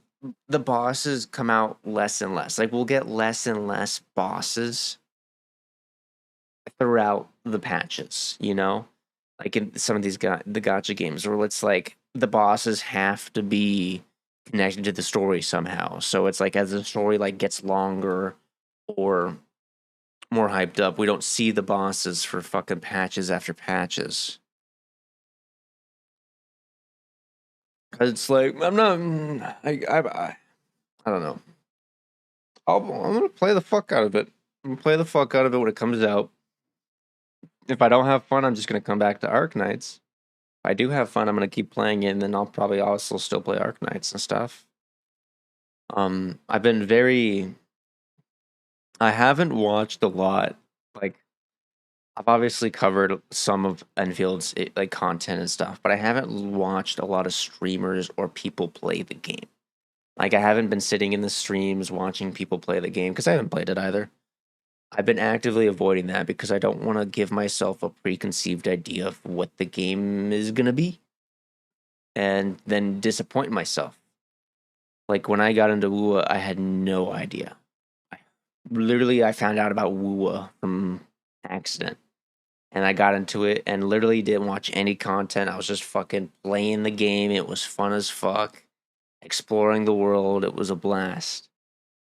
the bosses come out less and less. Like we'll get less and less bosses throughout the patches, you know, like in some of these the gacha games where it's like the bosses have to be connected to the story somehow. So it's like as the story like gets longer or more hyped up, we don't see the bosses for fucking patches after patches. Cause it's like I don't know. I'm gonna play the fuck out of it. I'm gonna play the fuck out of it when it comes out. If I don't have fun, I'm just gonna come back to Arknights. If I do have fun, I'm gonna keep playing it, and then I'll probably also still play Arknights and stuff. I've been I haven't watched a lot. Like, I've obviously covered some of Enfield's like content and stuff, but I haven't watched a lot of streamers or people play the game. Like, I haven't been sitting in the streams watching people play the game because I haven't played it either. I've been actively avoiding that because I don't want to give myself a preconceived idea of what the game is gonna be, and then disappoint myself. Like when I got into Wua, I had no idea. I found out about Wua from accident. And I got into it and literally didn't watch any content. I was just fucking playing the game. It was fun as fuck. Exploring the world. It was a blast.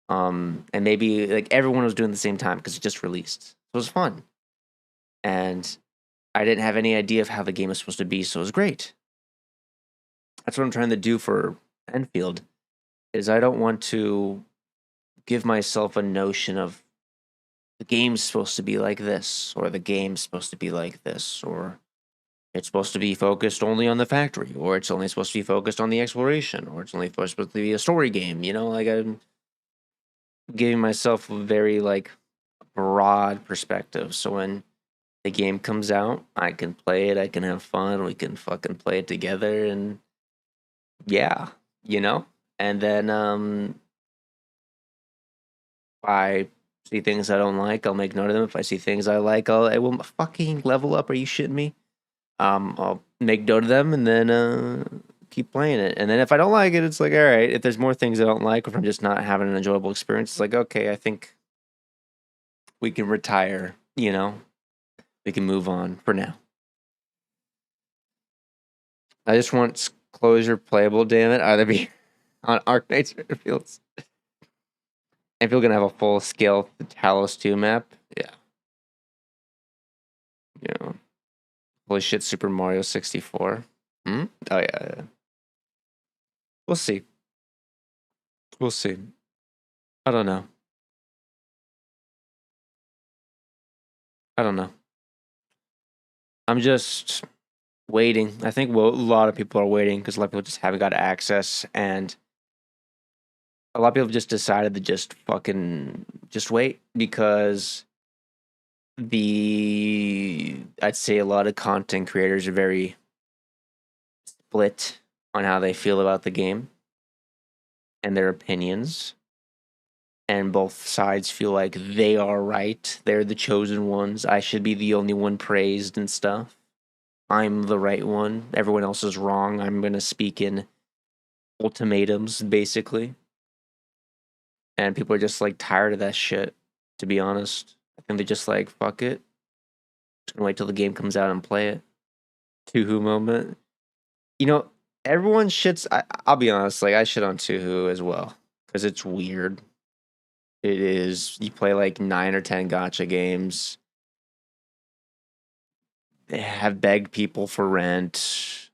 And maybe like everyone was doing it at the same time because it just released. So it was fun. And I didn't have any idea of how the game was supposed to be, so it was great. That's what I'm trying to do for Enfield. Is I don't want to give myself a notion of the game's supposed to be like this, or the game's supposed to be like this, or it's supposed to be focused only on the factory, or it's only supposed to be focused on the exploration, or it's only supposed to be a story game, you know? Like, I'm giving myself a very, like, broad perspective, so when the game comes out, I can play it, I can have fun, we can fucking play it together, and yeah, you know? And then, I see things I don't like, I'll make note of them. If I see things I like, I will fucking level up. Are you shitting me? I'll make note of them and then keep playing it. And then if I don't like it, it's like, all right, if there's more things I don't like, or if I'm just not having an enjoyable experience, it's like, okay, I think we can retire, you know? We can move on for now. I just want closure playable, damn it. Either be on Arknights or Enfields. Enfield gonna have a full scale Talos 2 map. Yeah. Yeah. Holy shit, Super Mario 64. Oh yeah. We'll see. We'll see. I don't know. I'm just waiting. I think a lot of people are waiting because a lot of people just haven't got access, and a lot of people just decided to just wait because I'd say a lot of content creators are very split on how they feel about the game and their opinions. And both sides feel like they are right. They're the chosen ones. I should be the only one praised and stuff. I'm the right one. Everyone else is wrong. I'm going to speak in ultimatums, basically. And people are just like tired of that shit, to be honest. I think they're just like, fuck it. Just gonna wait till the game comes out and play it. Tuhu moment. You know, everyone shits. I'll be honest, like, I shit on Tuhu as well. Because it's weird. It is. You play like 9 or 10 gacha games. They have begged people for rent.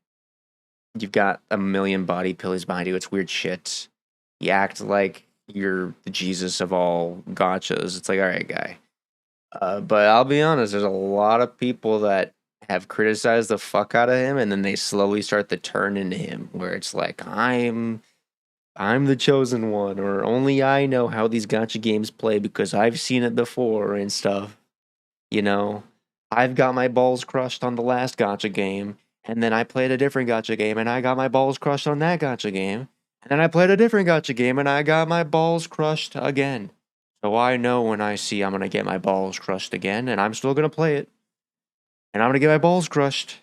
You've got a million body pillies behind you. It's weird shit. You act like you're the Jesus of all gachas. It's like, all right, guy. But I'll be honest, there's a lot of people that have criticized the fuck out of him, and then they slowly start to turn into him, where it's like, I'm the chosen one, or only I know how these gacha games play because I've seen it before and stuff. You know, I've got my balls crushed on the last gacha game, and then I played a different gacha game, and I got my balls crushed on that gacha game, and then I played a different gacha game, and I got my balls crushed again. So I know when I see I'm going to get my balls crushed again, and I'm still going to play it, and I'm going to get my balls crushed.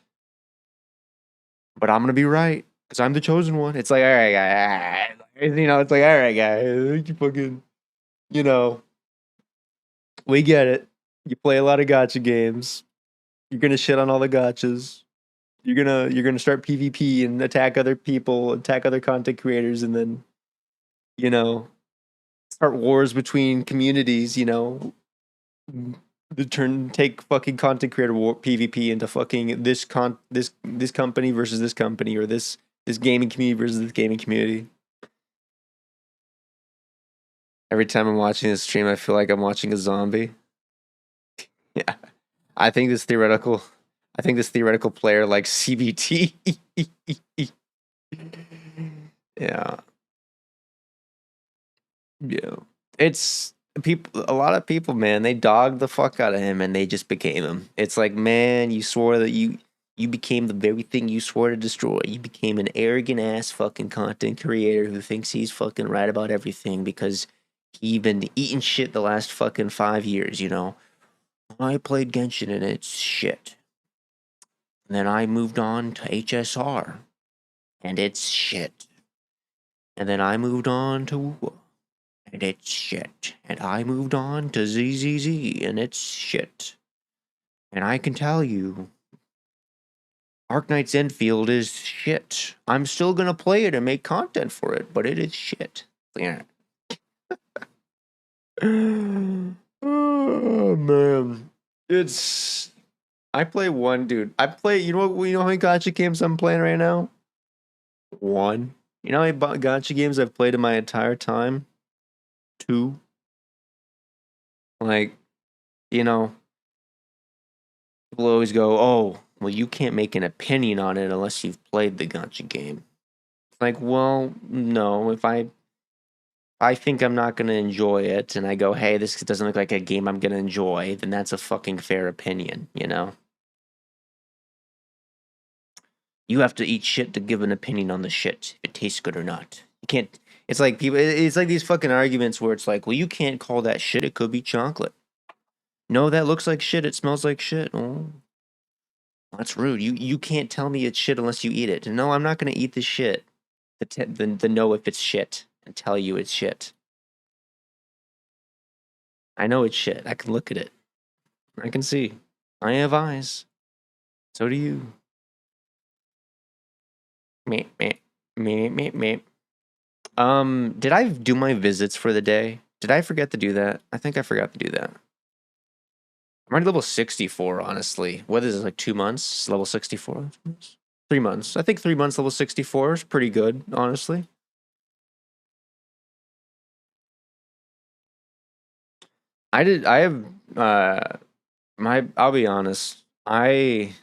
But I'm going to be right, because I'm the chosen one. It's like, all right, guy. You know, it's like, all right, guy. You fucking, you know, we get it. You play a lot of gacha games. You're going to shit on all the gachas. You're gonna start PvP and attack other people, attack other content creators, and then, you know, start wars between communities, you know. Take fucking content creator war PvP into fucking this company versus this company, or this gaming community versus this gaming community. Every time I'm watching this stream, I feel like I'm watching a zombie. Yeah. I think this theoretical player likes CBT. Yeah. Yeah. It's a lot of people, man, they dogged the fuck out of him and they just became him. It's like, man, you swore that you became the very thing you swore to destroy. You became an arrogant ass fucking content creator who thinks he's fucking right about everything because he been eating shit the last fucking 5 years, you know. I played Genshin and it's shit. And then I moved on to HSR and it's shit. And then I moved on to WoW and it's shit. And I moved on to ZZZ and it's shit. And I can tell you, Arknights Enfield is shit. I'm still gonna play it and make content for it, but it is shit. Yeah. Oh man, I play one, dude. You know how many gacha games I'm playing right now? One. You know how many gacha games I've played in my entire time? 2. Like, you know, people always go, oh, well, you can't make an opinion on it unless you've played the gacha game. It's like, well, no, if I think I'm not going to enjoy it and I go, hey, this doesn't look like a game I'm going to enjoy, then that's a fucking fair opinion, you know? You have to eat shit to give an opinion on the shit, if it tastes good or not. You can't, it's like these fucking arguments where it's like, well, you can't call that shit, it could be chocolate. No, that looks like shit, it smells like shit. Oh. That's rude. You can't tell me it's shit unless you eat it. No, I'm not gonna eat this shit. The know if it's shit and tell you it's shit. I know it's shit. I can look at it. I can see. I have eyes. So do you. Meep, meep, meep, meep, meep. Did I do my visits for the day? Did I forget to do that? I think I forgot to do that. I'm already level 64, honestly. What is it, like 2 months? Level 64? 3 months. I think 3 months level 64 is pretty good, honestly. I'll be honest. I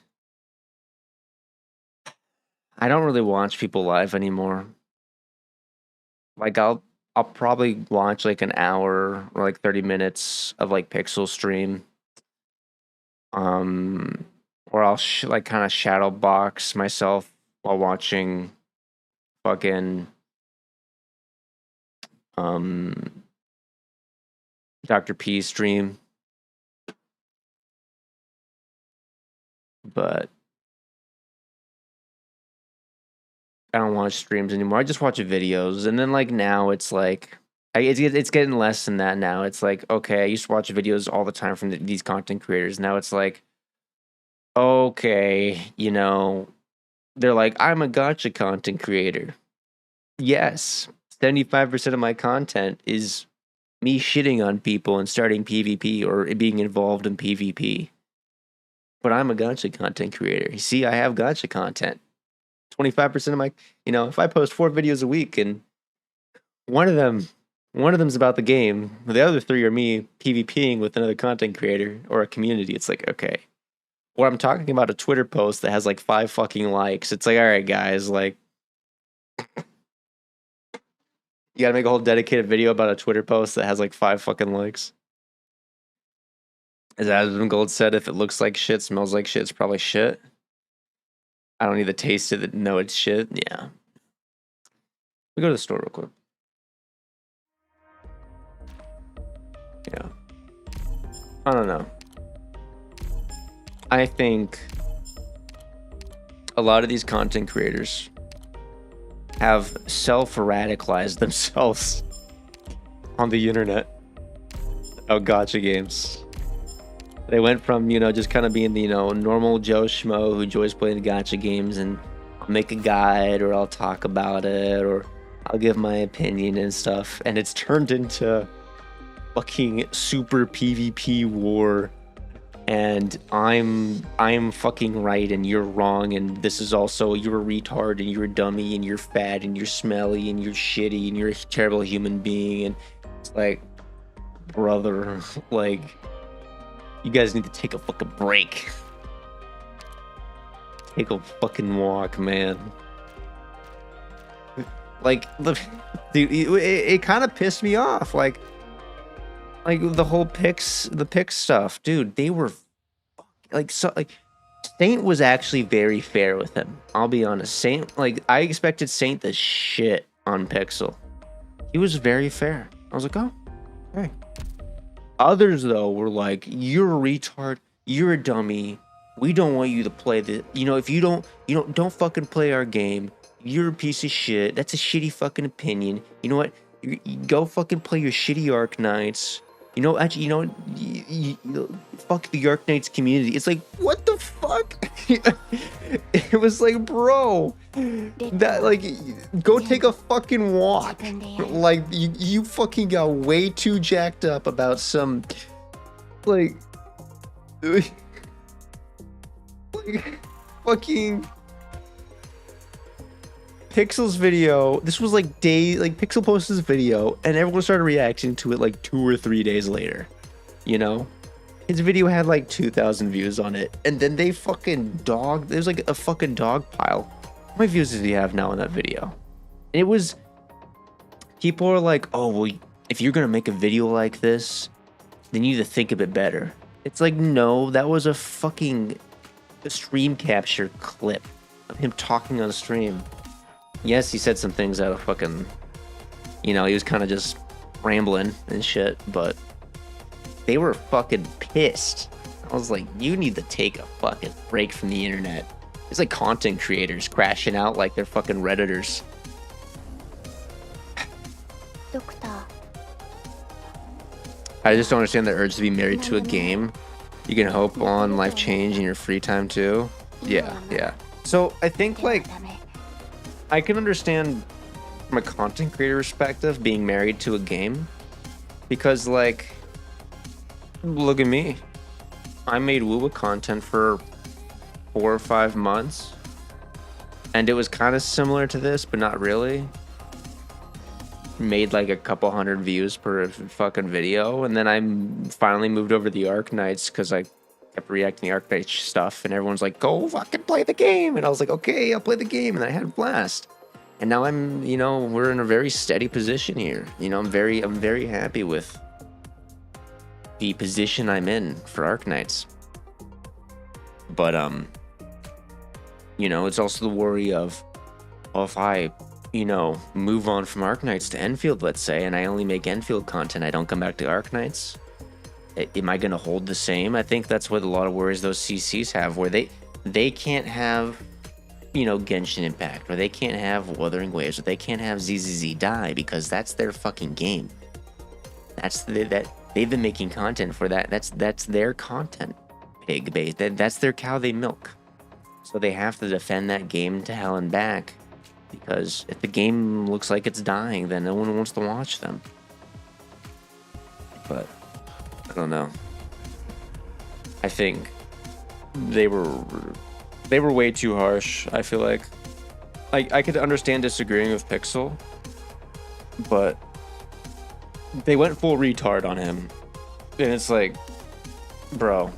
don't really watch people live anymore. Like I'll probably watch like an hour or like 30 minutes of like Pixel stream. Or I'll like kind of shadow box myself while watching fucking Dr. P stream. But I don't watch streams anymore. I just watch videos, and then like now it's like it's getting less than that now. It's like, okay, I used to watch videos all the time from these content creators. Now it's like, okay, you know, they're like, I'm a gacha content creator. Yes, 75% of my content is me shitting on people and starting PvP or being involved in PvP. But I'm a gacha content creator. You see, I have gacha content. 25% of my, you know, if I post 4 videos a week and one of them's about the game, the other 3 are me PvPing with another content creator or a community, it's like, okay. Or I'm talking about a Twitter post that has like 5 fucking likes. It's like, all right, guys, like, you gotta make a whole dedicated video about a Twitter post that has like 5 fucking likes. As Adam Gold said, if it looks like shit, smells like shit, it's probably shit. I don't need to taste it to know it's shit. Yeah. We go to the store real quick. Yeah. I don't know. I think a lot of these content creators have self-radicalized themselves on the internet about gacha games. They went from, you know, just kind of being the, you know, normal Joe Schmo who enjoys playing gacha games, and I'll make a guide or I'll talk about it or I'll give my opinion and stuff. And it's turned into fucking super PvP war. And I'm fucking right and you're wrong, and this is also, you're a retard and you're a dummy and you're fat and you're smelly and you're shitty and you're a terrible human being. And it's like, brother, like, you guys need to take a fucking break. Take a fucking walk, man. Like, dude, it kind of pissed me off. Like the whole the Pix stuff, dude. They were like, so like, Saint was actually very fair with him. I'll be honest. Saint, like, I expected Saint the shit on Pixel. He was very fair. I was like, oh, hey. Others, though, were like, you're a retard, you're a dummy, we don't want you to play the, you know, if you don't fucking play our game, you're a piece of shit, that's a shitty fucking opinion, you know what, you go fucking play your shitty Arknights, you know, actually, you know, you fuck the Arknights community. It's like, what the fuck? It was like, bro, that, like, go take a fucking walk. Like, you fucking got way too jacked up about some, like fucking Pixel's video. This was like like Pixel posted this video and everyone started reacting to it like 2 or 3 days later. You know, his video had like 2,000 views on it, and then they fucking there's like a fucking dog pile. How many views does he have now on that video? And it was, people are like, oh well, if you're gonna make a video like this, then you need to think a bit better. It's like, no, that was a fucking stream capture clip of him talking on stream. Yes, he said some things out of fucking, you know, he was kind of just rambling and shit, but they were fucking pissed. I was like, you need to take a fucking break from the internet. It's like content creators crashing out like they're fucking Redditors. Doctor. I just don't understand the urge to be married to a game. You can hope on life change in your free time too. Yeah. So I think like I can understand from a content creator perspective being married to a game, because like, look at me. I made Woowa content for 4 or 5 months, and it was kind of similar to this, but not really. Made like a couple hundred views per fucking video, and then I finally moved over to the Arknights because I kept reacting to Arknights stuff, and everyone's like, go fucking play the game, and I was like, okay, I'll play the game, and I had a blast. And now I'm, you know, we're in a very steady position here. You know, I'm very happy with the position I'm in for Arknights. But you know, it's also the worry of, well, if I, you know, move on from Arknights to Enfield, let's say, and I only make Enfield content, I don't come back to Arknights, am I gonna hold the same? I think that's what a lot of worries those CCs have, where they can't have, you know, Genshin Impact, or they can't have Wuthering Waves, or they can't have ZZZ Die, because that's their fucking game. That's that they've been making content for that. That's their content pig base. That's their cow they milk. So they have to defend that game to hell and back, because if the game looks like it's dying, then no one wants to watch them. But I don't know. I think they were way too harsh. I feel like I could understand disagreeing with Pixel, but they went full retard on him, and it's like, bro.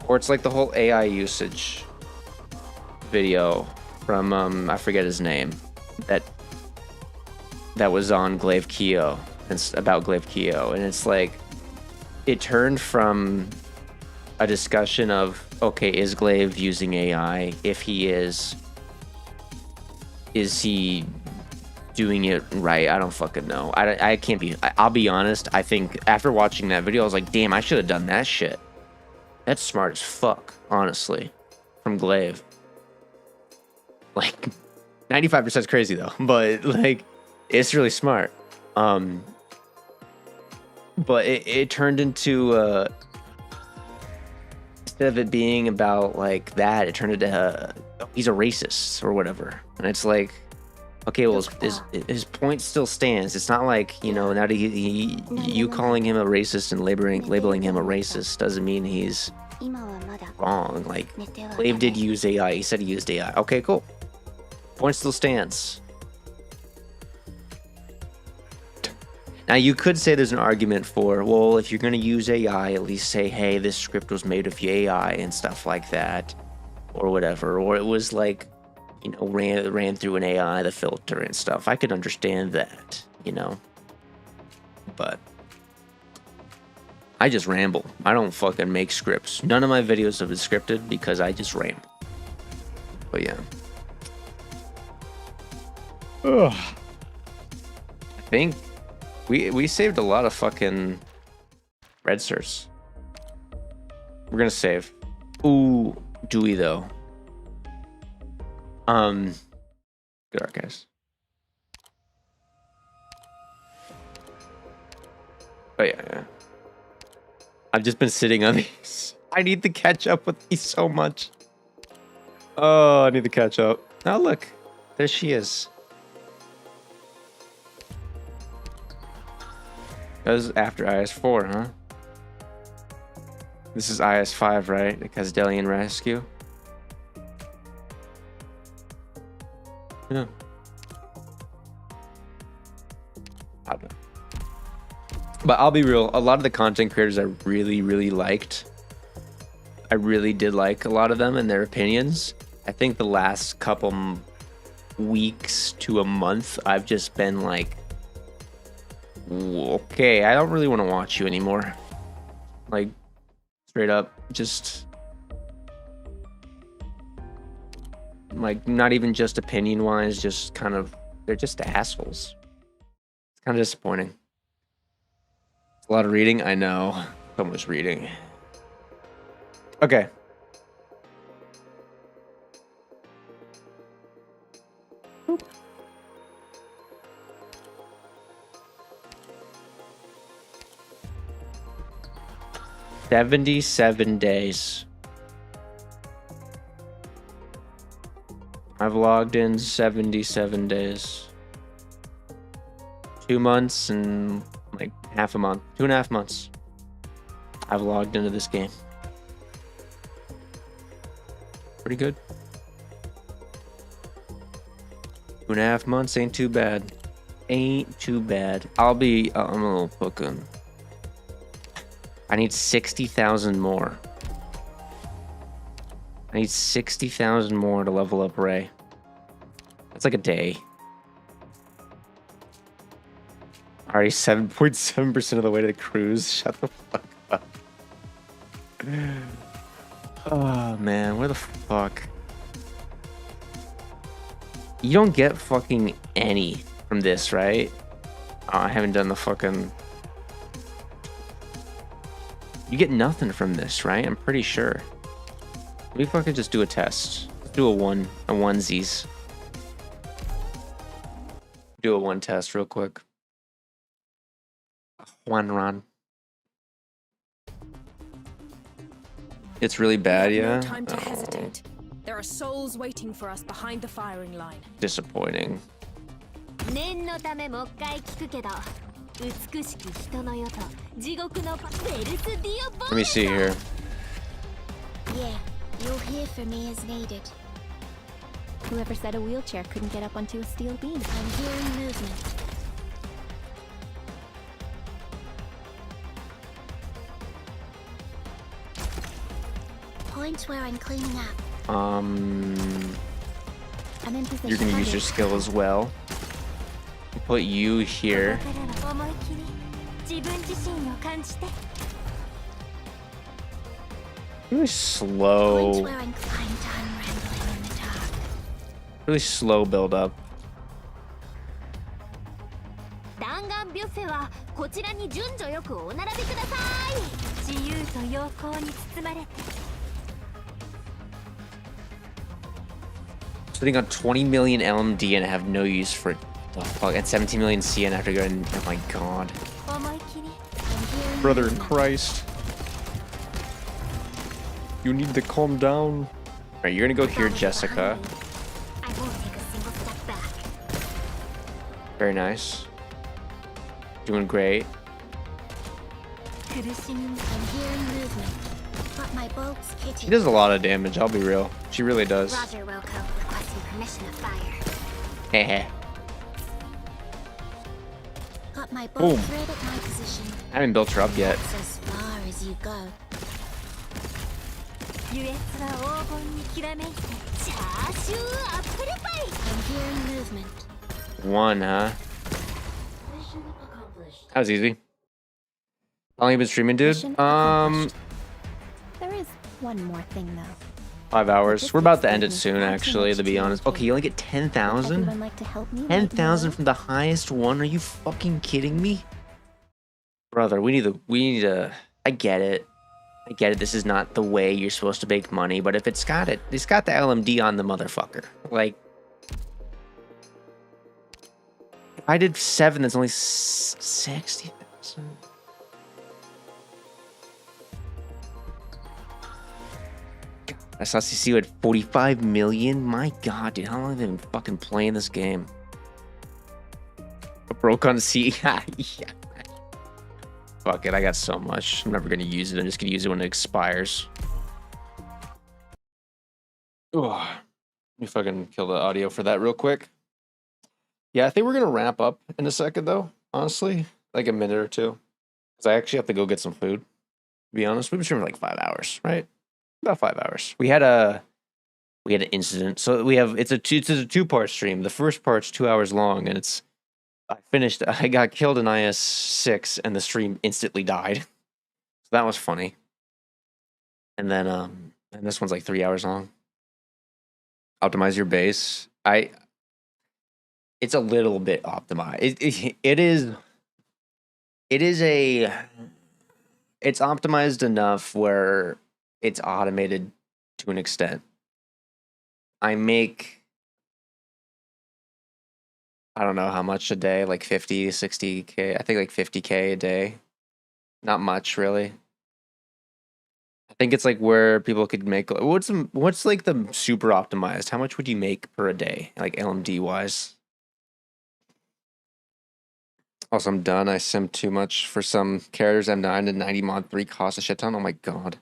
Or it's like the whole AI usage video from I forget his name, that was on Glaive Keo. It's about Glaive Keo, and it's like, it turned from a discussion of, okay, is Glaive using AI? If he is he doing it right? I don't fucking know. I can't be. I'll be honest. I think after watching that video, I was like, damn, I should have done that shit. That's smart as fuck, honestly, from Glaive. Like, 95% is crazy though, but like, it's really smart. But it turned into instead of it being about like that, it turned into he's a racist or whatever, and it's like, okay, well, his point still stands. It's not like, you know, now you calling him a racist and labeling him a racist doesn't mean he's wrong. Like, Glaive did use AI. He said he used AI. Okay, cool. Point still stands. Now, you could say there's an argument for, well, if you're going to use AI, at least say, hey, this script was made with AI and stuff like that, or whatever. Or it was like, you know, ran through an AI, the filter and stuff. I could understand that, you know. But I just ramble. I don't fucking make scripts. None of my videos have been scripted because I just ramble. But yeah. Ugh. I think we saved a lot of fucking red certs. We're gonna save. Ooh, do we though? Good art, guys. Oh yeah. I've just been sitting on these. I need to catch up with these so much. Oh, I need to catch up. Oh, look. There she is. That was after IS-4, huh? This is IS-5, right? The Kazdelian Rescue. Yeah. I don't know. But I'll be real, a lot of the content creators I really liked. I really did like a lot of them and their opinions. I think the last couple weeks to a month, I've just been like, okay, I don't really want to watch you anymore. Like, straight up, just like, not even just opinion wise, just kind of, they're just assholes. It's kind of disappointing. A lot of reading, I know. So much reading. Okay. Boop. 77 days. I've logged in 77 days. 2 months and like half a month. 2.5 months. I've logged into this game. Pretty good. 2.5 months ain't too bad. Ain't too bad. I'm a little fucking. I need 60,000 more. I need 60,000 more to level up Ray. That's like a day. Already 7.7% of the way to the cruise. Shut the fuck up. Oh man, where the fuck? You don't get fucking any from this, right? Oh, I haven't done the fucking... You get nothing from this, right? I'm pretty sure. Let me fucking just do a test. Let's do a onesies. Do a one test real quick. One run. It's really bad, yeah? No time to hesitate. There are souls waiting for us behind the firing line. Disappointing. Let me see here. Yeah, you'll hear from me as needed. Whoever said a wheelchair couldn't get up onto a steel beam? I'm hearing movement. Point where I'm cleaning up. I'm in position. You're gonna use your skill as well. Put you here. Really slow. Point where I'm done rambling in the dark. Really slow build up. Sitting on 20 million LMD and have no use for it. The fuck? And 17 million CN after going. Oh my god. Brother in Christ. You need to calm down. Alright, you're gonna go here, Jessica. I won't take a single step back. Very nice. Doing great. I'm hearing movement. But my bolt's kitty. She does a lot of damage, I'll be real. She really does. Roger, Wilco. Requesting permission to fire. Heh. Got my bolt Boom. thread at my position. I haven't built her up yet. That's as far as you go. I'm hearing movement. One, huh? Mission accomplished. That was easy. How long you been streaming, dude? Mission accomplished. There is one more thing though. 5 hours. We're about to end it soon, actually, to be honest. Okay, you only get 10,000? Everyone like to help me? 10,000 from the highest one? Are you fucking kidding me? Brother, we need to, I get it. I get it, this is not the way you're supposed to make money, but if it's got the LMD on the motherfucker. Like, if I did 7, that's only 60,000. I saw CC at 45 million. My god, dude, how long have they been fucking playing this game? Broke on C. Yeah. Fuck it, I got so much. I'm never gonna use it. I'm just gonna use it when it expires. Ugh. Let me fucking kill the audio for that real quick. Yeah, I think we're gonna wrap up in a second though, honestly. Like a minute or two. Because I actually have to go get some food. To be honest, we've been streaming for like 5 hours, right? About 5 hours. We had an incident. So it's a 2-part stream. The first part's 2 hours long, and I got killed in IS-6 and the stream instantly died. So that was funny. And then and this one's like 3 hours long. Optimize your base. It's a little bit optimized. It is It is it's optimized enough where it's automated to an extent. I make, I don't know how much a day, like 50, 60K. I think like 50K a day. Not much, really. I think it's like where people could make, what's like the super optimized? How much would you make per a day, like LMD wise? Also, I'm done. I simmed too much for some characters. M9 and 90 mod 3 cost a shit ton. Oh my god.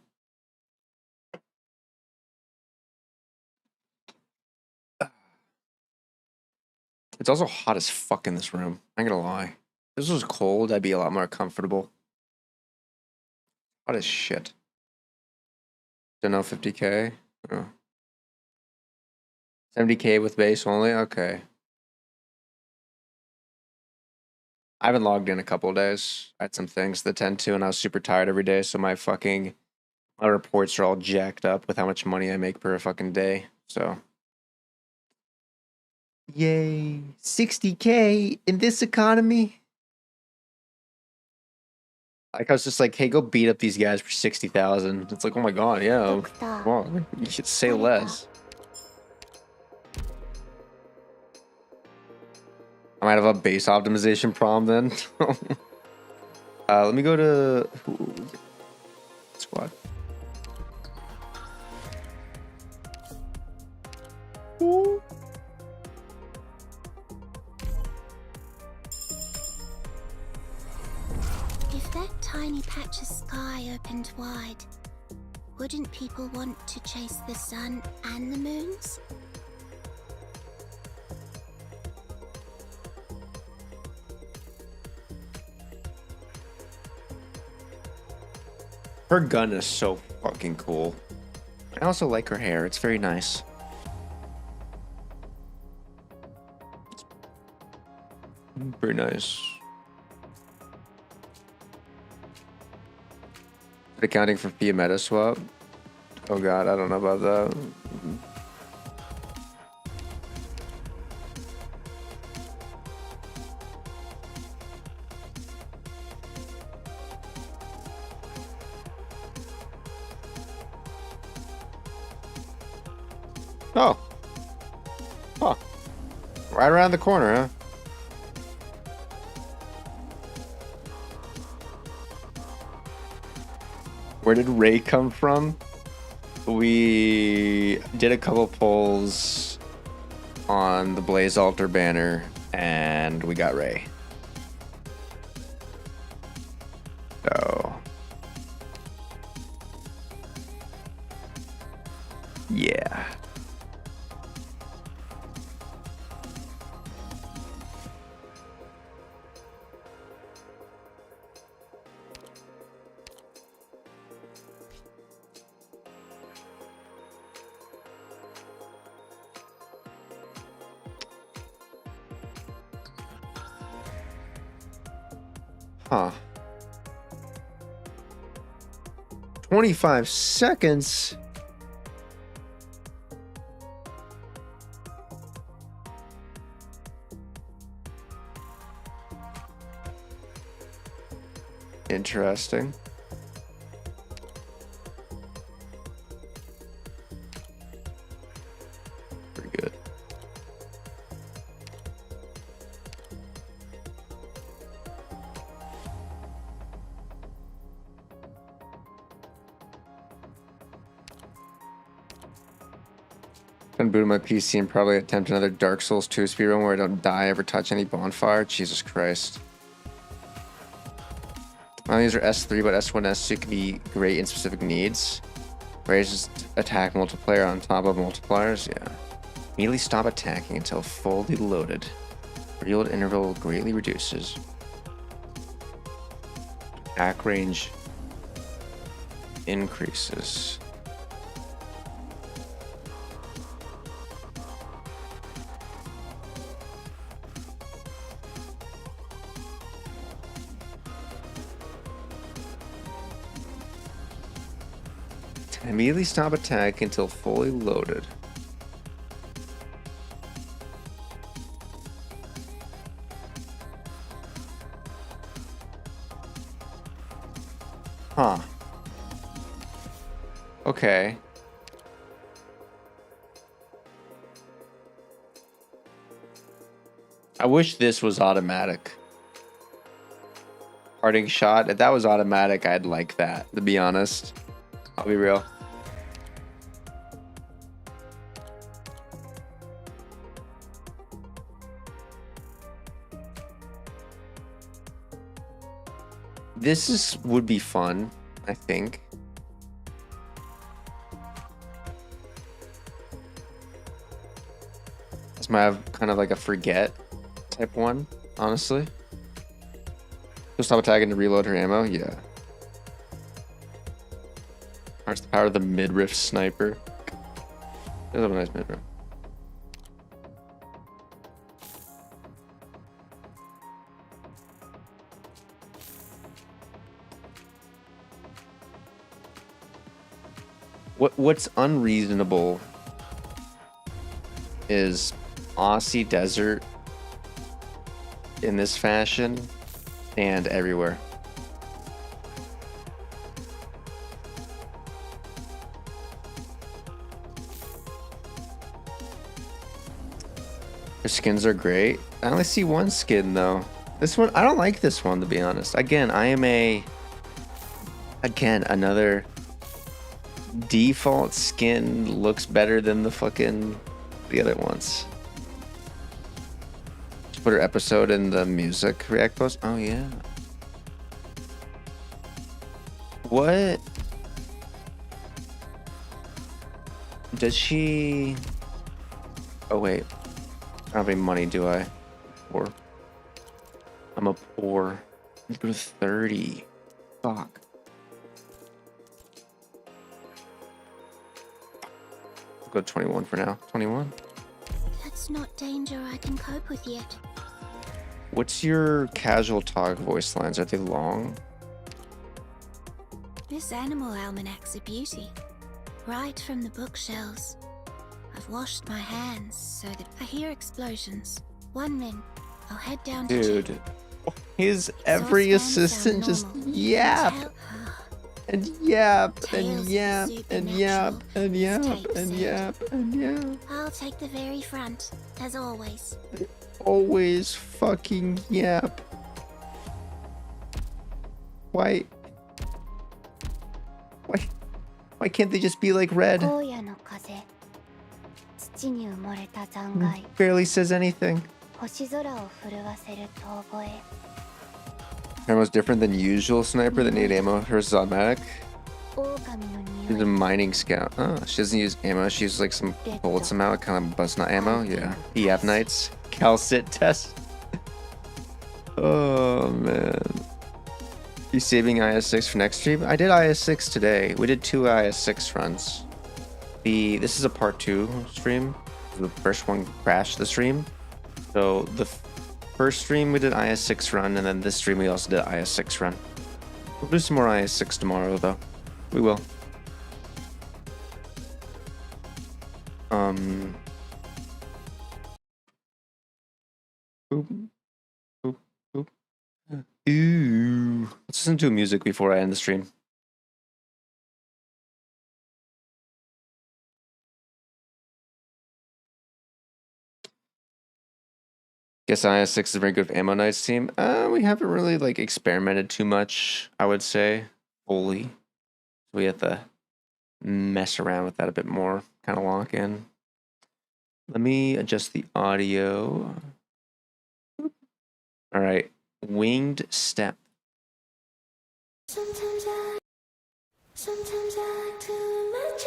It's also hot as fuck in this room. I'm not gonna lie. If this was cold, I'd be a lot more comfortable. Hot as shit. Don't know, 50K? Oh. 70K with base only? Okay. I haven't logged in a couple of days. I had some things that tend to, and I was super tired every day, so my reports are all jacked up with how much money I make per fucking day, so. Yay. 60K in this economy? Like, I was just like, hey, go beat up these guys for 60,000. It's like, oh my god, yeah. Well, you should say less. I might have a base optimization problem then. Let me go to squad. Ooh. If that tiny patch of sky opened wide, wouldn't people want to chase the sun and the moons? Her gun is so fucking cool. I also like her hair. It's very nice. Very nice. Accounting for Fia meta swap. Oh god, I don't know about that. Oh. Huh. Right around the corner, huh? Where did Ray come from? We did a couple polls on the Blaze Altar banner, and we got Ray. So, yeah. Huh. 25 seconds? Interesting. Pretty good. Gonna boot my PC and probably attempt another Dark Souls 2 speedrun where I don't die, ever touch any bonfire. Jesus Christ. Well, these are S3, but S1, S2 can be great in specific needs. Raises attack multiplier on top of multipliers, yeah. Immediately stop attacking until fully loaded. Reload interval greatly reduces. Attack range increases. Immediately stop attack until fully loaded. Huh. Okay. I wish this was automatic. Parting shot. If that was automatic, I'd like that, to be honest. I'll be real. Would be fun, I think. This might have kind of like a forget type one, honestly. Just stop attacking to reload her ammo? Yeah. Harness the power of the midriff sniper. Does have a nice midriff. What's unreasonable is Aussie Desert in this fashion and everywhere. Their skins are great. I only see one skin though. This one, I don't like this one, to be honest. Again, another default skin looks better than the other ones. Just put her episode in the music react post. Oh yeah. What? Does she? Oh wait. I don't have any money, do I? Poor. I'm a poor. Let's go to 30. Fuck. I'll go 21 for now. 21? That's not danger I can cope with yet. What's your casual talk voice lines? Are they long? This animal almanac's a beauty. Right from the bookshelves. I've washed my hands so that I hear explosions. 1 minute, I'll head down to Dude, his every assistant just yap and yap and yap and yap and yap and yap and yap. I'll take the very front, as always. Always fucking yap. Why can't they just be like Red? Barely says anything. Ammo's different than usual sniper that need ammo. Hers is automatic. She's a mining scout. Oh, she doesn't use ammo. She uses like some bullets somehow. Kind of bust not ammo. Yeah. The Arknights. Calcit test. Oh man. You saving IS6 for next stream? I did IS6 today. We did 2 IS6 runs. This is a part 2 stream. The first one crashed the stream. So the first stream we did IS6 run, and then this stream we also did IS6 run. We'll do some more IS6 tomorrow though. We will. Boop. Boop. Boop. Ooh. Let's listen to music before I end the stream. Guess IS6 is very good for Ammo Knight's team. We haven't really like experimented too much, I would say, fully. We have to mess around with that a bit more, kind of lock in. Let me adjust the audio. All right, Winged Step. Sometimes I too much.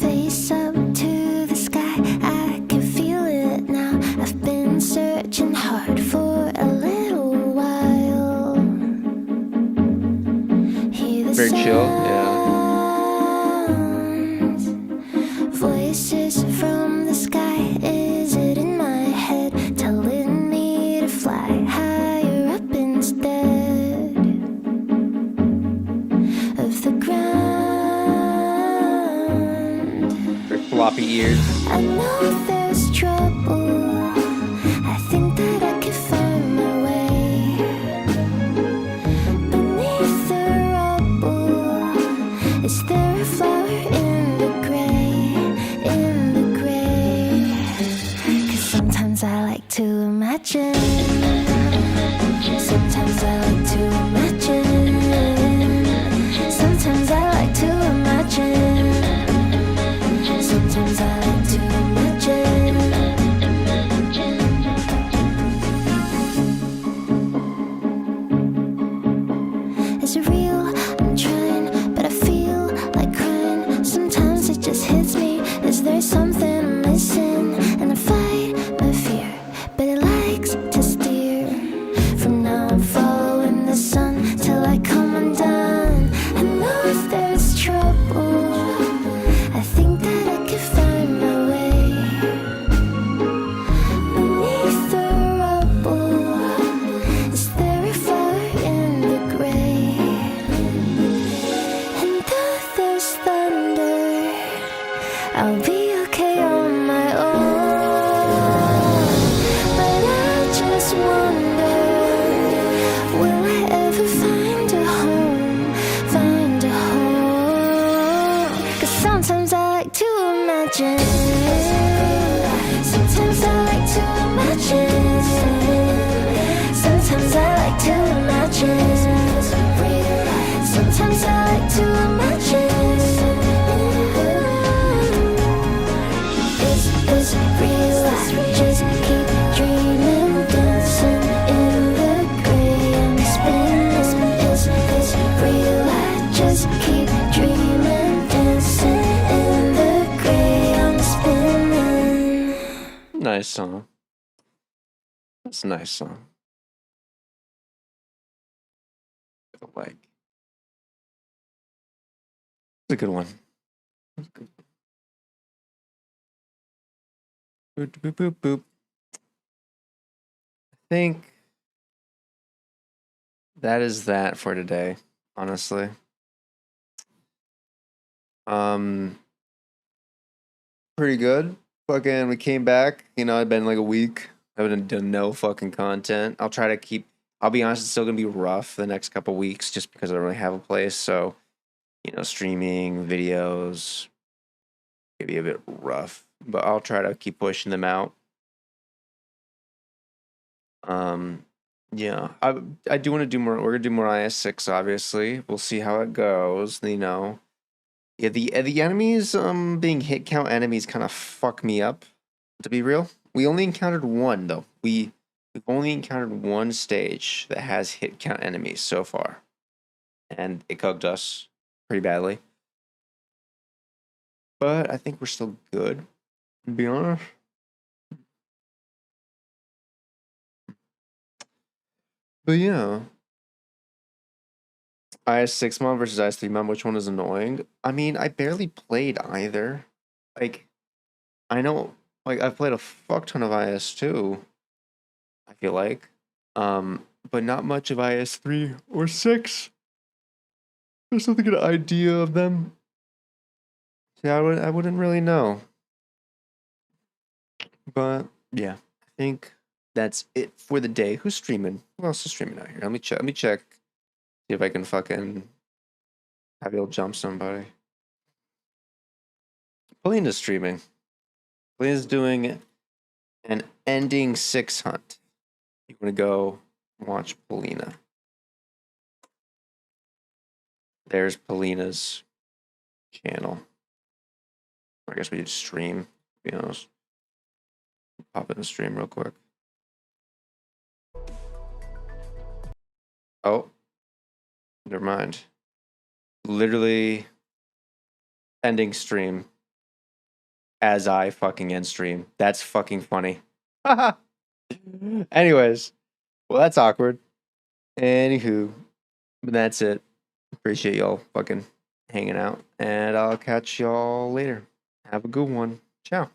Face up to the sky, I can feel it now. I've been searching hard for a little while. Hear the Very chill, yeah. Voices from the sky, is it in my head, telling me to fly higher up instead of the ground? Very floppy ears. I know there's trouble, I think that I can find my way. Sometimes I like to imagine. Sometimes I like to imagine. Sometimes I like to imagine. Is it real? I'm trying, but I feel like crying. Sometimes it just hits me. Is there something I'm missing? And I fight my fear, but it likes to steer. From now I'm following the sun till I come undone. I know if there's trouble, I think that I can find my way. Beneath the rubble, is there a fire in the gray? And though there's thunder, I'll be okay on my own. But I just wonder, will I ever find a home? Find a home? 'Cause sometimes I like to imagine. Sometimes I like to imagine. Sometimes I like to imagine. Sometimes I like to imagine. Is real? I just keep dreaming, dancing in the gray and spinning. Is real? I just keep dreaming, dancing in the gray and spinning. Nice song. That's a nice song. Like, it's a good one. Boop, boop, boop, boop. I think that is that for today, honestly. Pretty good. Fucking, we came back. You know, it's been like a week. I haven't done no fucking content. I'll try to keep. I'll be honest, it's still gonna be rough the next couple weeks, just because I don't really have a place. So, you know, streaming videos can be a bit rough, but I'll try to keep pushing them out. Yeah, I do want to do more. We're gonna do more IS6, obviously. We'll see how it goes. You know, yeah, the enemies being hit count enemies kind of fuck me up. To be real, we only encountered one though. We've only encountered one stage that has hit count enemies so far, and it cooked us pretty badly. But I think we're still good, to be honest. But yeah, IS6 mom versus IS3 mom, which one is annoying? I mean, I barely played either. Like, I know, like, I've played a fuck ton of IS2, I feel like. But not much of IS3 or 6. Just to get an idea of them. Yeah, I wouldn't really know. But yeah, I think that's it for the day. Who's streaming? Who else is streaming out here? Let me check. See if I can fucking have you jump somebody. Polina's streaming. Polina's doing an ending 6 hunt. You want to go watch Polina. There's Polina's channel. I guess we could stream, to be honest. Pop in the stream real quick. Oh. Never mind. Literally ending stream as I fucking end stream. That's fucking funny. Anyways, well, that's awkward. Anywho, but that's it. Appreciate y'all fucking hanging out, and I'll catch y'all later. Have a good one. Ciao.